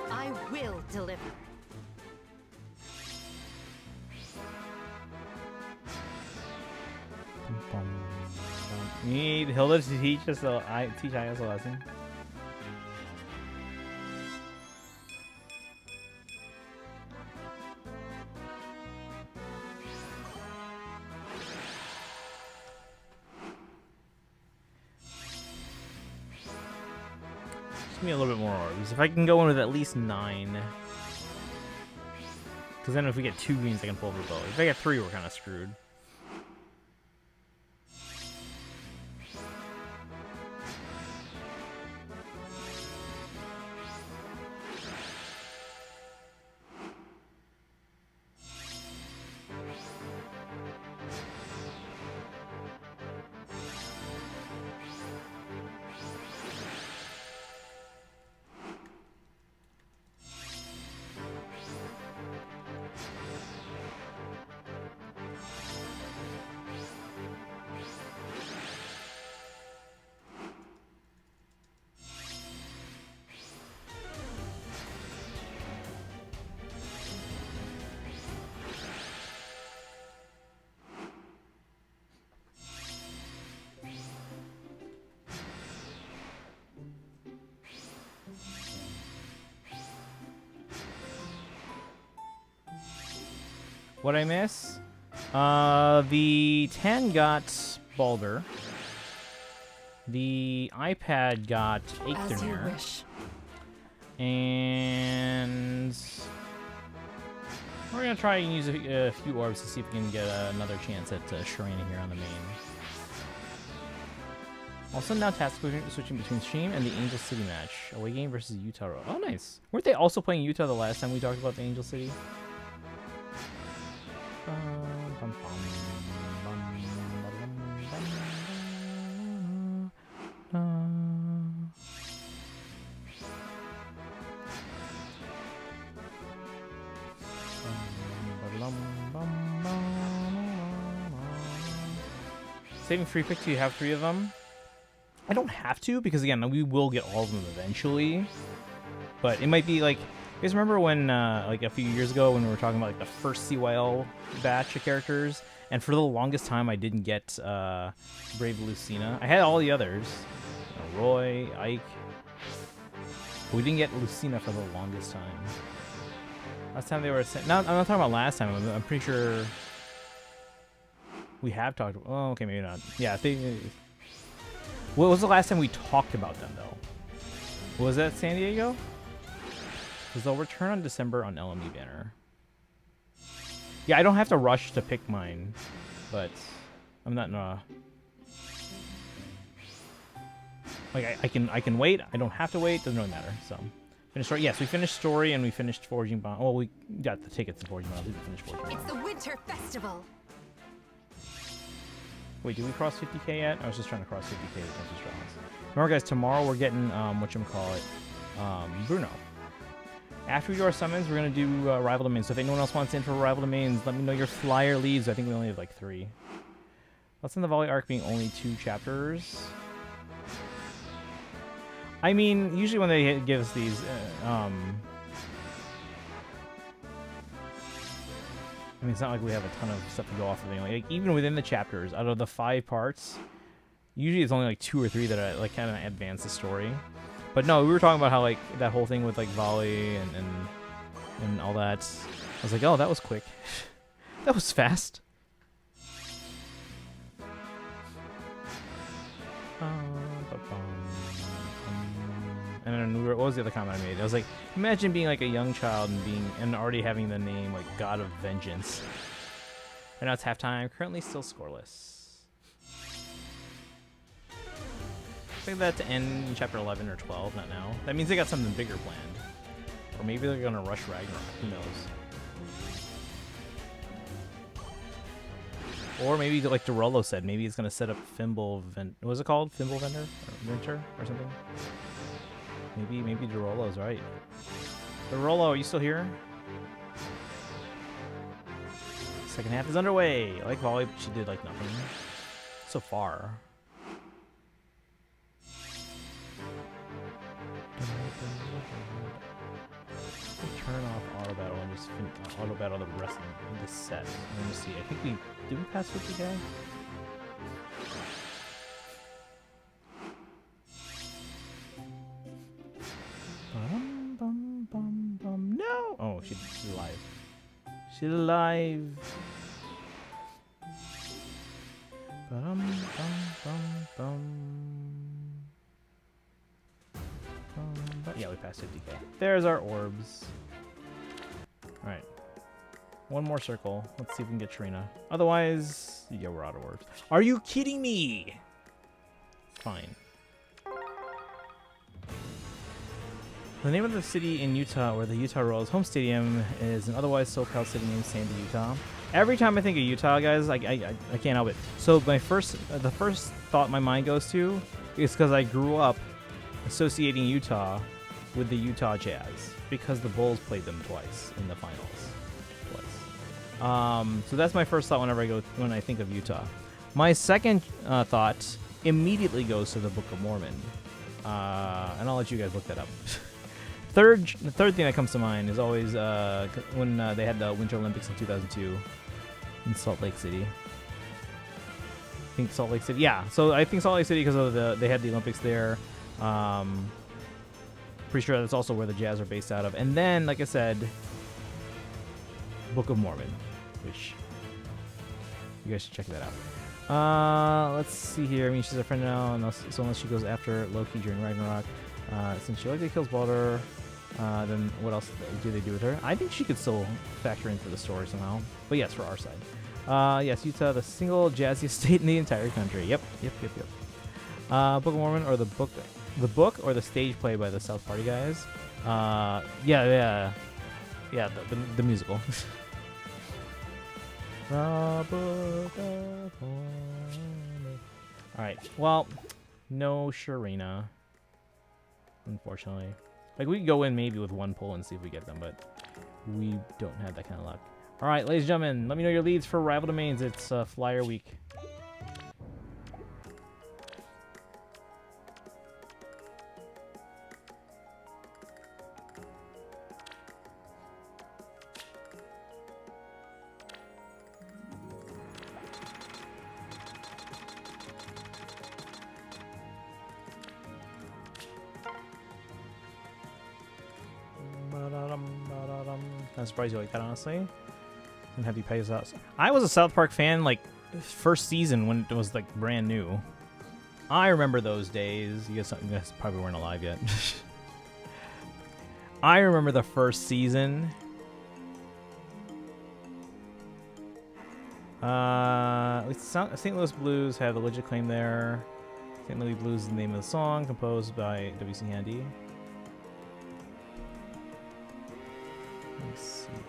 I will deliver. We need Hilda to teach us a lesson. Just give me a little bit more orbs. If I can go in with at least 9. Because then if we get 2 greens, I can pull over both. If I get 3, we're kind of screwed. What'd I miss? The 10 got Balder. The iPad got As you Eichner, wish. and we're gonna try and use a few orbs to see if we can get another chance at Sharena here on the main. Also now task switching between Stream and the Angel City match. Away game versus Utah Road. Oh, nice. Weren't they also playing Utah the last time we talked about the Angel City? Saving free pick, do you have 3 of them? I don't have to, because again, we will get all of them eventually. But it might be like, you guys remember when, like a few years ago when we were talking about like the first CYL batch of characters? And for the longest time, I didn't get Brave Lucina. I had all the others. Roy, Ike. But we didn't get Lucina for the longest time. Last time they were... No, I'm not talking about last time. I'm pretty sure... We have talked... Oh, okay, maybe not. Yeah, what was the last time we talked about them, though? Was that San Diego? Because they'll return on December on LME banner. Yeah, I don't have to rush to pick mine, but I'm not... Like, I can wait. I don't have to wait. Doesn't really matter, so... Finished story. Yes, we finished story and we finished Forging Bond. Well, we got the tickets to Forging Bond. We didn't finish Forging Bond. It's the Winter Festival. Wait, did we cross 50k yet? I was just trying to cross 50k with Tempest Trials. Remember, guys, tomorrow we're getting, Bruno. After we do our summons, we're going to do Rival Domains. So if anyone else wants in for Rival Domains, let me know your flyer leads. I think we only have like 3. Let's in the Volley arc being only 2 chapters. I mean, usually when they give us these, I mean, it's not like we have a ton of stuff to go off of. Like, even within the chapters, out of the 5 parts, usually it's only like 2 or 3 that are like kind of advance the story. But no, we were talking about how like that whole thing with like Volley and all that. I was like, oh, that was quick. That was fast. And then what was the other comment I made? I was like, imagine being like a young child and already having the name like God of Vengeance. And now it's halftime. Currently still scoreless. Expect that to end in chapter 11 or 12, not now. That means they got something bigger planned. Or maybe they're gonna rush Ragnarok. Who knows? Or maybe like Derolo said, maybe he's gonna set up what was it called? Fimble Vendor? Or Winter? Or something? Maybe Derolo's right. Derolo, are you still here? Second half is underway. I like Volley, but she did like nothing so far. Turn off auto battle and just auto battle the rest of this set. Let me see. I think did we pass 50k? No! Oh, she's alive. She's alive. Yeah, we passed 50k. There's our orbs. Alright. One more circle. Let's see if we can get Trina. Otherwise, yeah, we're out of orbs. Are you kidding me? Fine. The name of the city in Utah, where the Utah Royals home stadium is an otherwise SoCal city named Sandy, Utah. Every time I think of Utah, guys, I can't help it. So the first thought my mind goes to is because I grew up associating Utah with the Utah Jazz because the Bulls played them twice in the finals. So that's my first thought when I think of Utah. My second thought immediately goes to the Book of Mormon, and I'll let you guys look that up. The third thing that comes to mind is always when they had the Winter Olympics in 2002 in Salt Lake City. I think Salt Lake City. Yeah, so I think Salt Lake City because of they had the Olympics there. Pretty sure that's also where the Jazz are based out of. And then, like I said, Book of Mormon, which you guys should check that out. Let's see here. I mean, she's a friend now, so unless she goes after Loki during Ragnarok, since she likely kills Baldur, then what else do they do with her? I think she could still factor in for the story somehow. But yes, for our side. Yes, Utah, the single jazziest state in the entire country. Yep. Book of Mormon or the book or the stage play by the South Party guys. Yeah, the musical. The Book of Mormon. Alright, well, no Sharina, unfortunately. Like, we could go in maybe with one pull and see if we get them, but we don't have that kind of luck. Alright, ladies and gentlemen, let me know your leads for Rival Domains. It's Flyer Week. I'm surprised you like that, honestly. And have you paid us? I was a South Park fan, like, first season when it was, like, brand new. I remember those days. You guys probably weren't alive yet. I remember the first season. St. Louis Blues have a legit claim there. St. Louis Blues is the name of the song, composed by W.C. Handy. Let's see here.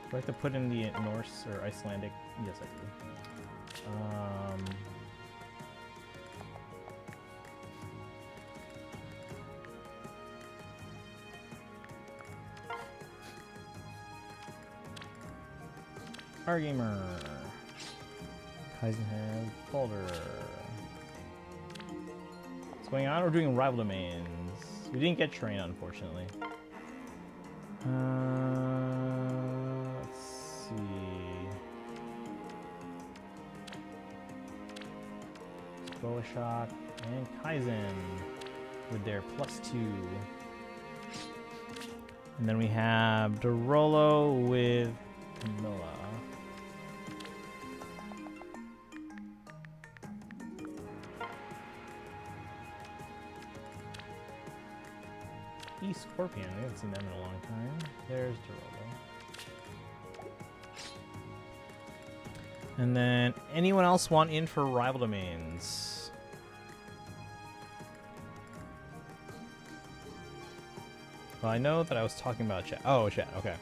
Do I have to put in the Norse or Icelandic? Yes, I do. Our gamer. Heisenhead. Boulder. What's going on? We're doing rival domains. We didn't get train, unfortunately. Let's see. Boashock and Kaizen with their +2. And then we have Dorolo with Camilla. Scorpion, I haven't seen them in a long time. There's Dorolo. And then, anyone else want in for rival domains? Well, I know that I was talking about chat. Oh, chat, okay.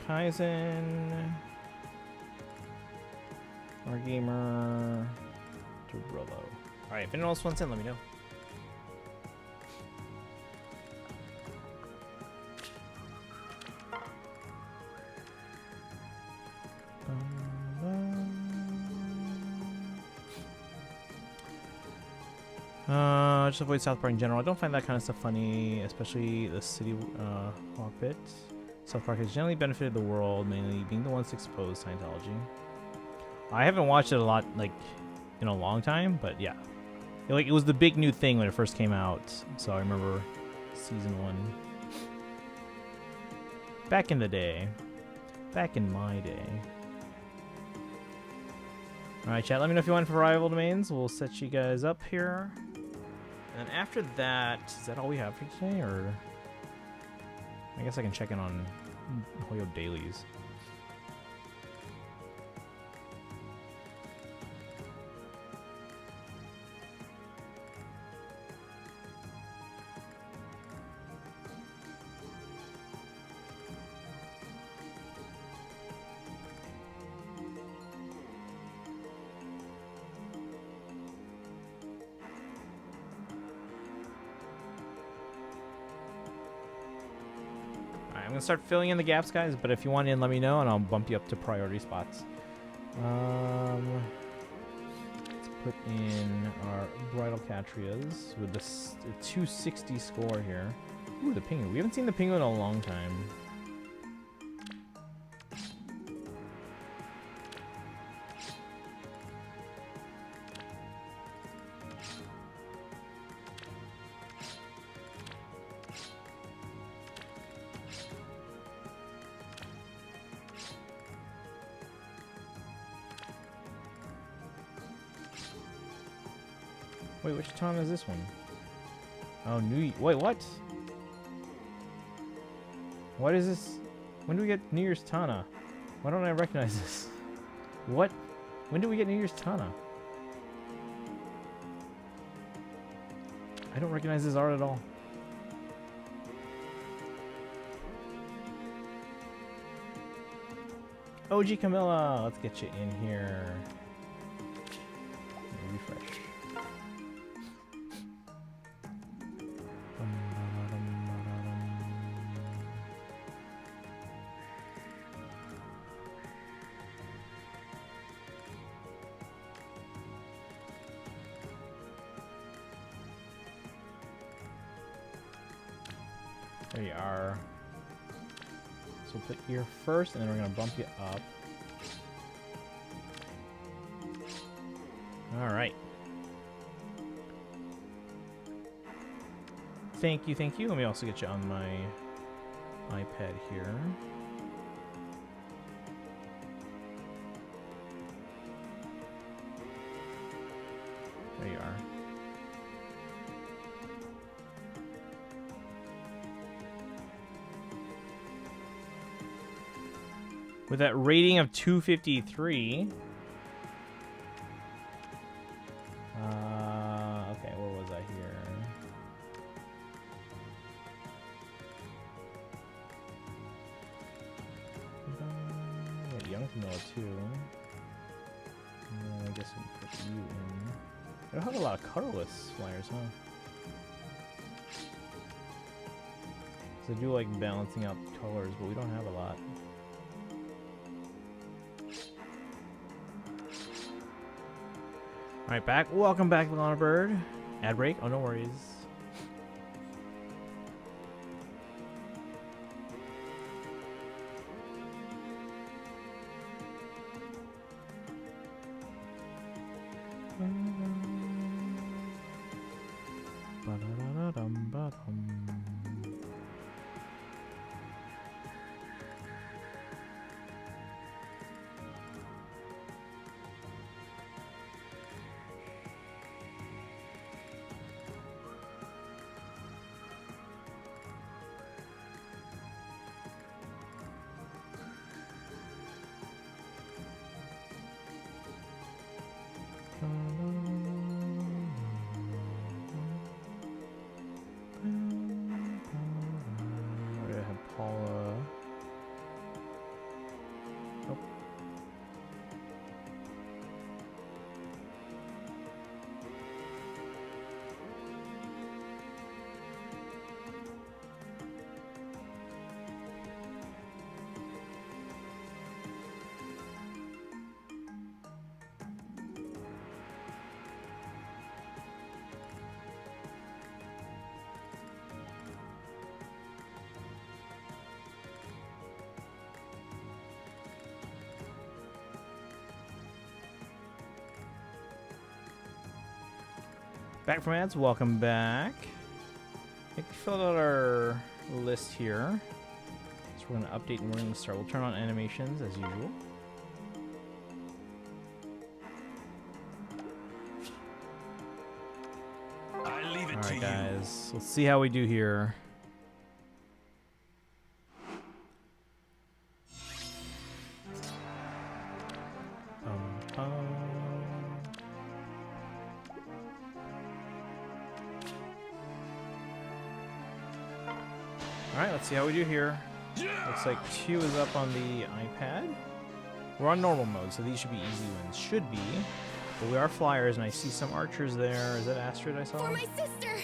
Kaizen, our gamer, Dorolo. Alright, if anyone else wants in, let me know. Just avoid South Park in general. I don't find that kind of stuff funny, especially the city walk bit. South Park has generally benefited the world, mainly being the ones to expose Scientology. I haven't watched it a lot, like, in a long time, but yeah. Like, it was the big new thing when it first came out, so I remember season 1. Back in the day. Back in my day. Alright, chat, let me know if you want for rival domains. We'll set you guys up here. And after that, is that all we have for today, or... I guess I can check in on Hoyo dailies. I'm gonna start filling in the gaps, guys. But if you want in, let me know, and I'll bump you up to priority spots. Let's put in our bridal catrias with the 260 score here. Ooh, the penguin. We haven't seen the penguin in a long time. Wait, which time is this one? Oh, wait, what? What is this? When do we get New Year's Tana? Why don't I recognize this? What? When do we get New Year's Tana? I don't recognize this art at all. OG Camilla, let's get you in here. Refresh. There you are. So we'll put here first, and then we're going to bump you up. Alright. Thank you, thank you. Let me also get you on my iPad here. There you are. With that rating of 253. Okay, where was I here? Young Camilla too. I guess we can put you in. I don't have a lot of colorless flyers, huh? So I do like balancing out colors, but we don't have a lot. Alright, back. Welcome back, Lana Bird. Ad break? Oh, no worries. Back from ads, welcome back. I think we filled out our list here. So we're going to update and we're going to start. We'll turn on animations as usual. I leave it to Alright you. guys, let's see how we do here. Alright, let's see how we do here. Looks like 2 is up on the iPad. We're on normal mode, so these should be easy wins. Should be. But we are flyers, and I see some archers there. Is that Astrid I saw? For my sister!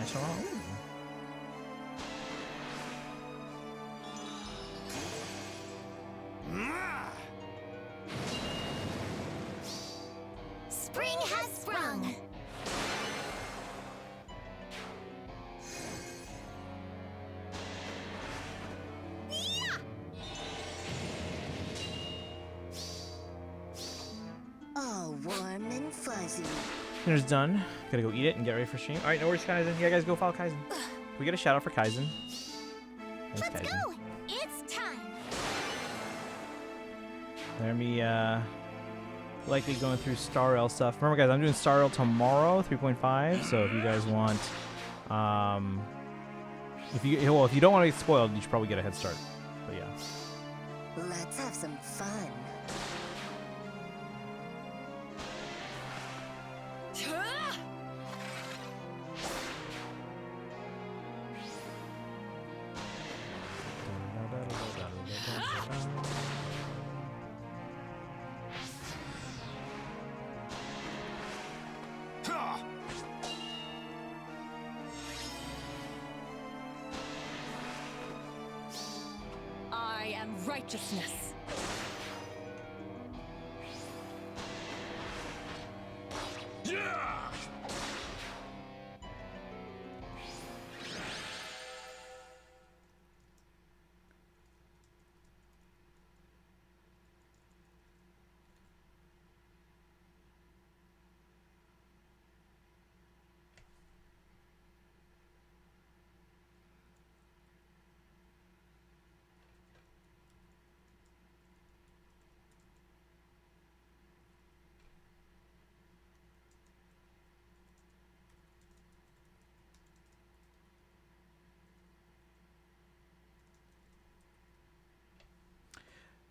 tomorrow. Spring has sprung. All warm and fuzzy. Dinner's done. Gotta go eat it and get ready for stream. Alright, no worries, Kaizen. Yeah, guys, go follow Kaizen. Can we get a shout out for Kaizen? Thanks, Let's Kaizen. go. It's time. Jeremy, likely going through Star Rail stuff. Remember, guys, I'm doing Star Rail tomorrow, 3.5. So if you guys want, if you don't want to get spoiled, you should probably get a head start. But yeah. Let's have some fun. I am righteousness.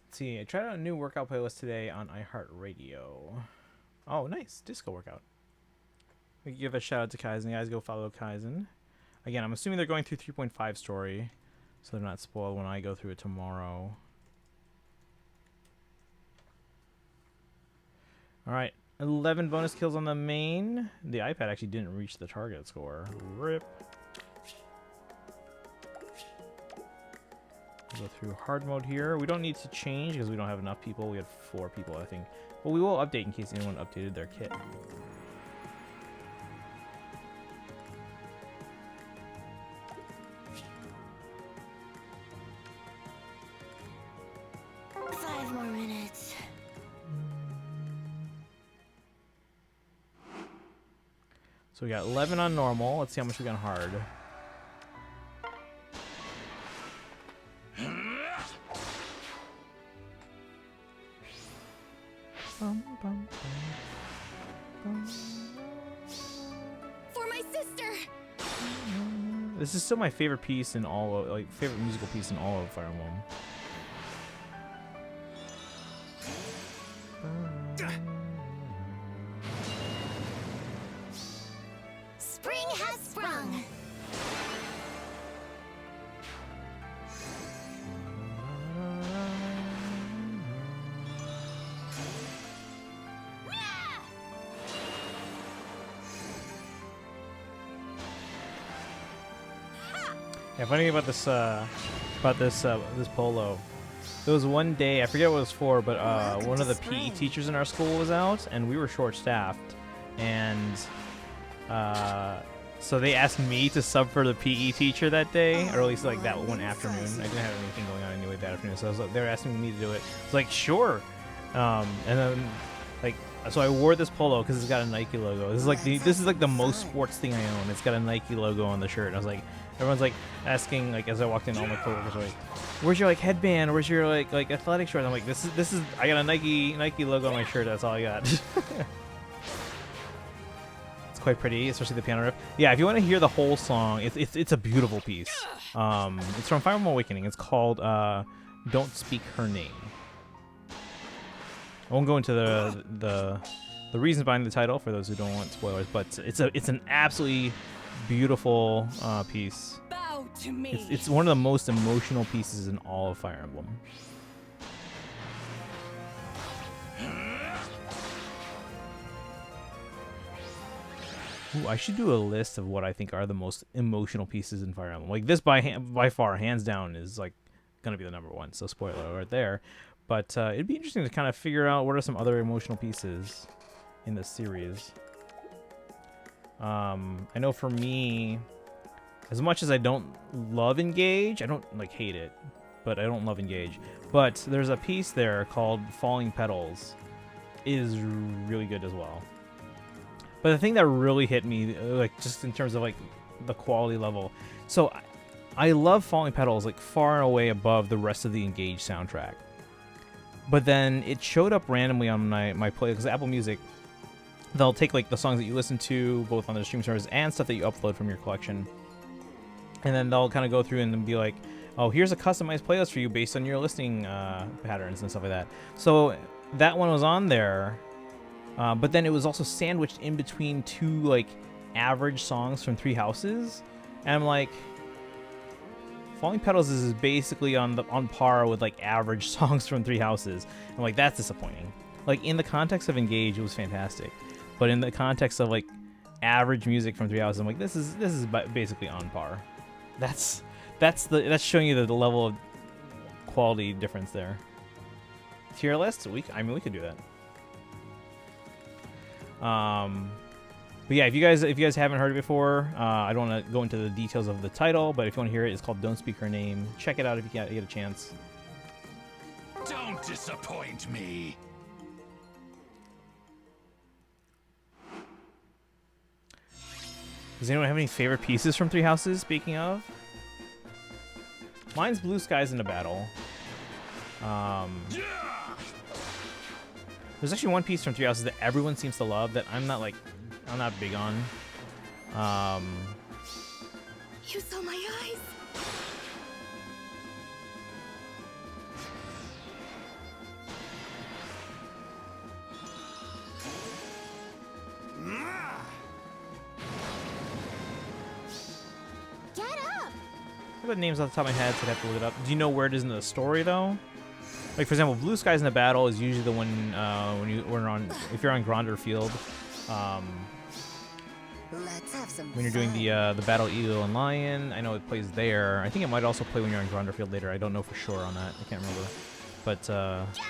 Let's see, I tried out a new workout playlist today on iHeartRadio. Oh, nice. Disco workout. We can give a shout out to Kaizen. Guys, go follow Kaizen. Again, I'm assuming they're going through 3.5 story, so they're not spoiled when I go through it tomorrow. Alright, 11 bonus kills on the main. The iPad actually didn't reach the target score. RIP. Go through hard mode here. We don't need to change because we don't have enough people. We had 4 people, I think. But we will update in case anyone updated their kit. Five more minutes. So we got 11 on normal. Let's see how much we got on hard. For my sister. This is still my favorite piece in all of, like, favorite musical piece in all of Fire Emblem. Spring has sprung. Yeah, funny thing about this polo. There was one day, I forget what it was for, but one of the PE teachers in our school was out, and we were short-staffed, and so they asked me to sub for the PE teacher that day, or at least like that one afternoon. I didn't have anything going on anyway that afternoon, so I was like, they were asking me to do it. I was like, sure, and then like. So I wore this polo because it's got a Nike logo. This is like the most sports thing I own. It's got a Nike logo on the shirt. And I was like, everyone's like asking, like, as I walked in, all my coworkers were like, "Where's your like headband? Where's your like athletic shorts?" I'm like, this is I got a Nike logo on my shirt. That's all I got. It's quite pretty, especially the piano riff. Yeah, if you want to hear the whole song, it's a beautiful piece. It's from Fire Emblem Awakening. It's called "Don't Speak Her Name." I won't go into the reasons behind the title for those who don't want spoilers, but it's an absolutely beautiful piece. Bow to me. It's one of the most emotional pieces in all of Fire Emblem. Ooh, I should do a list of what I think are the most emotional pieces in Fire Emblem. Like this by far, hands down, is like gonna be the number one. So spoiler alert there. But it'd be interesting to kind of figure out what are some other emotional pieces in this series. I know for me, as much as I don't love Engage, I don't like hate it, but I don't love Engage. But there's a piece there called Falling Petals, is really good as well. But the thing that really hit me, like just in terms of like the quality level, so I love Falling Petals like far and away above the rest of the Engage soundtrack. But then it showed up randomly on my play, because Apple Music, they'll take like the songs that you listen to both on the stream service and stuff that you upload from your collection, and then they'll kind of go through and then be like, oh, here's a customized playlist for you based on your listening patterns and stuff like that. So that one was on there, but then it was also sandwiched in between two like average songs from Three Houses, and I'm like, Falling Petals is basically on par with like average songs from Three Houses. I'm like, that's disappointing. Like in the context of Engage, it was fantastic, but in the context of like average music from Three Houses, I'm like, this is basically on par. That's showing you the level of quality difference there. Tier list? I mean, we could do that. But yeah, if you guys haven't heard it before, I don't want to go into the details of the title, but if you want to hear it, it's called Don't Speak Her Name. Check it out if you get a chance. Don't disappoint me. Does anyone have any favorite pieces from Three Houses, speaking of? Mine's Blue Skies in a Battle. There's actually one piece from Three Houses that everyone seems to love that I'm not big on. You saw my eyes. Get up! I have the names off the top of my head, so I'd have to look it up. Do you know where it is in the story, though? Like, for example, Blue Skies in the Battle is usually the one if you're on Gronder Field. Let's have some When you're doing the Battle Eagle and Lion, I know it plays there. I think it might also play when you're on Gronder Field later. I don't know for sure on that. I can't remember. But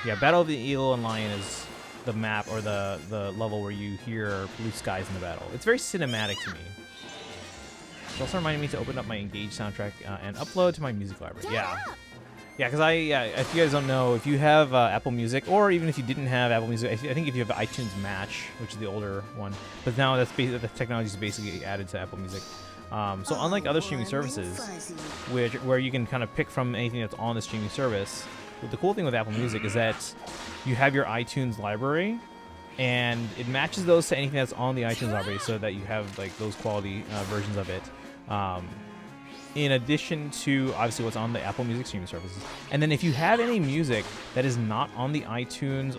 yeah, Battle of the Eagle and Lion is the map or the level where you hear Blue Skies in the Battle. It's very cinematic to me. It also reminded me to open up my Engage soundtrack and upload to my music library. Yeah. Yeah, because if you guys don't know, if you have Apple Music, or even if you didn't have Apple Music, I think if you have iTunes Match, which is the older one, but now the technology is basically added to Apple Music. So unlike other streaming services, where you can kind of pick from anything that's on the streaming service, the cool thing with Apple Music is that you have your iTunes library, and it matches those to anything that's on the iTunes library, so that you have like those quality versions of it. In addition to obviously what's on the Apple Music streaming services. And then if you have any music that is not on the iTunes,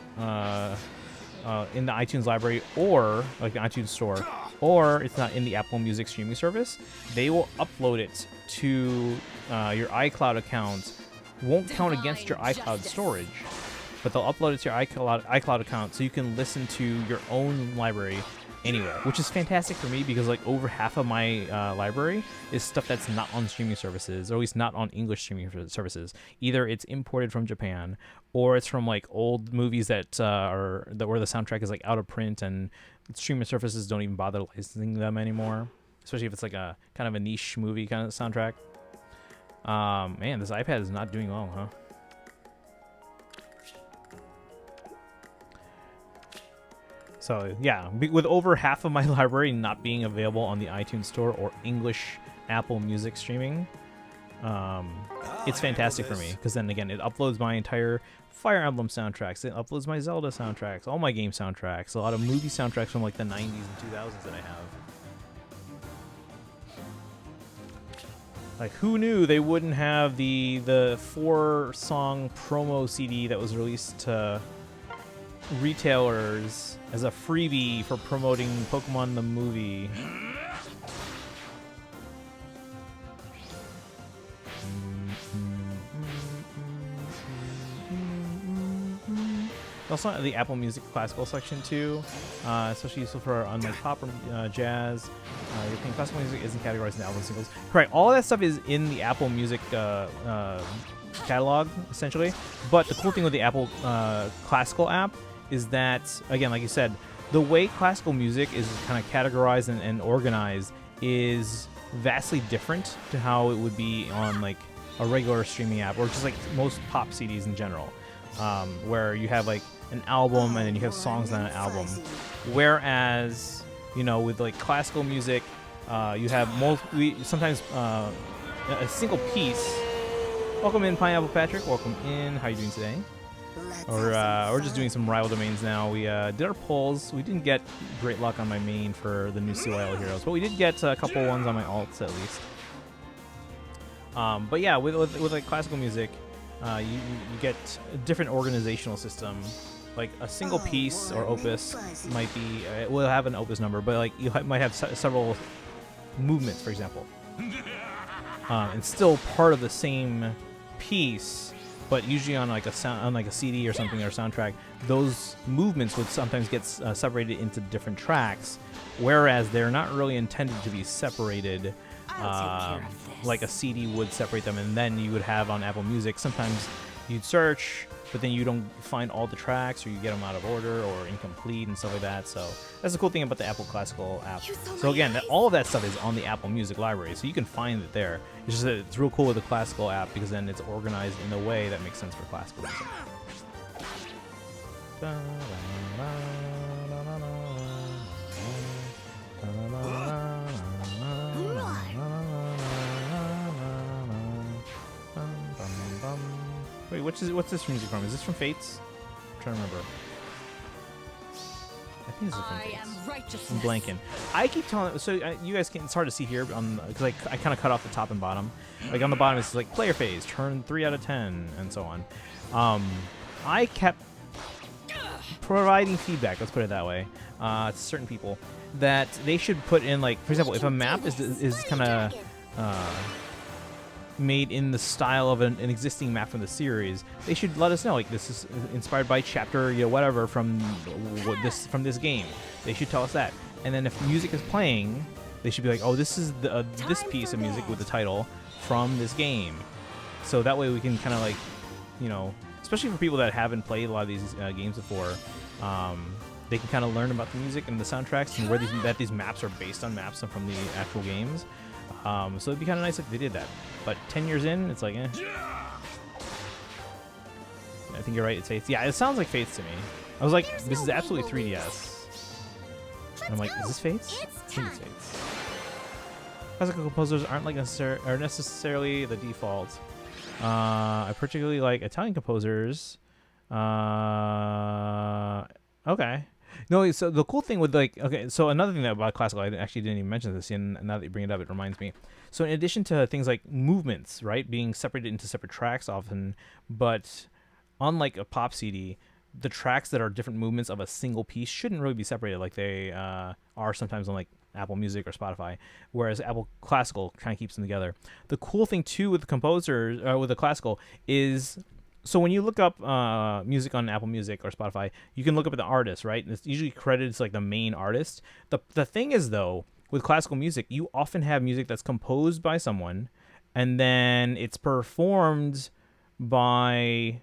in the iTunes library, or like the iTunes store, or it's not in the Apple Music streaming service, they will upload it to your iCloud account. Won't count against your iCloud storage, but they'll upload it to your iCloud account so you can listen to your own library anywhere, which is fantastic for me because like over half of my library is stuff that's not on streaming services, or at least not on English streaming services. Either it's imported from Japan, or it's from like old movies that where the soundtrack is like out of print and streaming services don't even bother licensing them anymore, especially if it's like a kind of a niche movie kind of soundtrack. Man, this iPad is not doing well, huh? So yeah, with over half of my library not being available on the iTunes Store or English Apple Music streaming, it's fantastic for me, because then again, it uploads my entire Fire Emblem soundtracks, it uploads my Zelda soundtracks, all my game soundtracks, a lot of movie soundtracks from like the 90s and 2000s that I have. Like, who knew they wouldn't have the 4-song promo CD that was released to retailers as a freebie for promoting Pokemon the movie. Also, the Apple Music classical section too, especially useful for unlike pop or jazz. European classical music isn't categorized in album singles. Correct. All of that stuff is in the Apple Music catalog essentially. But the cool thing with the Apple classical app is that, again, like you said, the way classical music is kind of categorized and organized is vastly different to how it would be on like a regular streaming app or just like most pop CDs in general, where you have like an album and then you have songs on an album. Whereas, you know, with like classical music, you have sometimes a single piece. Welcome in, Pineapple Patrick. Welcome in. How you doing today? We're just doing some rival domains now. We did our polls. We didn't get great luck on my main for the new CYL heroes, but we did get a couple ones on my alts at least. But yeah, with like classical music, you get a different organizational system. Like a single piece or opus might be, it will have an opus number, but like you might have several movements, for example, and still part of the same piece. But usually on like a CD or something or soundtrack, those movements would sometimes get separated into different tracks, whereas they're not really intended to be separated like a CD would separate them. And then you would have on Apple Music, sometimes you'd search, but then you don't find all the tracks, or you get them out of order or incomplete and stuff like that. So that's the cool thing about the Apple Classical app. So again, all of that stuff is on the Apple Music library, so you can find it there. It's just that it's real cool with the Classical app because then it's organized in a way that makes sense for classical music. Wait, what's this music from? Is this from Fates? I'm trying to remember. I think this is from Fates. I'm blanking. I keep telling, so you guys can, it's hard to see here because I kind of cut off the top and bottom. Like on the bottom it's like player phase, turn 3 out of 10, and so on. I kept providing feedback, let's put it that way, to certain people that they should put in, like, for example, if a map is kind of made in the style of an existing map from the series, they should let us know, like, this is inspired by chapter, you know, whatever from this game. They should tell us that. And then if music is playing, they should be like, oh, this is this piece of music with the title from this game. So that way we can kind of, like, you know, especially for people that haven't played a lot of these games before, they can kind of learn about the music and the soundtracks and where these maps are based on maps from the actual games. So it'd be kind of nice if they did that. But 10 years in, it's like, eh. I think you're right, it's Fates. Yeah, it sounds like Fates to me. I was like, this is absolutely 3DS. And I'm like, is this Fates? I think it's Fates. Classical composers aren't like necessarily the default. I particularly like Italian composers. Okay. No, so the cool thing with, like, okay, so another thing about classical, I actually didn't even mention this, and now that you bring it up, it reminds me. So in addition to things like movements, right, being separated into separate tracks often, but unlike a pop CD, the tracks that are different movements of a single piece shouldn't really be separated like they are sometimes on, like, Apple Music or Spotify, whereas Apple Classical kind of keeps them together. The cool thing, too, with the composers, with the classical is... So when you look up music on Apple Music or Spotify, you can look up at the artist, right? And it's usually credited as like the main artist. The thing is, though, with classical music, you often have music that's composed by someone, and then it's performed by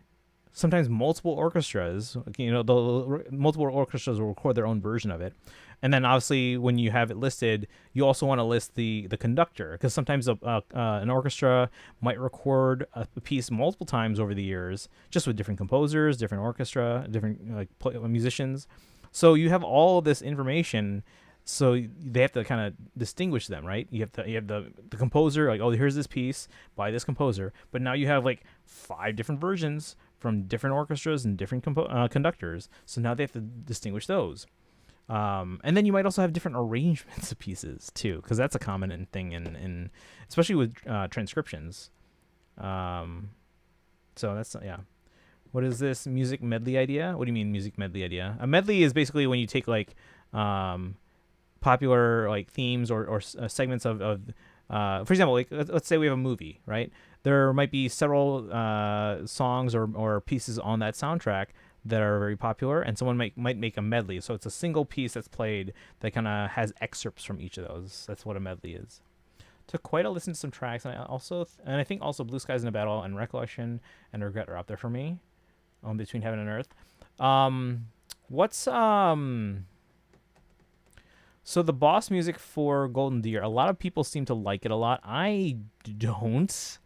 sometimes multiple orchestras. You know, the multiple orchestras will record their own version of it. And then obviously when you have it listed, you also want to list the conductor, because sometimes an orchestra might record a piece multiple times over the years, just with different composers, different orchestra, different musicians. So you have all this information, so they have to kind of distinguish them, right? You have the composer, like, oh, here's this piece by this composer, but now you have like 5 different versions from different orchestras and different conductors. So now they have to distinguish those. And then you might also have different arrangements of pieces too, because that's a common thing in especially with transcriptions. So that's, yeah. What is this music medley idea? What do you mean music medley idea? A medley is basically when you take like popular like themes or segments of for example, like let's say we have a movie, right? There might be several songs or pieces on that soundtrack that are very popular, and someone might make a medley. So it's a single piece that's played that kind of has excerpts from each of those. That's what a medley is. Took quite a listen to some tracks, and I think also Blue Skies in a Battle and Recollection and Regret are up there for me. Between Heaven and Earth. So the boss music for Golden Deer, a lot of people seem to like it a lot. I don't,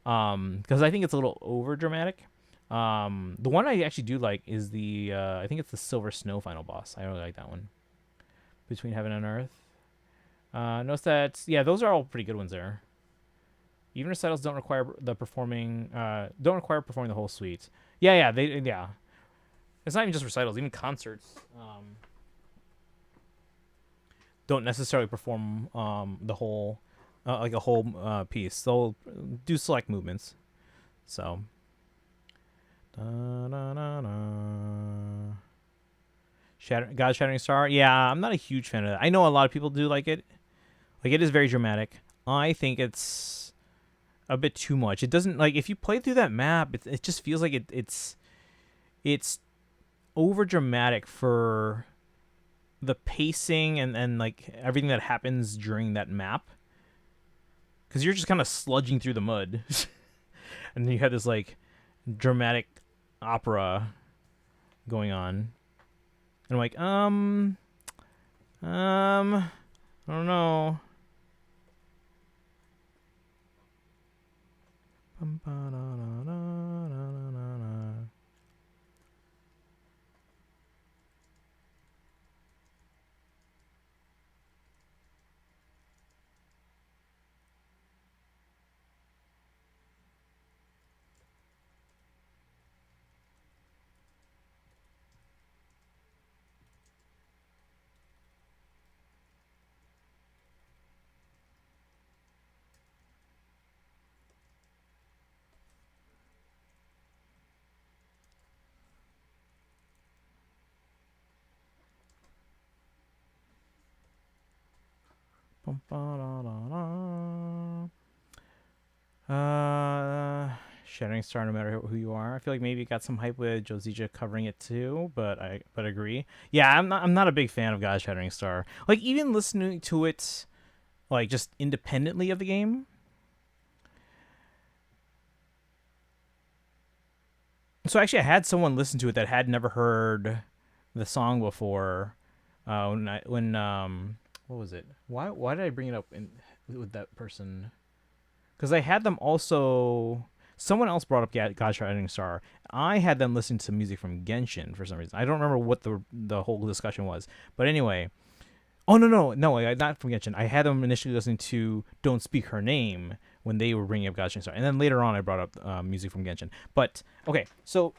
because I think it's a little over dramatic. The one I actually do like is the I think it's the Silver Snow final boss. I really like that one. Between Heaven and Earth. Notice that, yeah, those are all pretty good ones there. Even recitals don't require performing the whole suite. Yeah. It's not even just recitals. Even concerts don't necessarily perform the whole, like a whole piece. They'll do select movements. So. God's Shattering Star. Yeah, I'm not a huge fan of that. I know a lot of people do like it. Like, it is very dramatic. I think it's a bit too much. It doesn't, like, if you play through that map, it just feels like it's over dramatic for the pacing and like everything that happens during that map, because you're just kind of sludging through the mud and then you have this like dramatic opera going on, and I'm like, I don't know. Shattering Star, no matter who you are. I feel like maybe it got some hype with Josija covering it too, but I agree. Yeah, I'm not a big fan of God Shattering Star. Like, even listening to it, like, just independently of the game. So actually, I had someone listen to it that had never heard the song before. What was it? Why did I bring it up with that person? Because I had them also. Someone else brought up God Shining Star. I had them listen to music from Genshin for some reason. I don't remember what the whole discussion was. But anyway. Oh, no, not from Genshin. I had them initially listening to Don't Speak Her Name when they were bringing up God Shining Star. And then later on, I brought up music from Genshin. But, okay, so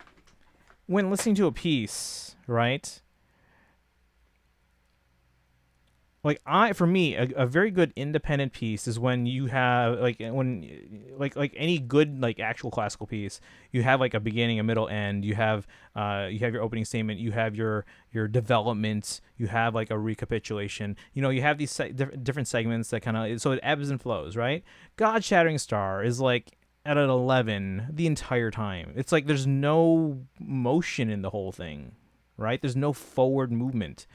when listening to a piece, right? Like, for me, a very good independent piece is when you have like any good like actual classical piece, you have like a beginning, a middle, end. You have your opening statement, you have your development, you have like a recapitulation. You know, you have these different segments that kind of, so it ebbs and flows, right? God Shattering Star is like at an 11 the entire time. It's like there's no motion in the whole thing, right? There's no forward movement.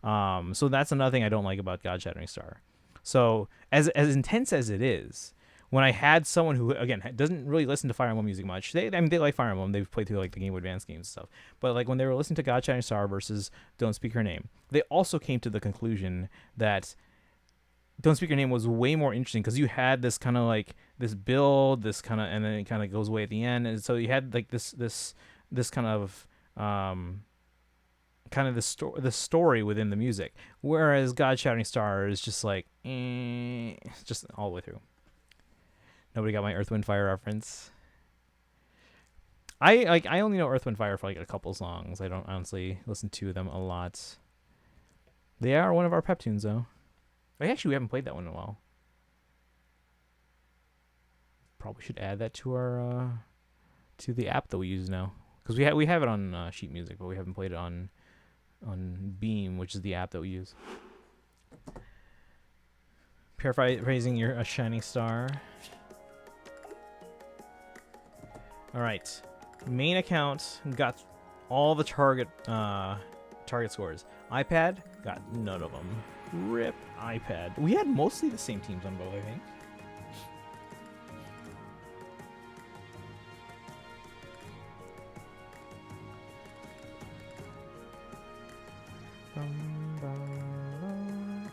So that's another thing I don't like about God Shattering Star. So as intense as it is, when I had someone who, again, doesn't really listen to Fire Emblem music much, they like Fire Emblem, they've played through like the Game Boy Advance games and stuff, but like when they were listening to God Shattering Star versus Don't Speak Her Name, they also came to the conclusion that Don't Speak Her Name was way more interesting because you had this kind of like this build, this kind of, and then it kind of goes away at the end, and so you had like this kind of the story within the music, whereas God Shouting Star is just like just all the way through. Nobody got my Earth, Wind, Fire reference. I only know Earth, Wind, Fire for like a couple songs. I don't honestly listen to them a lot. They are one of our pep tunes though. We haven't played that one in a while. Probably should add that to our to the app that we use now, because we have it on sheet music, but we haven't played it on Beam, which is the app that we use. Paraphrasing your A Shining Star. All right, main account got all the target scores. iPad got none of them. Rip iPad. We had mostly the same teams on both, I think.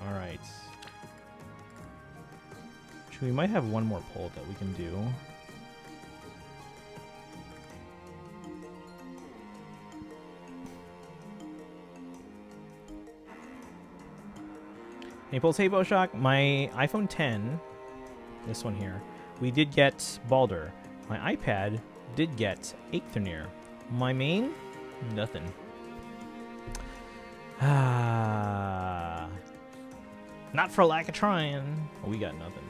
All right. Actually, we might have one more poll that we can do. Hey, Pulse, hey, Boshock. My iPhone 10, this one here, we did get Baldur. My iPad did get Eikthenir. My main, nothing. Ah, not for lack of trying. We got nothing.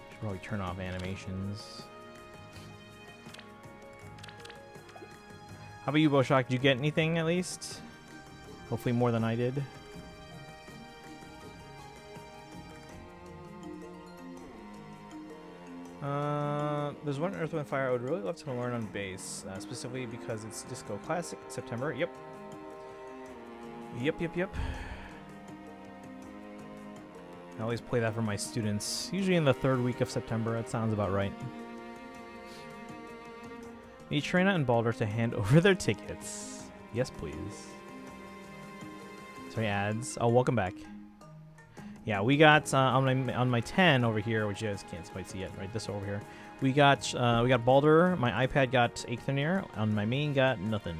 Should probably turn off animations. How about you, Boshock? Did you get anything at least? Hopefully more than I did. There's one Earth, Wind, Fire I would really love to learn on bass, specifically because it's Disco Classic, September. Yep. Yep. I always play that for my students, usually in the 3rd week of September. That sounds about right. Need Trina and Baldur to hand over their tickets. Yes, please. Sorry, ads. Oh, welcome back. Yeah, we got on my 10 over here, which you guys can't quite see yet. Right, this over here. We got Baldur. My iPad got Eikthenir. On my main, got nothing.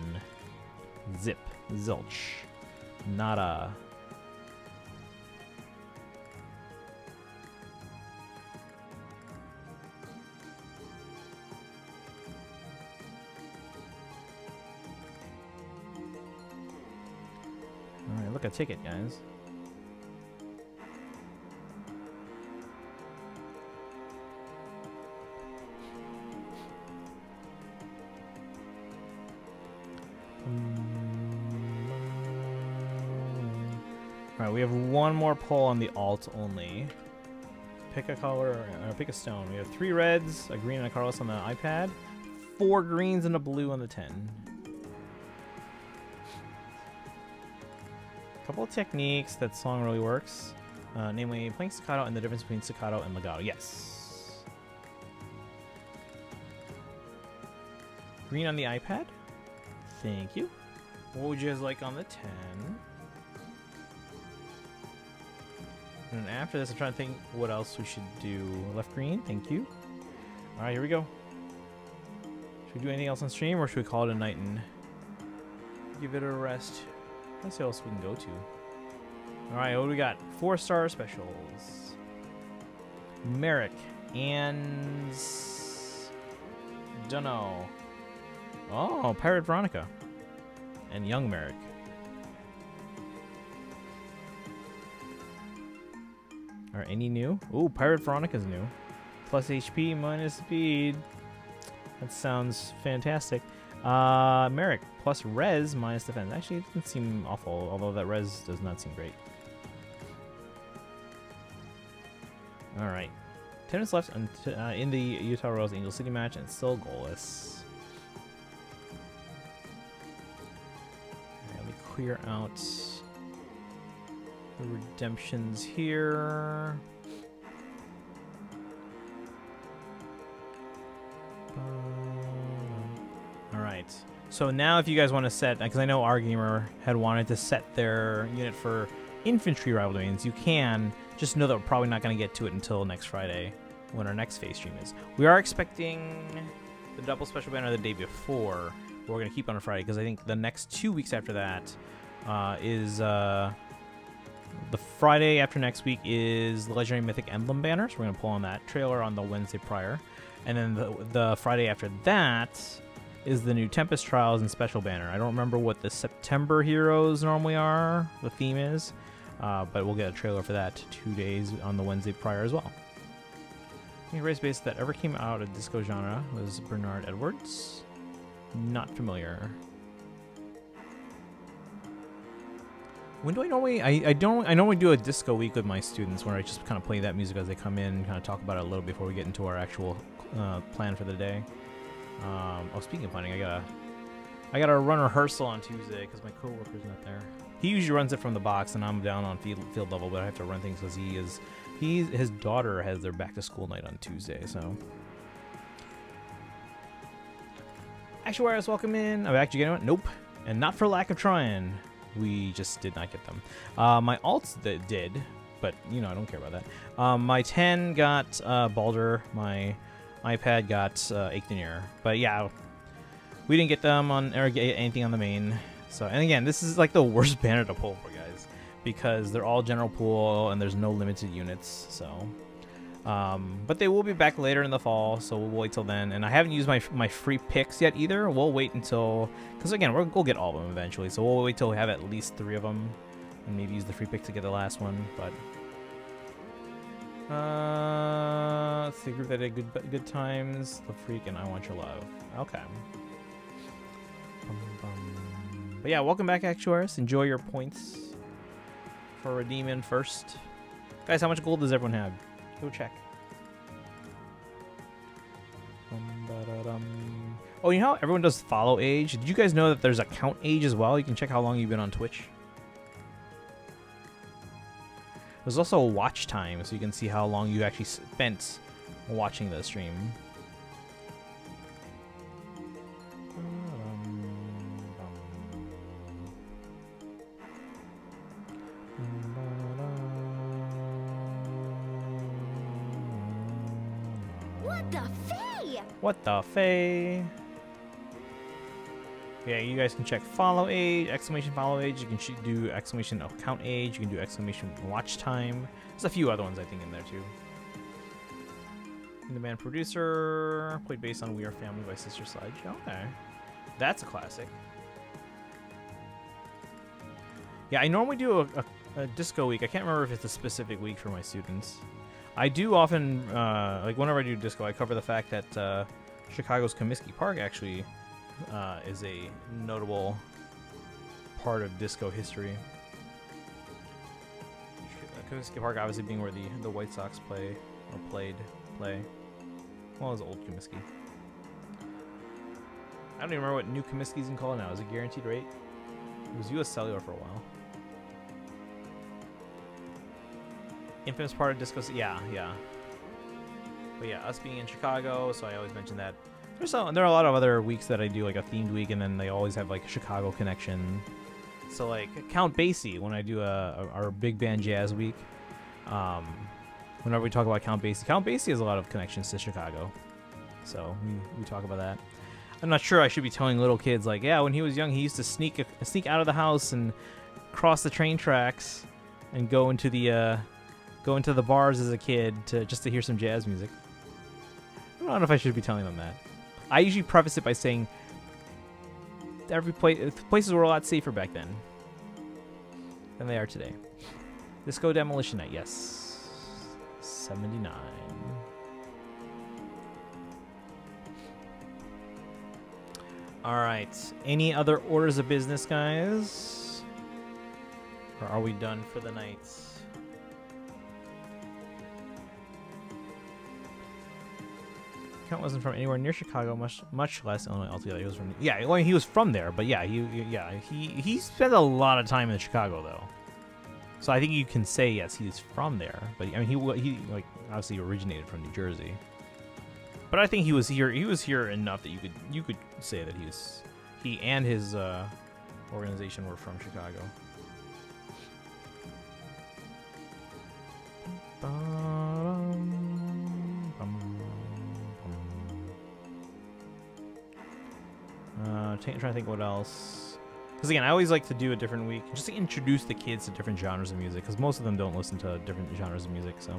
Zip, zilch, nada. All right, look, a ticket, guys. Alright, we have one more poll on the alt only. Pick a color, or pick a stone. We have 3 reds, a green and a colorless on the iPad, 4 greens and a blue on the 10. A couple of techniques that song really works. Namely, playing staccato and the difference between staccato and legato. Yes. Green on the iPad. Thank you. What would you guys like on the 10? And after this, I'm trying to think what else we should do. Left green, thank you. All right, here we go. Should we do anything else on stream, or should we call it a night and give it a rest? Let's see what else we can go to. All right, what do we got? 4-star specials. Merrick and dunno. Oh, Pirate Veronica and Young Merrick. Are any new? Ooh, Pirate Veronica's new. Plus HP, minus speed. That sounds fantastic. Merrick, plus res, minus defense. Actually, it doesn't seem awful, although that res does not seem great. Alright. 10 minutes left in the Utah Royals Angel City match, and still goalless. Alright, let me clear out the redemptions here. Alright, so now if you guys want to set, because I know our gamer had wanted to set their unit for infantry rival domains, you can. Just know that we're probably not going to get to it until next Friday when our next phase stream is. We are expecting the double special banner the day before, but we're going to keep on a Friday because I think the next 2 weeks after that is the Friday after next week is the Legendary Mythic Emblem banner, so we're going to pull on that trailer on the Wednesday prior. And then the Friday after that is the new Tempest Trials and Special banner. I don't remember what the September heroes normally are, the theme is, but we'll get a trailer for that 2 days on the Wednesday prior as well. The race base that ever came out of disco genre was Bernard Edwards. Not familiar. When do I normally? I normally do a disco week with my students where I just kind of play that music as they come in and kind of talk about it a little before we get into our actual plan for the day. Oh, speaking of planning, I gotta run rehearsal on Tuesday because my coworker's not there. He usually runs it from the box, and I'm down on field level, but I have to run things because his daughter has their back to school night on Tuesday, so. Actuaries, welcome in. I'm actually getting one. Nope, and not for lack of trying. We just did not get them. My alts did, but you know I don't care about that. My 10 got Baldur. My iPad got Eighth-Denier. But yeah, we didn't get them on or get anything on the main. So and again, this is like the worst banner to pull for guys because they're all general pool and there's no limited units. So, but they will be back later in the fall, so we'll wait till then. And I haven't used my free picks yet either. We'll wait until because again we'll get all of them eventually. So we'll wait till we have at least 3 of them, and maybe use the free pick to get the last one. But let's see, group that did good times. The Freak and I Want Your Love. Okay. But yeah, welcome back, Actuaris. Enjoy your points for redeeming first. Guys, how much gold does everyone have? Go check. Oh, you know how everyone does follow age? Did you guys know that there's a count age as well? You can check how long you've been on Twitch. There's also a watch time, so you can see how long you actually spent watching the stream. What the fay? What the fay? Yeah, you guys can check follow age, exclamation follow age. You can do exclamation count age. You can do exclamation watch time. There's a few other ones I think in there too. In the band producer played based on We Are Family by Sister Sledge. Okay, that's a classic. Yeah, I normally do a disco week. I can't remember if it's a specific week for my students. I do often, like whenever I do disco, I cover the fact that Chicago's Comiskey Park actually is a notable part of disco history. Comiskey Park obviously being where the White Sox play. Well, it was old Comiskey. I don't even remember what new Comiskey's in call now. Is it guaranteed rate? It was U.S. Cellular for a while. Infamous part of disco. Yeah. But yeah, us being in Chicago, so I always mention that. There are a lot of other weeks that I do, like a themed week, and then they always have like a Chicago connection. So like Count Basie, when I do our big band jazz week, whenever we talk about Count Basie has a lot of connections to Chicago. So we talk about that. I'm not sure I should be telling little kids like, yeah, when he was young, he used to sneak out of the house and cross the train tracks and go into the bars as a kid just to hear some jazz music. I don't know if I should be telling them that. I usually preface it by saying places were a lot safer back then than they are today. Disco Demolition Night, yes. 79. Alright. Any other orders of business, guys? Or are we done for the night? Count wasn't from anywhere near Chicago, much less Illinois altogether. He was from he was from there, but yeah, he spent a lot of time in Chicago though. So I think you can say yes, he's from there. But I mean, he like obviously originated from New Jersey. But I think he was here. He was here enough that you could say that he and his organization were from Chicago. Trying to think what else. Because again, I always like to do a different week just to introduce the kids to different genres of music. Because most of them don't listen to different genres of music. So,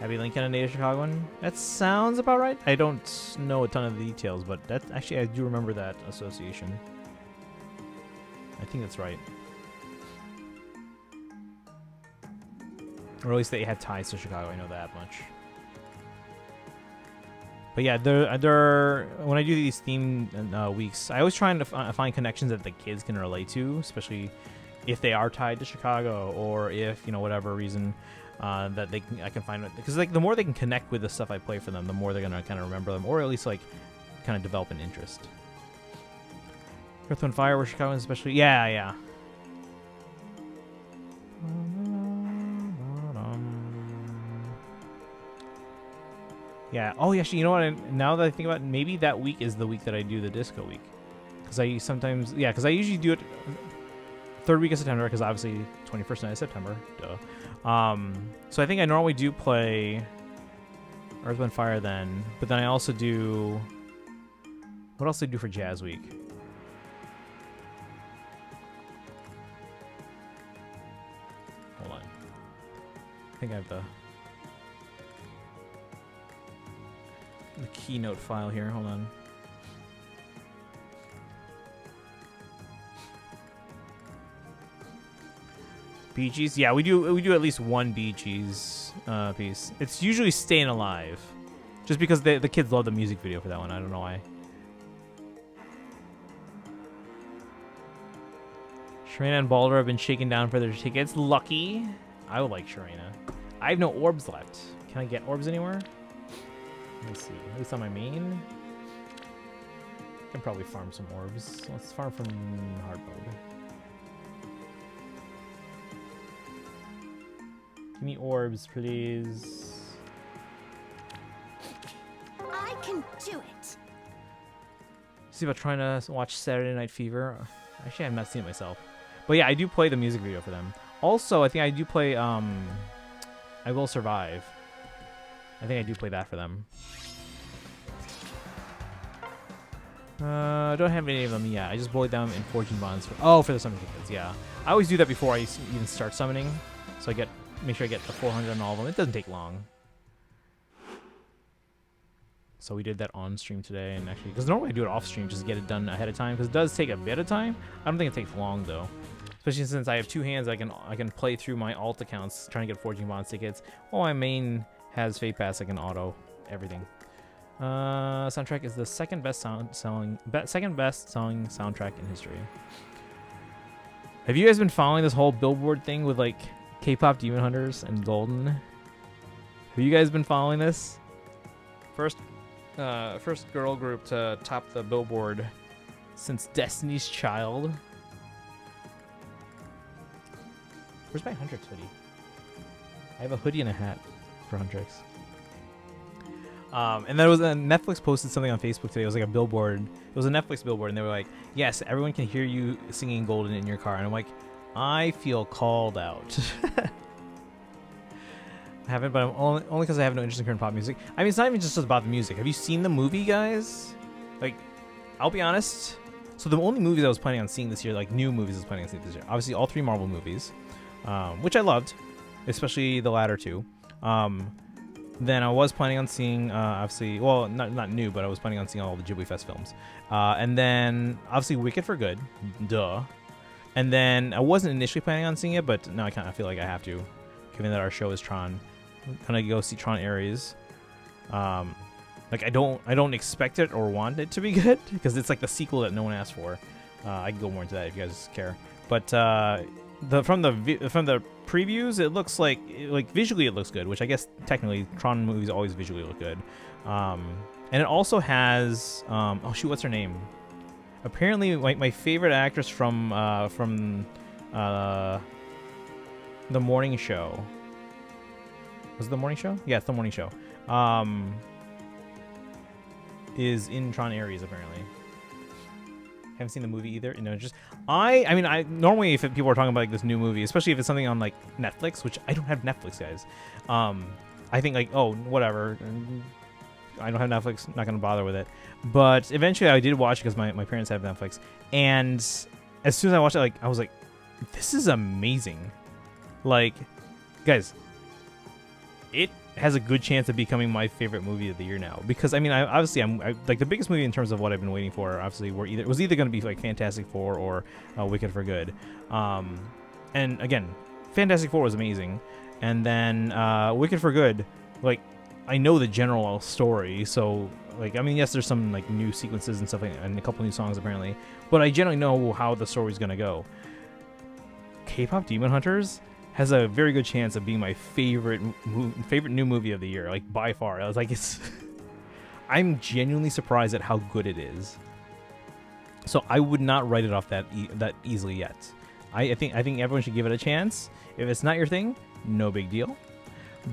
Abby Lincoln, a native Chicagoan. That sounds about right. I don't know a ton of the details, but that actually I do remember that association. I think that's right. Or at least they had ties to Chicago. I know that much. But yeah, when I do these theme weeks, I always try to find connections that the kids can relate to, especially if they are tied to Chicago, or if, you know, whatever reason that I can find it. Because like the more they can connect with the stuff I play for them, the more they're gonna kind of remember them, or at least like kind of develop an interest. Earth, Wind, Fire were Chicago especially. Yeah, yeah. Yeah. Oh, actually, you know what? Now that I think about it, maybe that week is the week that I do the disco week. Because I sometimes, yeah, because I usually do it third week of September, because obviously 21st night of September. Duh. So I think I normally do play Earth, Wind, Fire then, but then I also do. What else do I do for Jazz Week? Hold on. I think I have the keynote file here. Hold on. Bee Gees? Yeah, we do at least one Bee Gees piece. It's usually Staying Alive. Just because the kids love the music video for that one. I don't know why. Sharena and Balder have been shaken down for their tickets. Lucky. I would like Sharena. I have no orbs left. Can I get orbs anywhere? Let me see. At least on my main. I can probably farm some orbs. Let's farm from hard mode. Give me orbs, please. I can do it. See about trying to watch Saturday Night Fever. Actually, I've not seen it myself. But yeah, I do play the music video for them. Also, I think I do play I Will Survive. I think I do play that for them. I don't have any of them yet. I just bullied them in Fortune Bonds. For the summon tickets, yeah. I always do that before I even start summoning. So I make sure I get the 400 on all of them. It doesn't take long. So we did that on stream today, and actually, because normally I do it off stream just to get it done ahead of time, because it does take a bit of time. I don't think it takes long though, especially since I have two hands. I can play through my alt accounts trying to get Fortune Bonds tickets. While my main has Fate Pass, I can auto everything. Soundtrack is the second best selling soundtrack in history. Have you guys been following this whole Billboard thing with like K-pop Demon Hunters and Golden? Have you guys been following this? First girl group to top the Billboard since Destiny's Child. Where's my Huntrix hoodie? I have a hoodie and a hat for Huntrix. And there was Netflix posted something on Facebook today. It was like a billboard. It was a Netflix billboard, and they were like, "Yes, everyone can hear you singing Golden in your car." And I'm like, I feel called out. I haven't, but I'm only because I have no interest in current pop music. I mean, it's not even just about the music. Have you seen the movie, guys? Like, I'll be honest. So the only movies I was planning on seeing this year, like new movies I was planning on seeing this year, obviously all three Marvel movies, which I loved, especially the latter two. Then I was planning on seeing, obviously, well, not new, but I was planning on seeing all the Ghibli Fest films. And then, obviously, Wicked for Good. Duh. And then I wasn't initially planning on seeing it, but now I kind of feel like I have to, given that our show is Tron. I'm gonna go see Tron Ares. Like I don't expect it or want it to be good because it's like the sequel that no one asked for. I can go more into that if you guys care. But from the previews, it looks like visually it looks good, which I guess technically Tron movies always visually look good. And it also has oh shoot, what's her name? Apparently, my favorite actress from the morning show. Was it the morning show? Yeah, it's the morning show. Is in Tron Ares apparently. Haven't seen the movie either. No, just I mean, normally if people are talking about like this new movie, especially if it's something on like Netflix, which I don't have Netflix, guys. I think like, oh, whatever. I don't have Netflix, not gonna bother with it. But eventually I did watch it because my parents have Netflix, and as soon as I watched it, like I was like, this is amazing. Like, guys, it has a good chance of becoming my favorite movie of the year now. Because I mean, I'm like the biggest movie in terms of what I've been waiting for. Obviously, was either going to be like Fantastic Four or Wicked for Good. And again, Fantastic Four was amazing, and then Wicked for Good. Like, I know the general story, so like I mean, yes, there's some like new sequences and stuff, and a couple new songs apparently, but I generally know how the story's going to go. K-pop Demon Hunters has a very good chance of being my favorite new movie of the year, like by far. I was like, it's. I'm genuinely surprised at how good it is. So I would not write it off that easily yet. I think everyone should give it a chance. If it's not your thing, no big deal.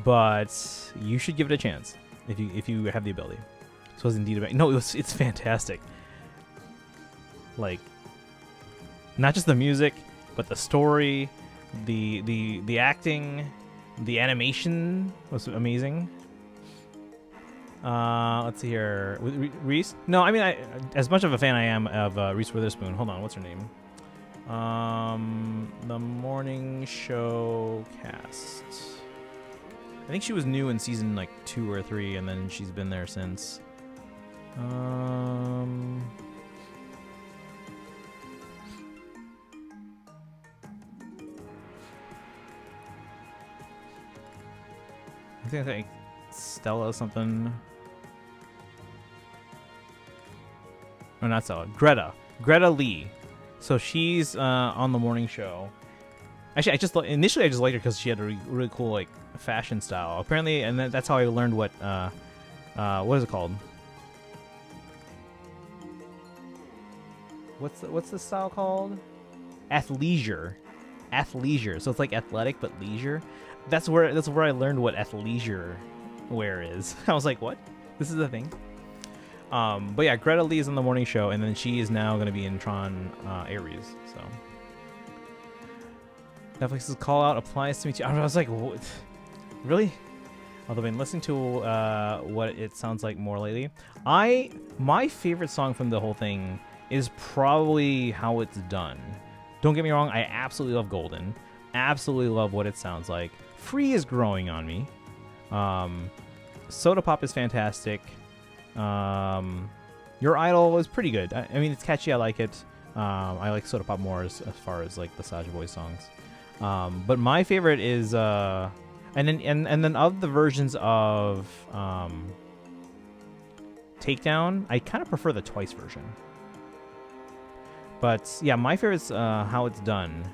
But you should give it a chance if you have the ability. So it's indeed it's fantastic. Like, not just the music, but the story, the acting, the animation was amazing. Let's see here. Reese? No, I mean, as much of a fan I am of Reese Witherspoon. Hold on, what's her name? The morning show cast. I think she was new in season like 2 or 3, and then she's been there since. I think like Stella something. Or not Stella. Greta Lee. So she's on the morning show. Actually, initially I just liked her because she had a really cool like fashion style. Apparently, and that's how I learned what is it called? What's the style called? Athleisure. So it's like athletic but leisure. That's where I learned what athleisure wear is. I was like, what? This is a thing. But yeah, Greta Lee is on the morning show, and then she is now going to be in Tron Ares. So Netflix's call out applies to me too. I was like, what? Really? Although I've been listening to what it sounds like more lately. My favorite song from the whole thing is probably How It's Done. Don't get me wrong, I absolutely love Golden. Absolutely love what it sounds like. Free is growing on me. Soda Pop is fantastic. Your Idol is pretty good. I mean, it's catchy. I like it. I like Soda Pop more as far as like the Saja Boy songs. But my favorite is and then of the versions of Takedown, I kind of prefer the Twice version. But yeah, my favorite's How It's Done.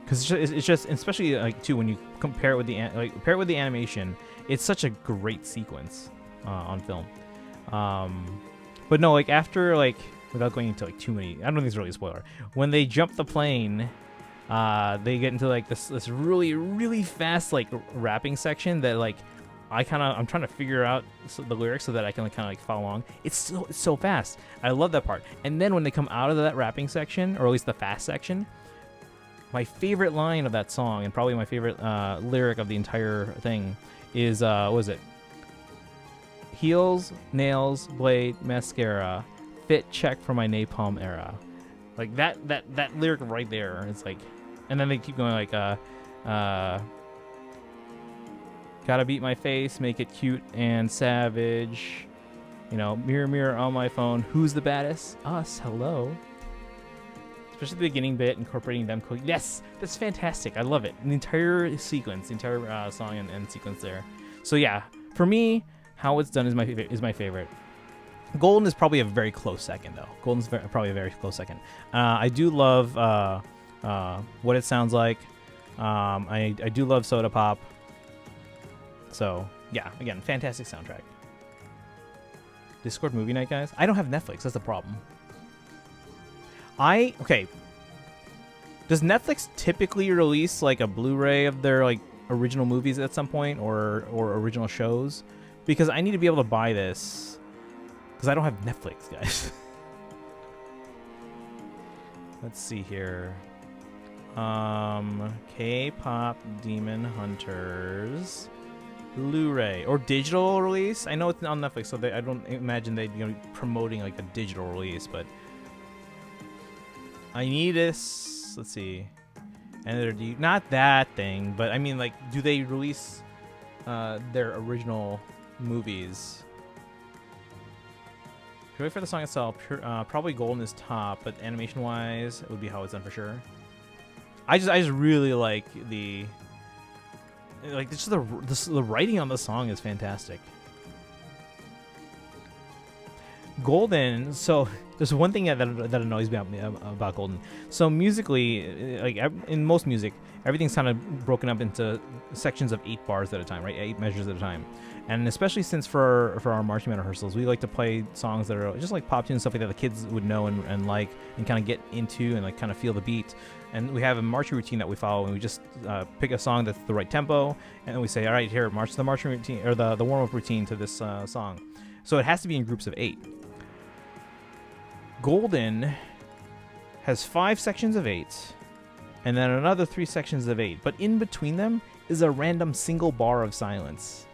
Because it's just, especially like too, when you compare it with the animation, it's such a great sequence on film. But no, like after like without going into like too many, I don't think it's really a spoiler. When they jump the plane, they get into like this really fast like rapping section that like I'm trying to figure out the lyrics so that I can kind of like follow along. It's so fast. I love that part. And then when they come out of that rapping section, or at least the fast section. My favorite line of that song, and probably my favorite lyric of the entire thing, is what was it? Heels, nails, blade, mascara, fit check for my napalm era. Like that lyric right there. It's like, and then they keep going like, gotta beat my face, make it cute and savage. You know, mirror, mirror on my phone, who's the baddest? Us. Hello. Especially the beginning bit, incorporating them. Yes, that's fantastic. I love it. And the entire sequence, the entire song and sequence there. So yeah, for me, How It's Done is my favorite. Golden is probably a very close second, though. Golden's probably a very close second. I do love What It Sounds Like. I do love Soda Pop. So yeah, again, fantastic soundtrack. Discord movie night, guys. I don't have Netflix. That's the problem. Okay. Does Netflix typically release like a Blu-ray of their like original movies at some point, or original shows? Because I need to be able to buy this because I don't have Netflix, guys. Let's see here. K-pop Demon Hunters Blu-ray or digital release. I know it's on Netflix, so I don't imagine they'd be promoting like a digital release, but. I need this. Let's see. And not that thing, but I mean, like, do they release their original movies? Should I wait for the song itself? Probably Golden is top, but animation-wise, it would be How It's Done for sure. I just really like the writing on the song is fantastic. Golden. So there's one thing that annoys me about Golden. So musically, like in most music, everything's kind of broken up into sections of 8 bars at a time, right? 8 measures at a time. And especially since for our marching band rehearsals, we like to play songs that are just like pop tunes, stuff like that the kids would know and like and kind of get into and like kind of feel the beat. And we have a marching routine that we follow, and we just pick a song that's the right tempo, and then we say, all right, here, march the marching routine or the warm-up routine to this song. So it has to be in groups of 8. Golden has 5 sections of 8, and then another 3 sections of 8. But in between them is a random single bar of silence.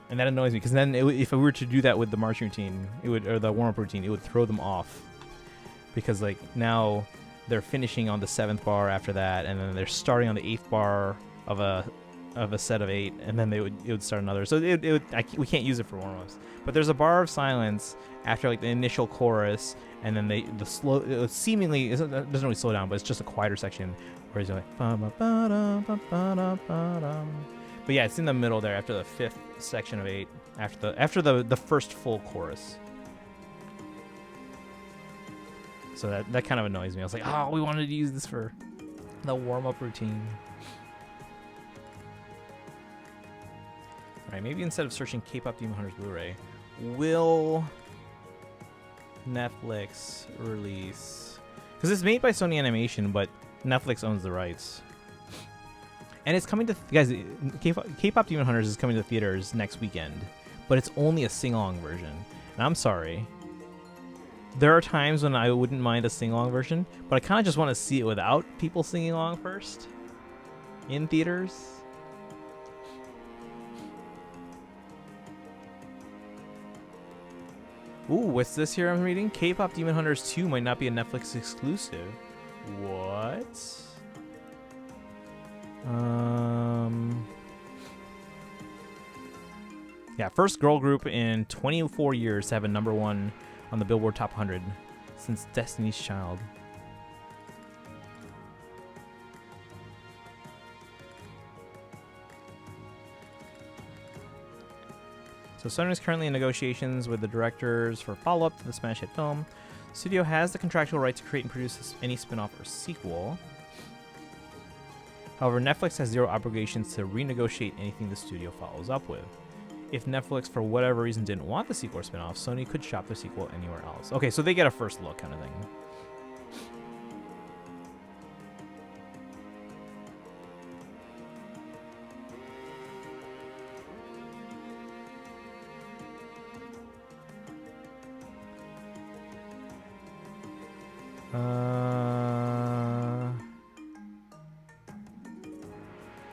And that annoys me, because then if we were to do that with the marching routine, or the warm-up routine, it would throw them off. Because like now they're finishing on the 7th bar after that, and then they're starting on the 8th bar of a set of 8, and then it would start another. So we can't use it for warm-ups. But there's a bar of silence after like the initial chorus, and then it doesn't really slow down, but it's just a quieter section where it's like but yeah, it's in the middle there after the 5th section of 8, after the first full chorus. So that kind of annoys me. I was like, oh, we wanted to use this for the warm-up routine. All right, maybe instead of searching K-Pop Demon Hunters Blu-ray, will Netflix release? Because it's made by Sony Animation, but Netflix owns the rights. And it's coming to guys. K-Pop Demon Hunters is coming to theaters next weekend, but it's only a sing-along version. And I'm sorry. There are times when I wouldn't mind a sing-along version, but I kind of just want to see it without people singing along first in theaters. Ooh, what's this here I'm reading? K-Pop Demon Hunters 2 might not be a Netflix exclusive. What? Yeah, first girl group in 24 years to have a #1 on the Billboard Top 100 since Destiny's Child. So Sony is currently in negotiations with the directors for follow-up to the smash hit film. Studio has the contractual right to create and produce any spin-off or sequel. However, Netflix has 0 obligations to renegotiate anything the studio follows up with. If Netflix, for whatever reason, didn't want the sequel or spin-off, Sony could shop the sequel anywhere else. Okay, so they get a first look kind of thing.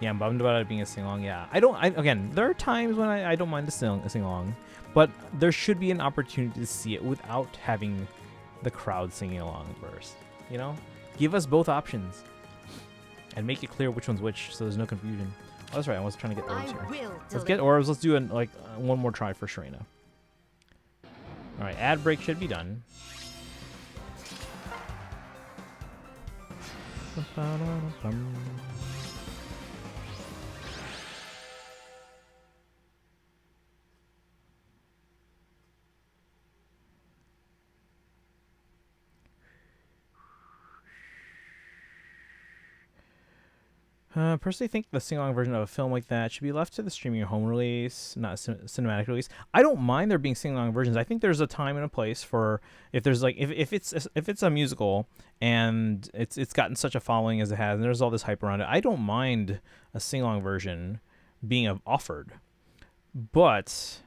Yeah, I'm bummed about it being a sing-along. Yeah, again, there are times when I don't mind the sing-along, but there should be an opportunity to see it without having the crowd singing along first. You know, give us both options and make it clear which one's which, so there's no confusion. Oh, that's right. I was trying to get orbs here. Let's get orbs. Let's do one more try for Sharena. All right, ad break should be done. Personally think the sing-along version of a film like that should be left to the streaming or home release, not cinematic release. I don't mind there being sing-along versions. I think there's a time and a place for if there's like if it's a musical and it's gotten such a following as it has, and there's all this hype around it. I don't mind a sing-along version being offered, but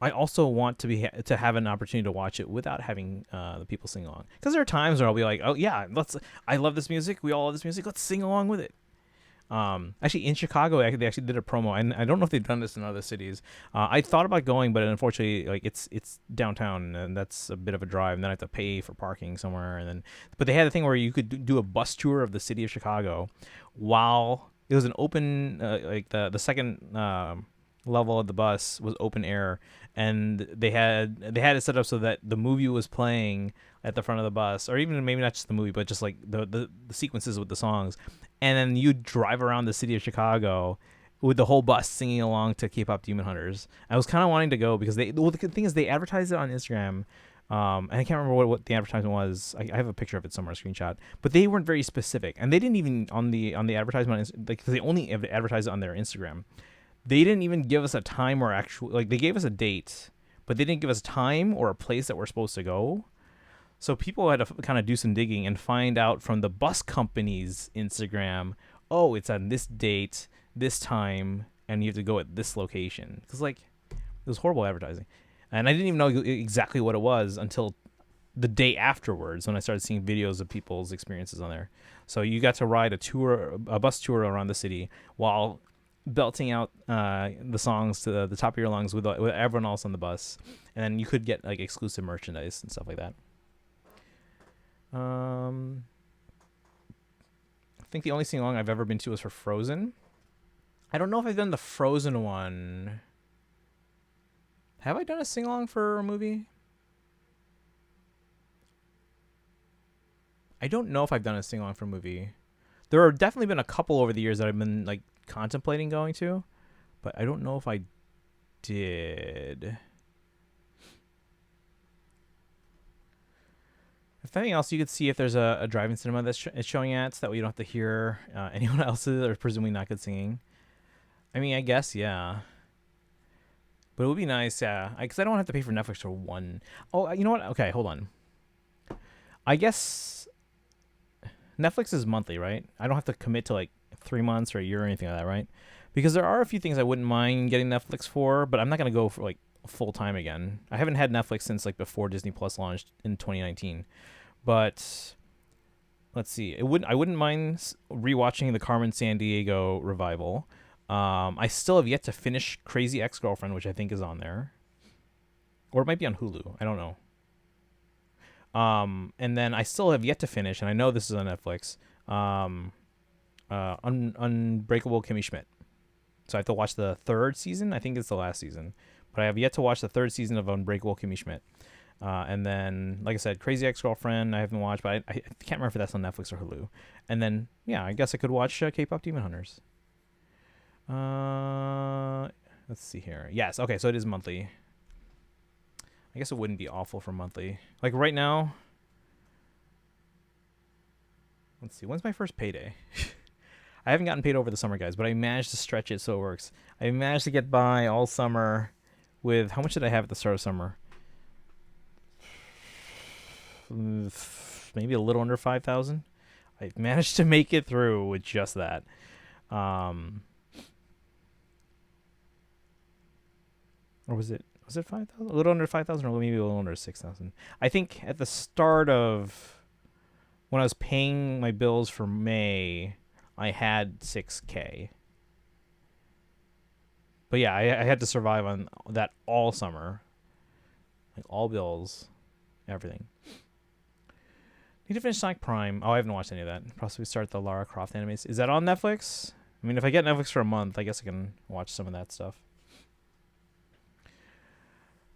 I also want to have an opportunity to watch it without having the people sing along. Because there are times where I'll be like, oh yeah, I love this music. We all love this music. Let's sing along with it. Actually, in Chicago, they actually did a promo, and I don't know if they've done this in other cities. I thought about going, but unfortunately, like it's downtown, and that's a bit of a drive, and then I have to pay for parking somewhere. But they had a thing where you could do a bus tour of the city of Chicago, while it was an open, like the second level of the bus was open air, and they had it set up so that the movie was playing at the front of the bus, or even maybe not just the movie, but just like the sequences with the songs, and then you drive around the city of Chicago with the whole bus singing along to K-pop Demon Hunters. I was kind of wanting to go because the thing is they advertised it on Instagram. And I can't remember what the advertisement was. I have a picture of it somewhere, a screenshot. But they weren't very specific, and they didn't even on the advertisement, like, they only advertised it on their Instagram. They didn't even give us a time or actual, like, they gave us a date, but they didn't give us time or a place that we're supposed to go. So people had to kind of do some digging and find out from the bus company's Instagram, oh, it's on this date, this time, and you have to go at this location. Because, like, it was horrible advertising. And I didn't even know exactly what it was until the day afterwards when I started seeing videos of people's experiences on there. So you got to ride a bus tour around the city while belting out the songs to the top of your lungs with everyone else on the bus. And then you could get, like, exclusive merchandise and stuff like that. I think the only sing-along I've ever been to was for Frozen. I don't know if I've done the Frozen one. Have I done a sing-along for a movie? I don't know if I've done a sing-along for a movie. There have definitely been a couple over the years that I've been, like, contemplating going to, but I don't know if I did. If anything else, you could see if there's a drive-in cinema that's showing ads. That way you don't have to hear anyone else's or presumably not good singing. I mean, I guess, yeah. But it would be nice, yeah. Because I don't have to pay for Netflix for one. Oh, you know what? Okay, hold on. I guess Netflix is monthly, right? I don't have to commit to, like, 3 months or a year or anything like that, right? Because there are a few things I wouldn't mind getting Netflix for, but I'm not going to go for, like, full-time again. I haven't had Netflix since, like, before Disney Plus launched in 2019. But let's see. I wouldn't mind rewatching the Carmen Sandiego revival. I still have yet to finish Crazy Ex-Girlfriend, which I think is on there. Or it might be on Hulu. I don't know. And then I still have yet to finish, and I know this is on Netflix, Unbreakable Kimmy Schmidt. So I have to watch the 3rd season. I think it's the last season. But I have yet to watch the 3rd season of Unbreakable Kimmy Schmidt. And then, like I said, Crazy Ex-Girlfriend I haven't watched, but I can't remember if that's on Netflix or Hulu. And then, yeah, I guess I could watch K-Pop Demon Hunters. Let's see here. Yes, okay, so it is monthly. I guess it wouldn't be awful for monthly. Like right now, let's see, when's my first payday? I haven't gotten paid over the summer, guys, but I managed to stretch it so it works. I managed to get by all summer with, how much did I have at the start of summer? Maybe a little under 5,000. I managed to make it through with just that. Or was it 5,000? A little under 5,000, or maybe a little under 6,000. I think at the start of when I was paying my bills for May, I had 6K. But yeah, I had to survive on that all summer. Like all bills, everything. Need to finish Sonic Prime. Oh, I haven't watched any of that. Possibly start the Lara Croft animes. Is that on Netflix? I mean, if I get Netflix for a month, I guess I can watch some of that stuff.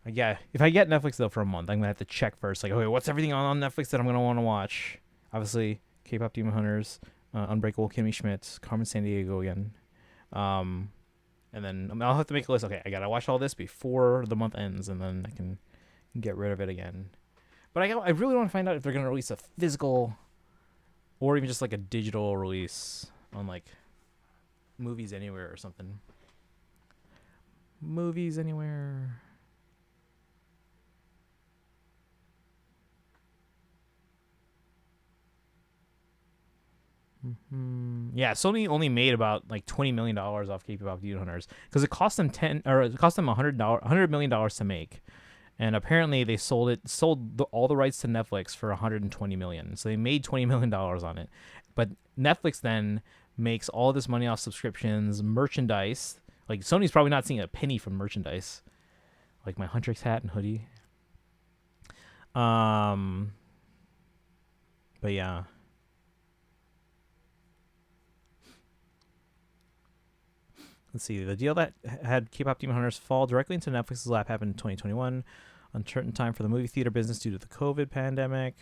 Yeah, if I get Netflix, though, for a month, I'm going to have to check first. Like, okay, what's everything on Netflix that I'm going to want to watch? Obviously, K-Pop Demon Hunters, Unbreakable Kimmy Schmidt, Carmen Sandiego again. And then I'll have to make a list. Okay, I got to watch all this before the month ends, and then I can get rid of it again. But I really want to find out if they're going to release a physical or even just like a digital release on like Movies Anywhere or something. Movies Anywhere. Yeah, Sony only made about like $20 million off K-Pop Demon Hunters because it cost them $100 million to make. And apparently they sold all the rights to Netflix for $120 million. So they made $20 million on it. But Netflix then makes all this money off subscriptions, merchandise. Like Sony's probably not seeing a penny from merchandise. Like my Huntrix hat and hoodie. But yeah. Let's see. The deal that had K-Pop Demon Hunters fall directly into Netflix's lap happened in 2021. Uncertain time for the movie theater business due to the COVID pandemic.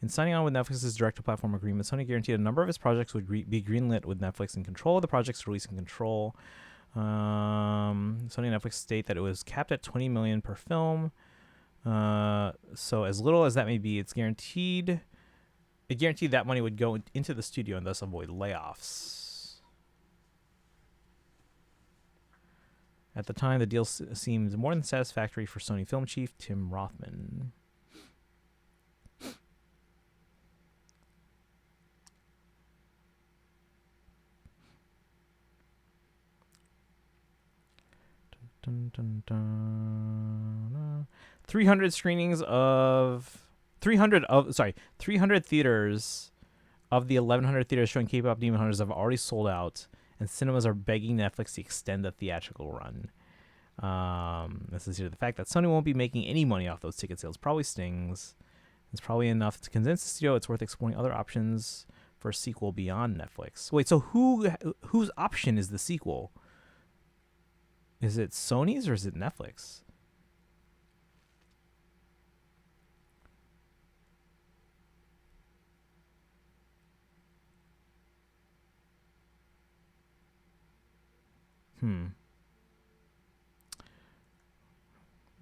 In signing on with Netflix's direct-to-platform agreement, Sony guaranteed a number of its projects would be greenlit with Netflix in control of the project's release and control. Sony and Netflix state that it was capped at 20 million per film. So as little as that may be, it's guaranteed. It guaranteed that money would go into the studio and thus avoid layoffs. At the time, the deal seemed more than satisfactory for Sony film chief Tim Rothman. Dun, dun, dun. 300 screenings of 300 theaters of the 1100 theaters showing K-pop Demon Hunters have already sold out, and cinemas are begging Netflix to extend the theatrical run. This is due to the fact that Sony won't be making any money off those ticket sales. Probably stings. It's probably enough to convince the studio it's worth exploring other options for a sequel beyond Netflix. Wait, so whose option is the sequel? Is it Sony's or is it Netflix?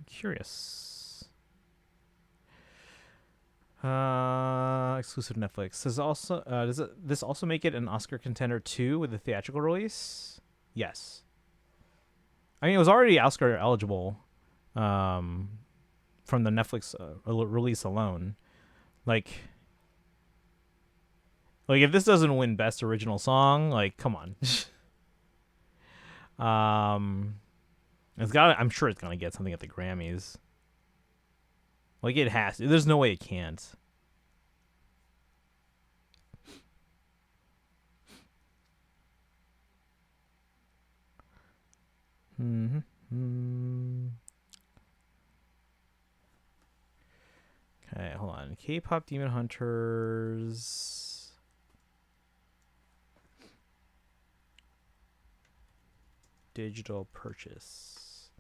Curious. Exclusive Netflix. Does this also make it an Oscar contender too with the theatrical release? Yes. I mean, it was already Oscar eligible from the Netflix release alone. Like if this doesn't win Best Original Song, like, come on. I'm sure it's gonna get something at the Grammys. Like, it has to. There's no way it can't. Okay, hold on. K-pop Demon Hunters. Digital purchase.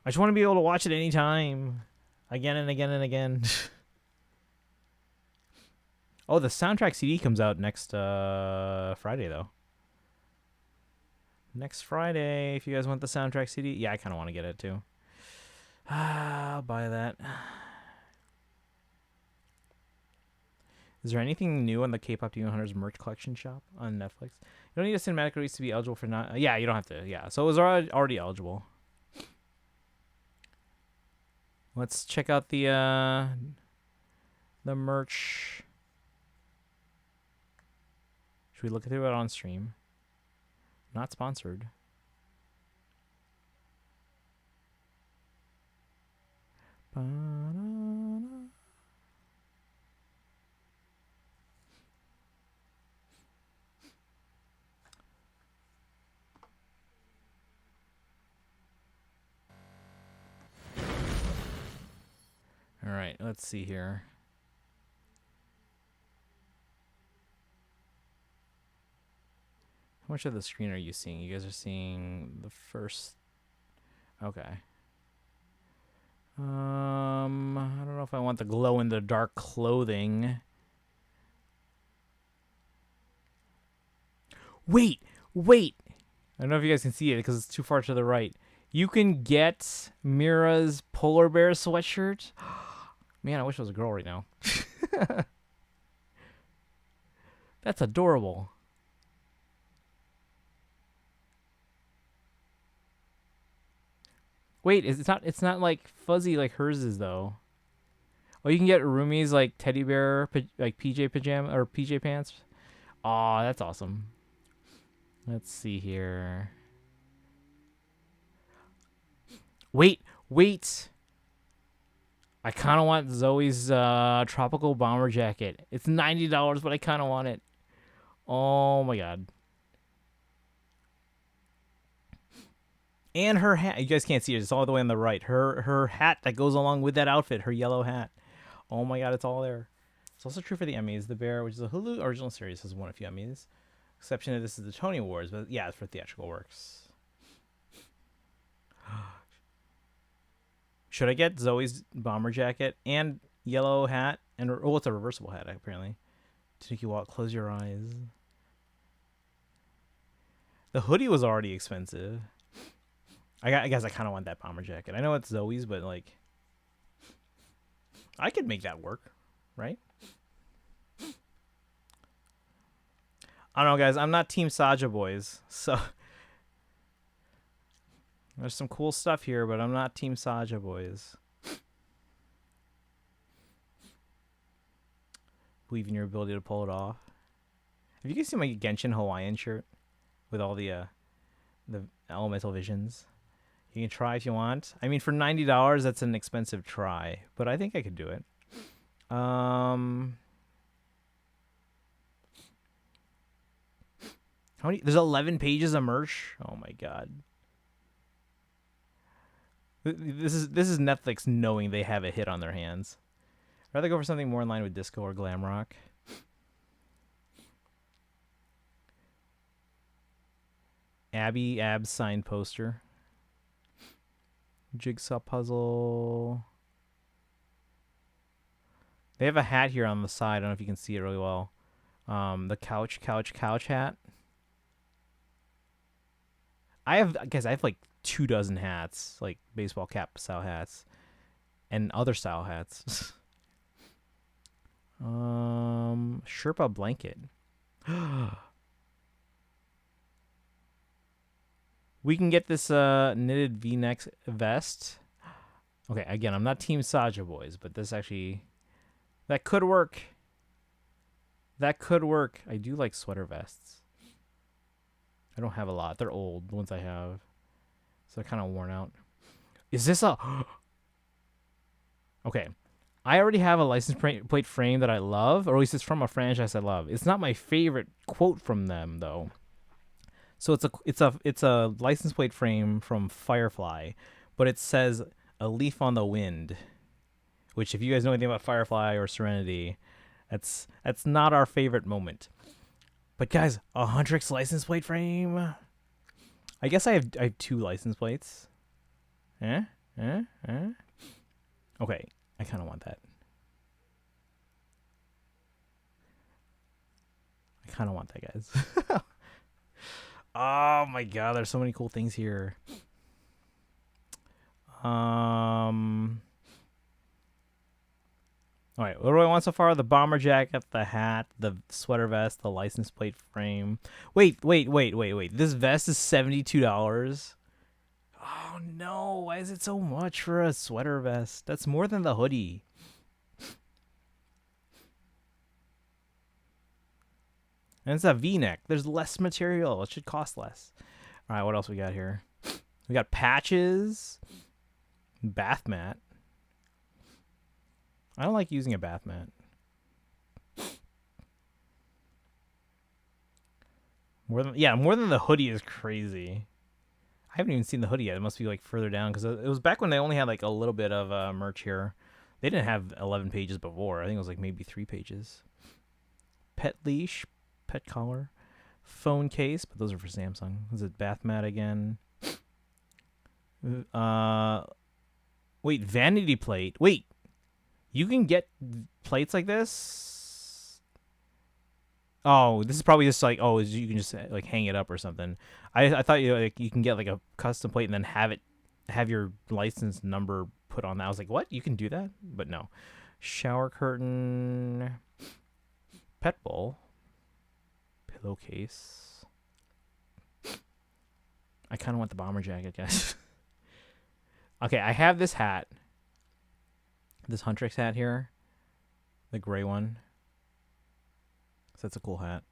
I just want to be able to watch it anytime. Again and again and again. Oh, the soundtrack CD comes out next Friday, though. Next Friday, if you guys want the soundtrack CD. Yeah, I kind of want to get it, too. I'll buy that. Is there anything new on the K-pop Demon Hunters merch collection shop on Netflix? You don't need a cinematic release to be eligible for not. Yeah, you don't have to. Yeah, so it was already eligible. Let's check out the merch. Should we look through it on stream? Not sponsored. All right, let's see here. How much of the screen are you seeing? You guys are seeing the first. Okay. I don't know if I want the glow in the dark clothing. Wait. I don't know if you guys can see it because it's too far to the right. You can get Mira's polar bear sweatshirt. Man, I wish I was a girl right now. That's adorable. Wait, it's not like fuzzy like hers is though. Oh, you can get Rumi's like teddy bear like PJ pajama or PJ pants. Aw, that's awesome. Let's see here. Wait. I kind of want Zoe's tropical bomber jacket. It's $90, but I kind of want it. Oh my god. And her hat. You guys can't see it. It's all the way on the right. Her hat that goes along with that outfit. Her yellow hat. Oh my god, it's all there. It's also true for the Emmys. The Bear, which is a Hulu original series, has won a few Emmys. Exception to this is the Tony Awards, but yeah, it's for theatrical works. Should I get Zoe's bomber jacket and yellow hat? And oh, it's a reversible hat, apparently. Tanuki Walk, close your eyes. The hoodie was already expensive. I guess I kind of want that bomber jacket. I know it's Zoe's, but like, I could make that work, right? I don't know, guys. I'm not Team Saja Boys, so there's some cool stuff here, but I'm not Team Saja Boys. Believe in your ability to pull it off. Have you guys seen my Genshin Hawaiian shirt with all the elemental visions? You can try if you want. I mean, for $90, that's an expensive try, but I think I could do it. How many? There's 11 pages of merch. Oh my god. This is Netflix knowing they have a hit on their hands. I'd rather go for something more in line with disco or glam rock. Abs signed poster. Jigsaw puzzle. They have a hat here on the side. I don't know if you can see it really well. The couch hat. I have like 24 hats, like baseball cap style hats, and other style hats. Sherpa blanket. We can get this knitted V-neck vest. Okay, again, I'm not Team Saja Boys, but this actually, that could work. That could work. I do like sweater vests. I don't have a lot. They're old, the ones I have. So they're kind of worn out. Is this a... Okay. I already have a license plate frame that I love, or at least it's from a franchise I love. It's not my favorite quote from them, though. So it's a license plate frame from Firefly, but it says "A Leaf on the Wind," which, if you guys know anything about Firefly or Serenity, that's not our favorite moment. But guys, a Huntrix license plate frame. I guess I have 2 license plates. Okay, I kind of want that. I kind of want that, guys. Oh my god, there's so many cool things here. All right, what do I want so far? The bomber jacket, the hat, the sweater vest, the license plate frame. Wait. This vest is $72. Oh no, why is it so much for a sweater vest? That's more than the hoodie. And it's a V-neck. There's less material. It should cost less. All right, what else we got here? We got patches, bath mat. I don't like using a bath mat. More than the hoodie is crazy. I haven't even seen the hoodie yet. It must be like further down, because it was back when they only had like a little bit of merch here. They didn't have 11 pages before. I think it was like maybe 3 pages. Pet leash, pet collar, phone case, but those are for Samsung. Is it bath mat again? Wait, vanity plate. Wait. You can get plates like this? Oh, this is probably just like, oh, you can just like hang it up or something. I thought you can get like a custom plate and then have your license number put on that. I was like, what? You can do that? But no. Shower curtain, pet bowl, pillowcase. I kind of want the bomber jacket, guys. Okay, I have this hat. This Huntrix hat here. The gray one. So that's a cool hat.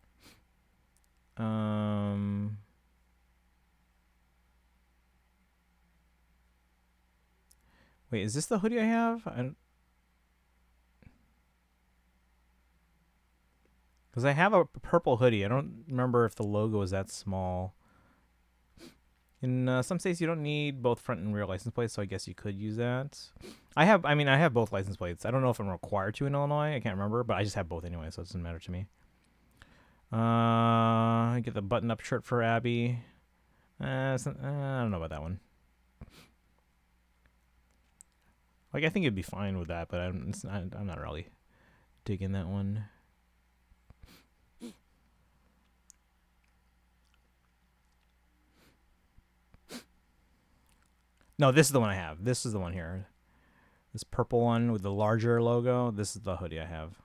Wait, is this the hoodie I have? Because I have a purple hoodie. I don't remember if the logo is that small. In some states, you don't need both front and rear license plates, so I guess you could use that. I have both license plates. I don't know if I'm required to in Illinois. I can't remember, but I just have both anyway, so it doesn't matter to me. Get the button-up shirt for Abby. I don't know about that one. Like, I think it'd be fine with that, but I'm not really digging that one. No, this is the one I have. This is the one here. This purple one with the larger logo. This is the hoodie I have.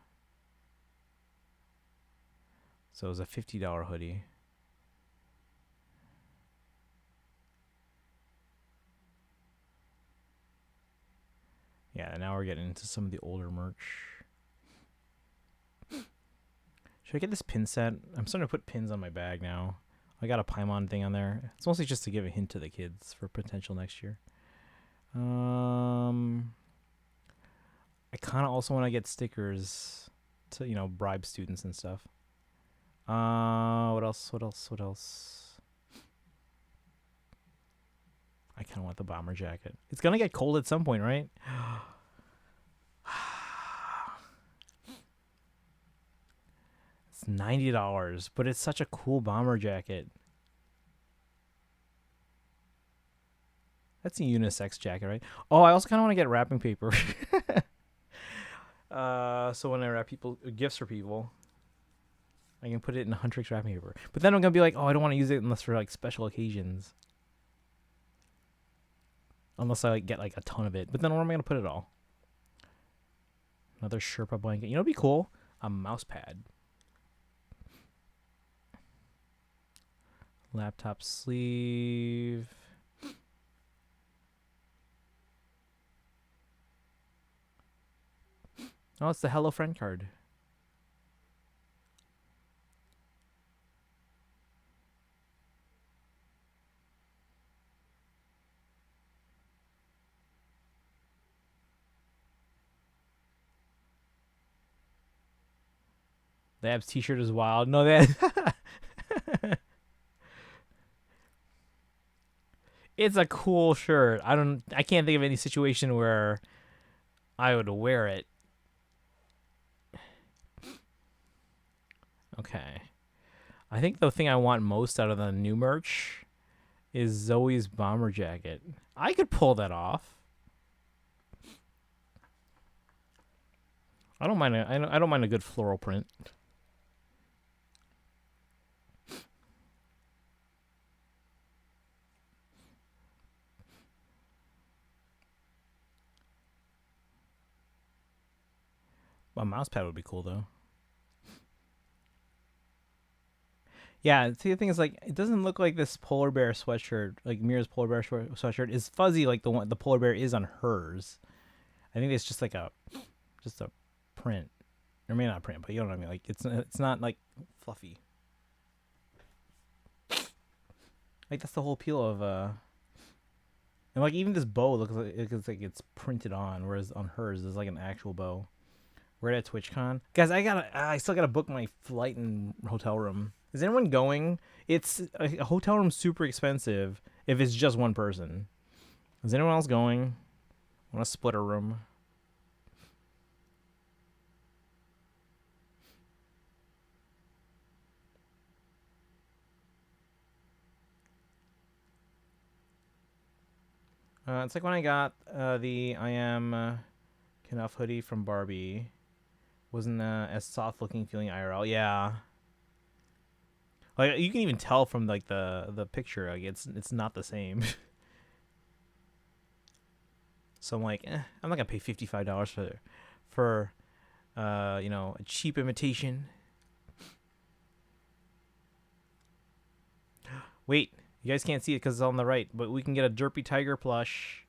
So it was a $50 hoodie. Yeah, now we're getting into some of the older merch. Should I get this pin set? I'm starting to put pins on my bag now. I got a Paimon thing on there. It's mostly just to give a hint to the kids for potential next year. I kind of also want to get stickers to, you know, bribe students and stuff. What else? What else? What else? I kind of want the bomber jacket. It's gonna get cold at some point, right? It's $90, but it's such a cool bomber jacket. That's a unisex jacket, right? Oh, I also kind of want to get wrapping paper. So when I wrap gifts for people, I can put it in Huntrix wrapping paper. But then I'm gonna be like, oh, I don't want to use it unless for like special occasions. Unless I like get like a ton of it. But then where am I gonna put it all? Another Sherpa blanket. You know, it'd be cool. A mouse pad. Laptop sleeve. Oh, it's the Hello Friend card. The Abs t-shirt is wild. No, that it's a cool shirt. I can't think of any situation where I would wear it. Okay. I think the thing I want most out of the new merch is Zoe's bomber jacket. I could pull that off. I don't mind I don't mind a good floral print. A mouse pad would be cool though. Yeah, see the thing is like it doesn't look like this polar bear sweatshirt, like Mira's polar bear sweatshirt is fuzzy like the polar bear is on hers. I think it's just like a print. Or maybe not a print, but you know what I mean. Like it's not like fluffy. Like that's the whole appeal of and like even this bow looks like it's printed on, whereas on hers there's like an actual bow. We're at TwitchCon. Guys, I still gotta book my flight and hotel room. Is anyone going? It's a hotel room super expensive if it's just one person. Is anyone else going? Want to split a room? It's like when I got the I Am Knuff hoodie from Barbie. Wasn't as soft looking feeling IRL. Yeah. Like you can even tell from like the picture, like it's not the same. So I'm like, I'm not gonna pay $55 for you know, a cheap imitation. Wait, you guys can't see it because it's on the right, but we can get a Derpy Tiger plush.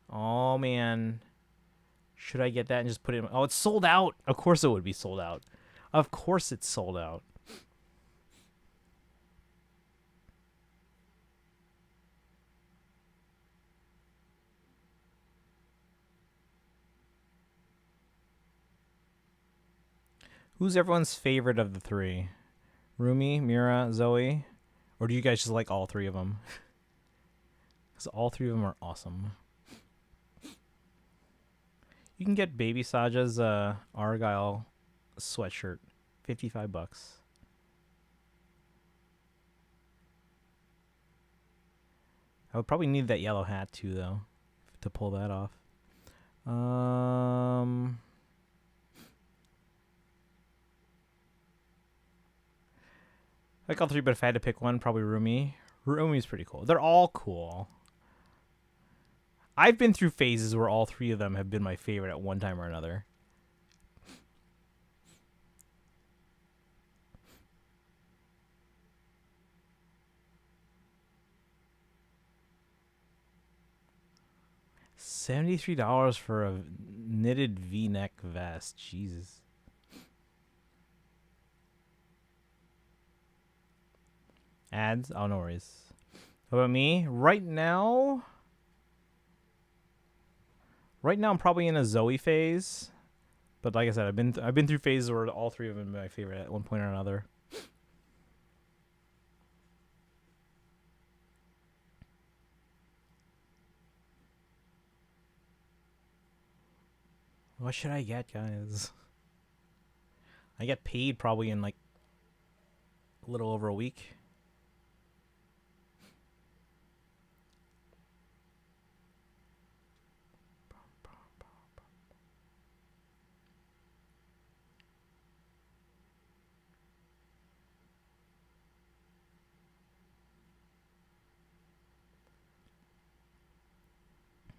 Oh man. Should I get that and just put it in? Oh, it's sold out. Of course it would be sold out. Of course it's sold out. Who's everyone's favorite of the three? Rumi, Mira, Zoe? Or do you guys just like all three of them? Because all three of them are awesome. You can get Baby Saja's Argyle sweatshirt, $55. I would probably need that yellow hat too, though, to pull that off. I like all three, but if I had to pick one, probably Rumi. Rumi's pretty cool. They're all cool. I've been through phases where all three of them have been my favorite at one time or another. $73 for a knitted V-neck vest. Jesus. Ads? Oh, no worries. What about me? Right now, I'm probably in a Zoe phase. But like I said, I've been through phases where all three of them are my favorite at one point or another. What should I get, guys? I get paid probably in like a little over a week.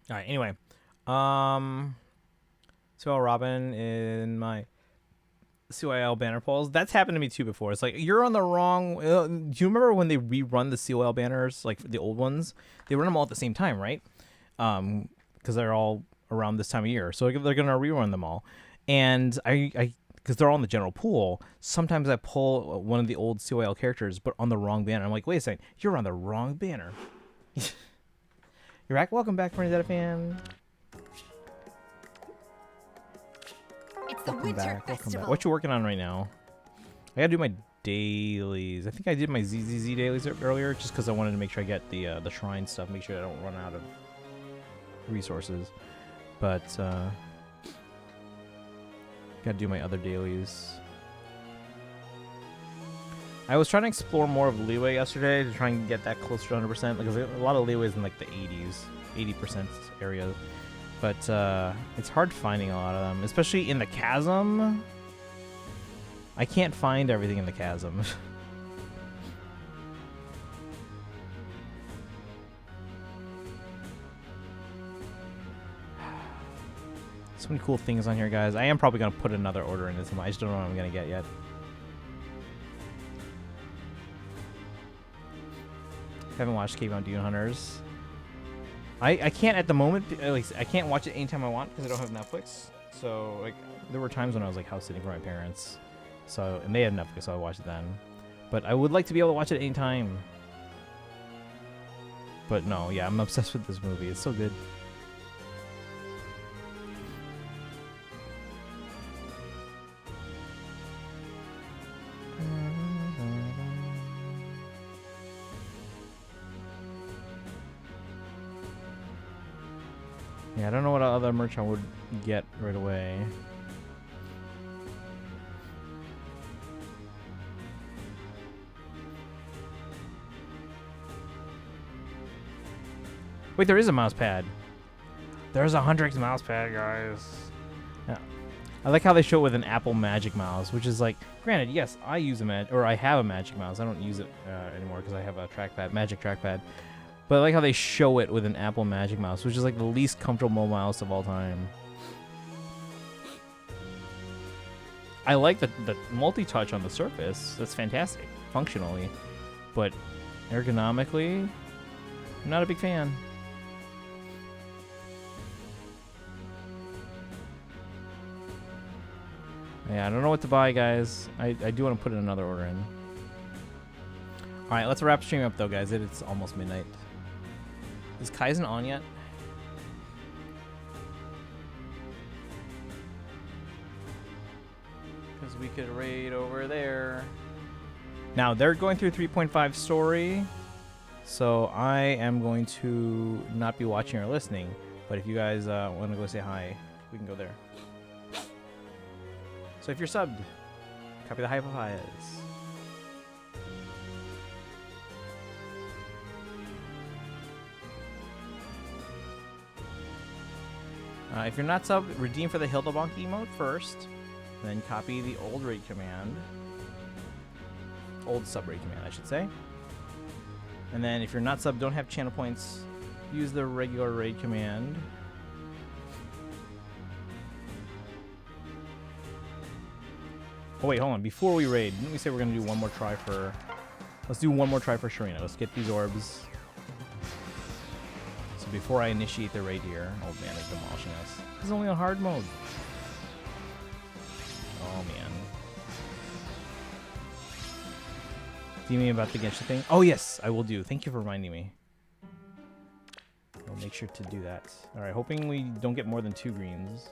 All right. Anyway, so Robin in my CYL banner polls. That's happened to me too before. It's like you're on the wrong. Do you remember when they rerun the CYL banners, like the old ones? They run them all at the same time, right? Because they're all around this time of year, so they're gonna rerun them all. And I because they're all in the general pool. Sometimes I pull one of the old CYL characters, but on the wrong banner. I'm like, wait a second, you're on the wrong banner. You're back. Welcome back, Bernadetta fan. It's the Welcome winter back. festival. What you working on right now? I gotta do my dailies. I think I did my ZZZ dailies earlier, just because I wanted to make sure I get the shrine stuff. Make sure I don't run out of resources. But gotta do my other dailies. I was trying to explore more of leeway yesterday to try and get that closer to 100%. Like, there's a lot of leeways in like the 80% area. But it's hard finding a lot of them, especially in the chasm. I can't find everything in the chasm. So many cool things on here, guys. I am probably going to put another order in this one. I just don't know what I'm going to get yet. Haven't watched Cave Mountain Demon Hunters. I can't at the moment. At least I can't watch it anytime I want because I don't have Netflix. So like, there were times when I was like house sitting for my parents, so and they had Netflix, so I watched it then. But I would like to be able to watch it anytime. But no, yeah, I'm obsessed with this movie. It's so good. Yeah, I don't know what other merch I would get right away. Wait, there is a mouse pad. There's a Huntrix mouse pad, guys. Yeah. I like how they show it with an Apple Magic Mouse, which is like, granted, yes, I use I have a Magic Mouse. I don't use it anymore because I have a trackpad, Magic Trackpad. But I like how they show it with an Apple Magic Mouse, which is like the least comfortable mouse of all time. I like the multi-touch on the Surface. That's fantastic, functionally. But ergonomically, I'm not a big fan. Yeah, I don't know what to buy, guys. I do want to put another order in. All right, let's wrap stream up, though, guys. It's almost midnight. Is Kaizen on yet? Because we could raid over there. Now, they're going through 3.5 story, so I am going to not be watching or listening. But if you guys want to go say hi, we can go there. So if you're subbed, copy the high papayas. If you're not subbed, redeem for the Hildebonk emote first, then copy the old raid command. Old sub raid command, I should say. And then if you're not subbed, don't have channel points, use the regular raid command. Oh wait, hold on. Before we raid, didn't we say we're gonna do one more try for... Let's do one more try for Sharina. Let's get these orbs. So before I initiate the raid here... Oh man, they're demolishing us. This is only on hard mode. Oh man. Do you mean about the Genshin thing? Oh yes, I will do. Thank you for reminding me. I'll make sure to do that. Alright, hoping we don't get more than 2 greens.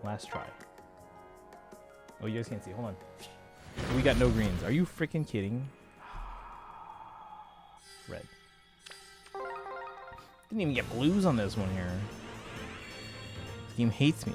Last try. Oh, you guys can't see. Hold on. We got no greens. Are you freaking kidding? Red. Didn't even get blues on this one here. This game hates me.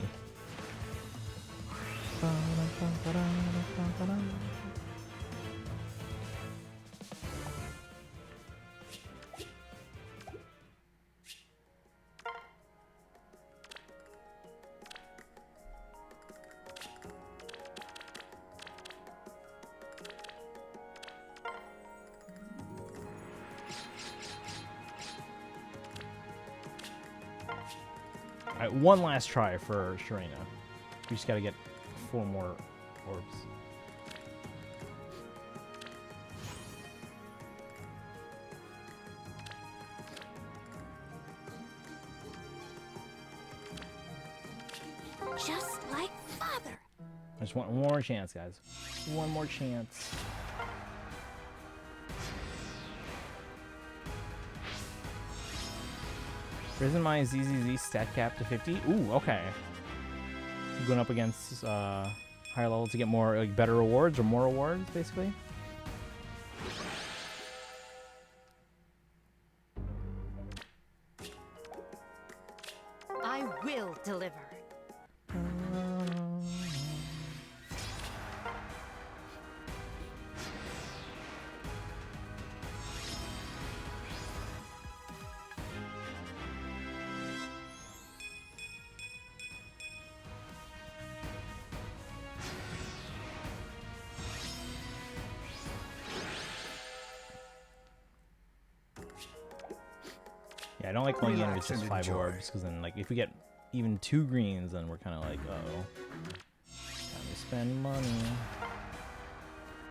Alright, one last try for Sharina. We just gotta get 4 more orbs. Just like father. I just want one more chance, guys. One more chance. Risen my ZZZ stat cap to 50. Ooh, okay. Going up against higher level to get more, like, better rewards or more rewards, basically. I will deliver. Yeah, I don't like going in with Relax just and 5 enjoy. orbs, because then, like, if we get even 2 greens, then we're kind of like, uh-oh. Time to spend money.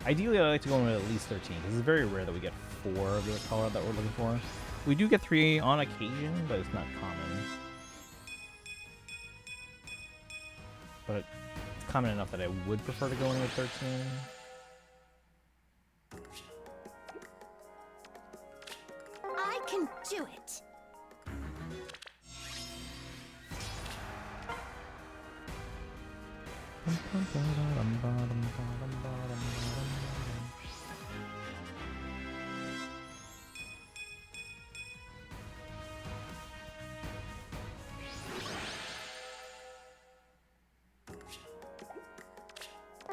Ideally, I like to go in with at least 13, because it's very rare that we get 4 of the color that we're looking for. We do get 3 on occasion, but it's not common. But it's common enough that I would prefer to go in with 13. I can do it.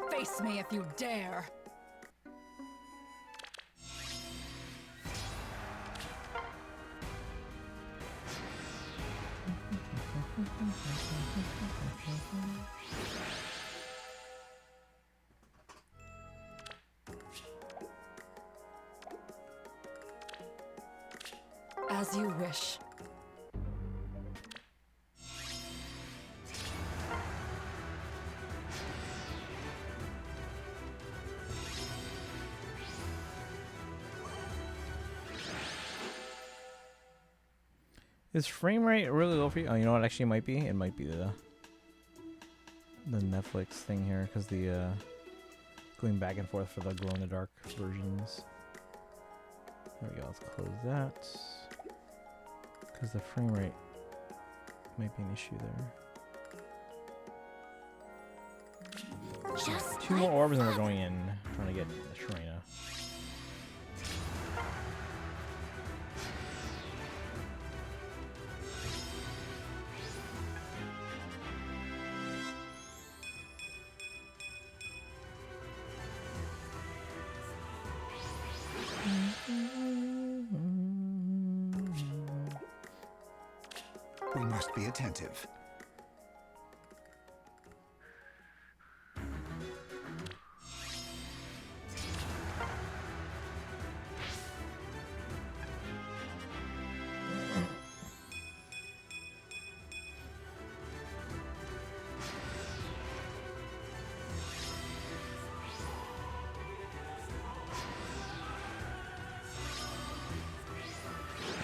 Face me if you dare. As you wish. Is frame rate really low for you? Oh, you know what? Actually, it might be. It might be the Netflix thing here, because the going back and forth for the glow in the dark versions. There we go. Let's close that, because the frame rate might be an issue there. Just 2 more like orbs and we're father. going in, trying to get the Sharina. We must be attentive.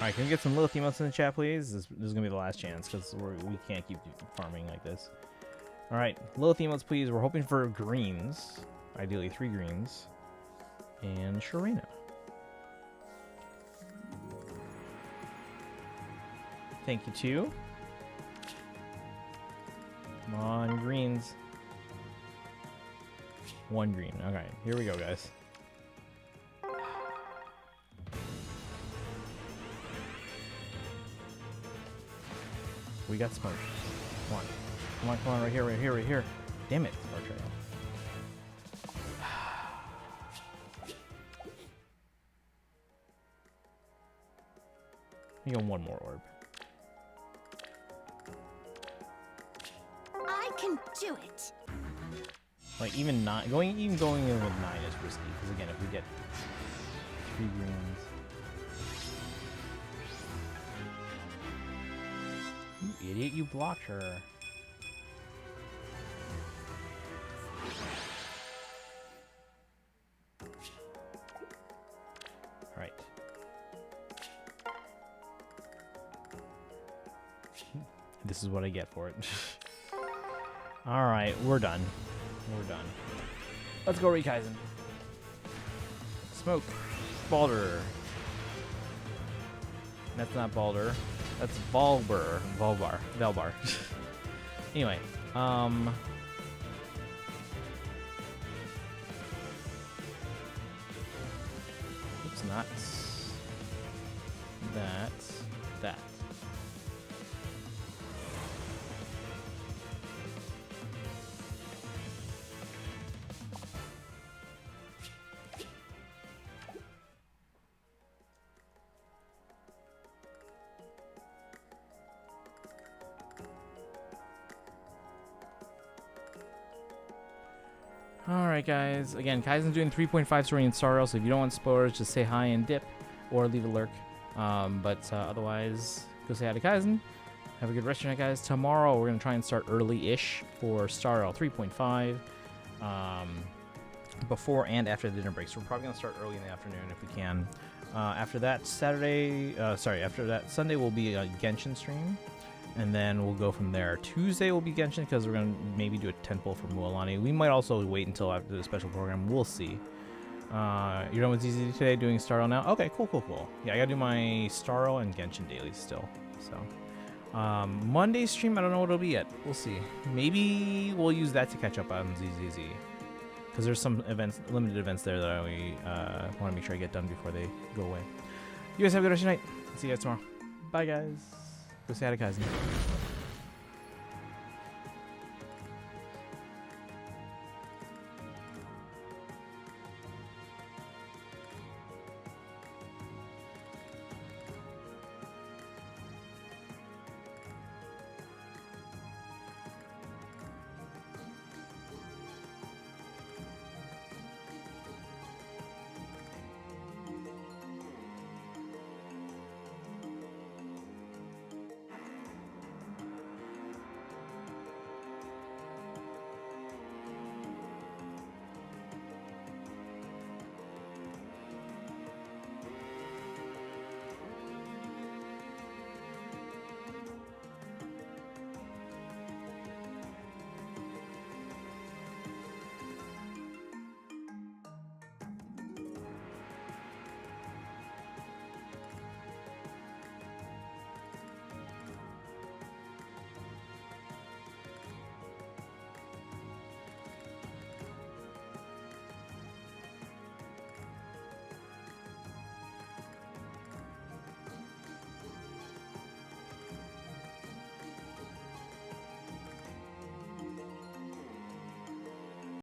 Alright, can we get some Lilith emotes in the chat, please? This is gonna be the last chance, because we can't keep farming like this. Alright, Lilith emotes, please. We're hoping for greens. Ideally 3 greens. And Sharena. Thank you, too. Come on, greens. 1 green. Okay, here we go, guys. We got smoke. Come on. Come on, come on, right here, right here, right here. Damn it, Star Trail. You got 1 more orb. I can do it. Like even going in with 9 is risky because again, if we get 3 greens, you idiot, you blocked her. All right. This is what I get for it. All right, we're done. We're done. Let's go Rikaizen. Smoke. Balder. That's not Balder. That's Valbar. Valbar. Anyway, oops, not that. That. Alright guys, again, Kaizen's doing 3.5 story in Sorrow, so if you don't want spoilers, just say hi and dip, or leave a lurk. Otherwise, go say hi to Kaizen. Have a good rest of your night, guys. Tomorrow, we're going to try and start early-ish for Starro 3.5, before and after the dinner break. So we're probably going to start early in the afternoon if we can. After that, Sunday will be a Genshin stream. And then we'll go from there. Tuesday will be Genshin because we're going to maybe do a tentpole for Mualani. We might also wait until after the special program. We'll see. You're done with ZZ today doing Starro now? Okay, cool. Yeah, I got to do my Starro and Genshin dailies still. So, Monday stream, I don't know what it'll be yet. We'll see. Maybe we'll use that to catch up on ZZZ. Because there's some events, limited events there that I want to make sure I get done before they go away. You guys have a good rest of your night. See you guys tomorrow. Bye, guys. Go say hi to Kaizen.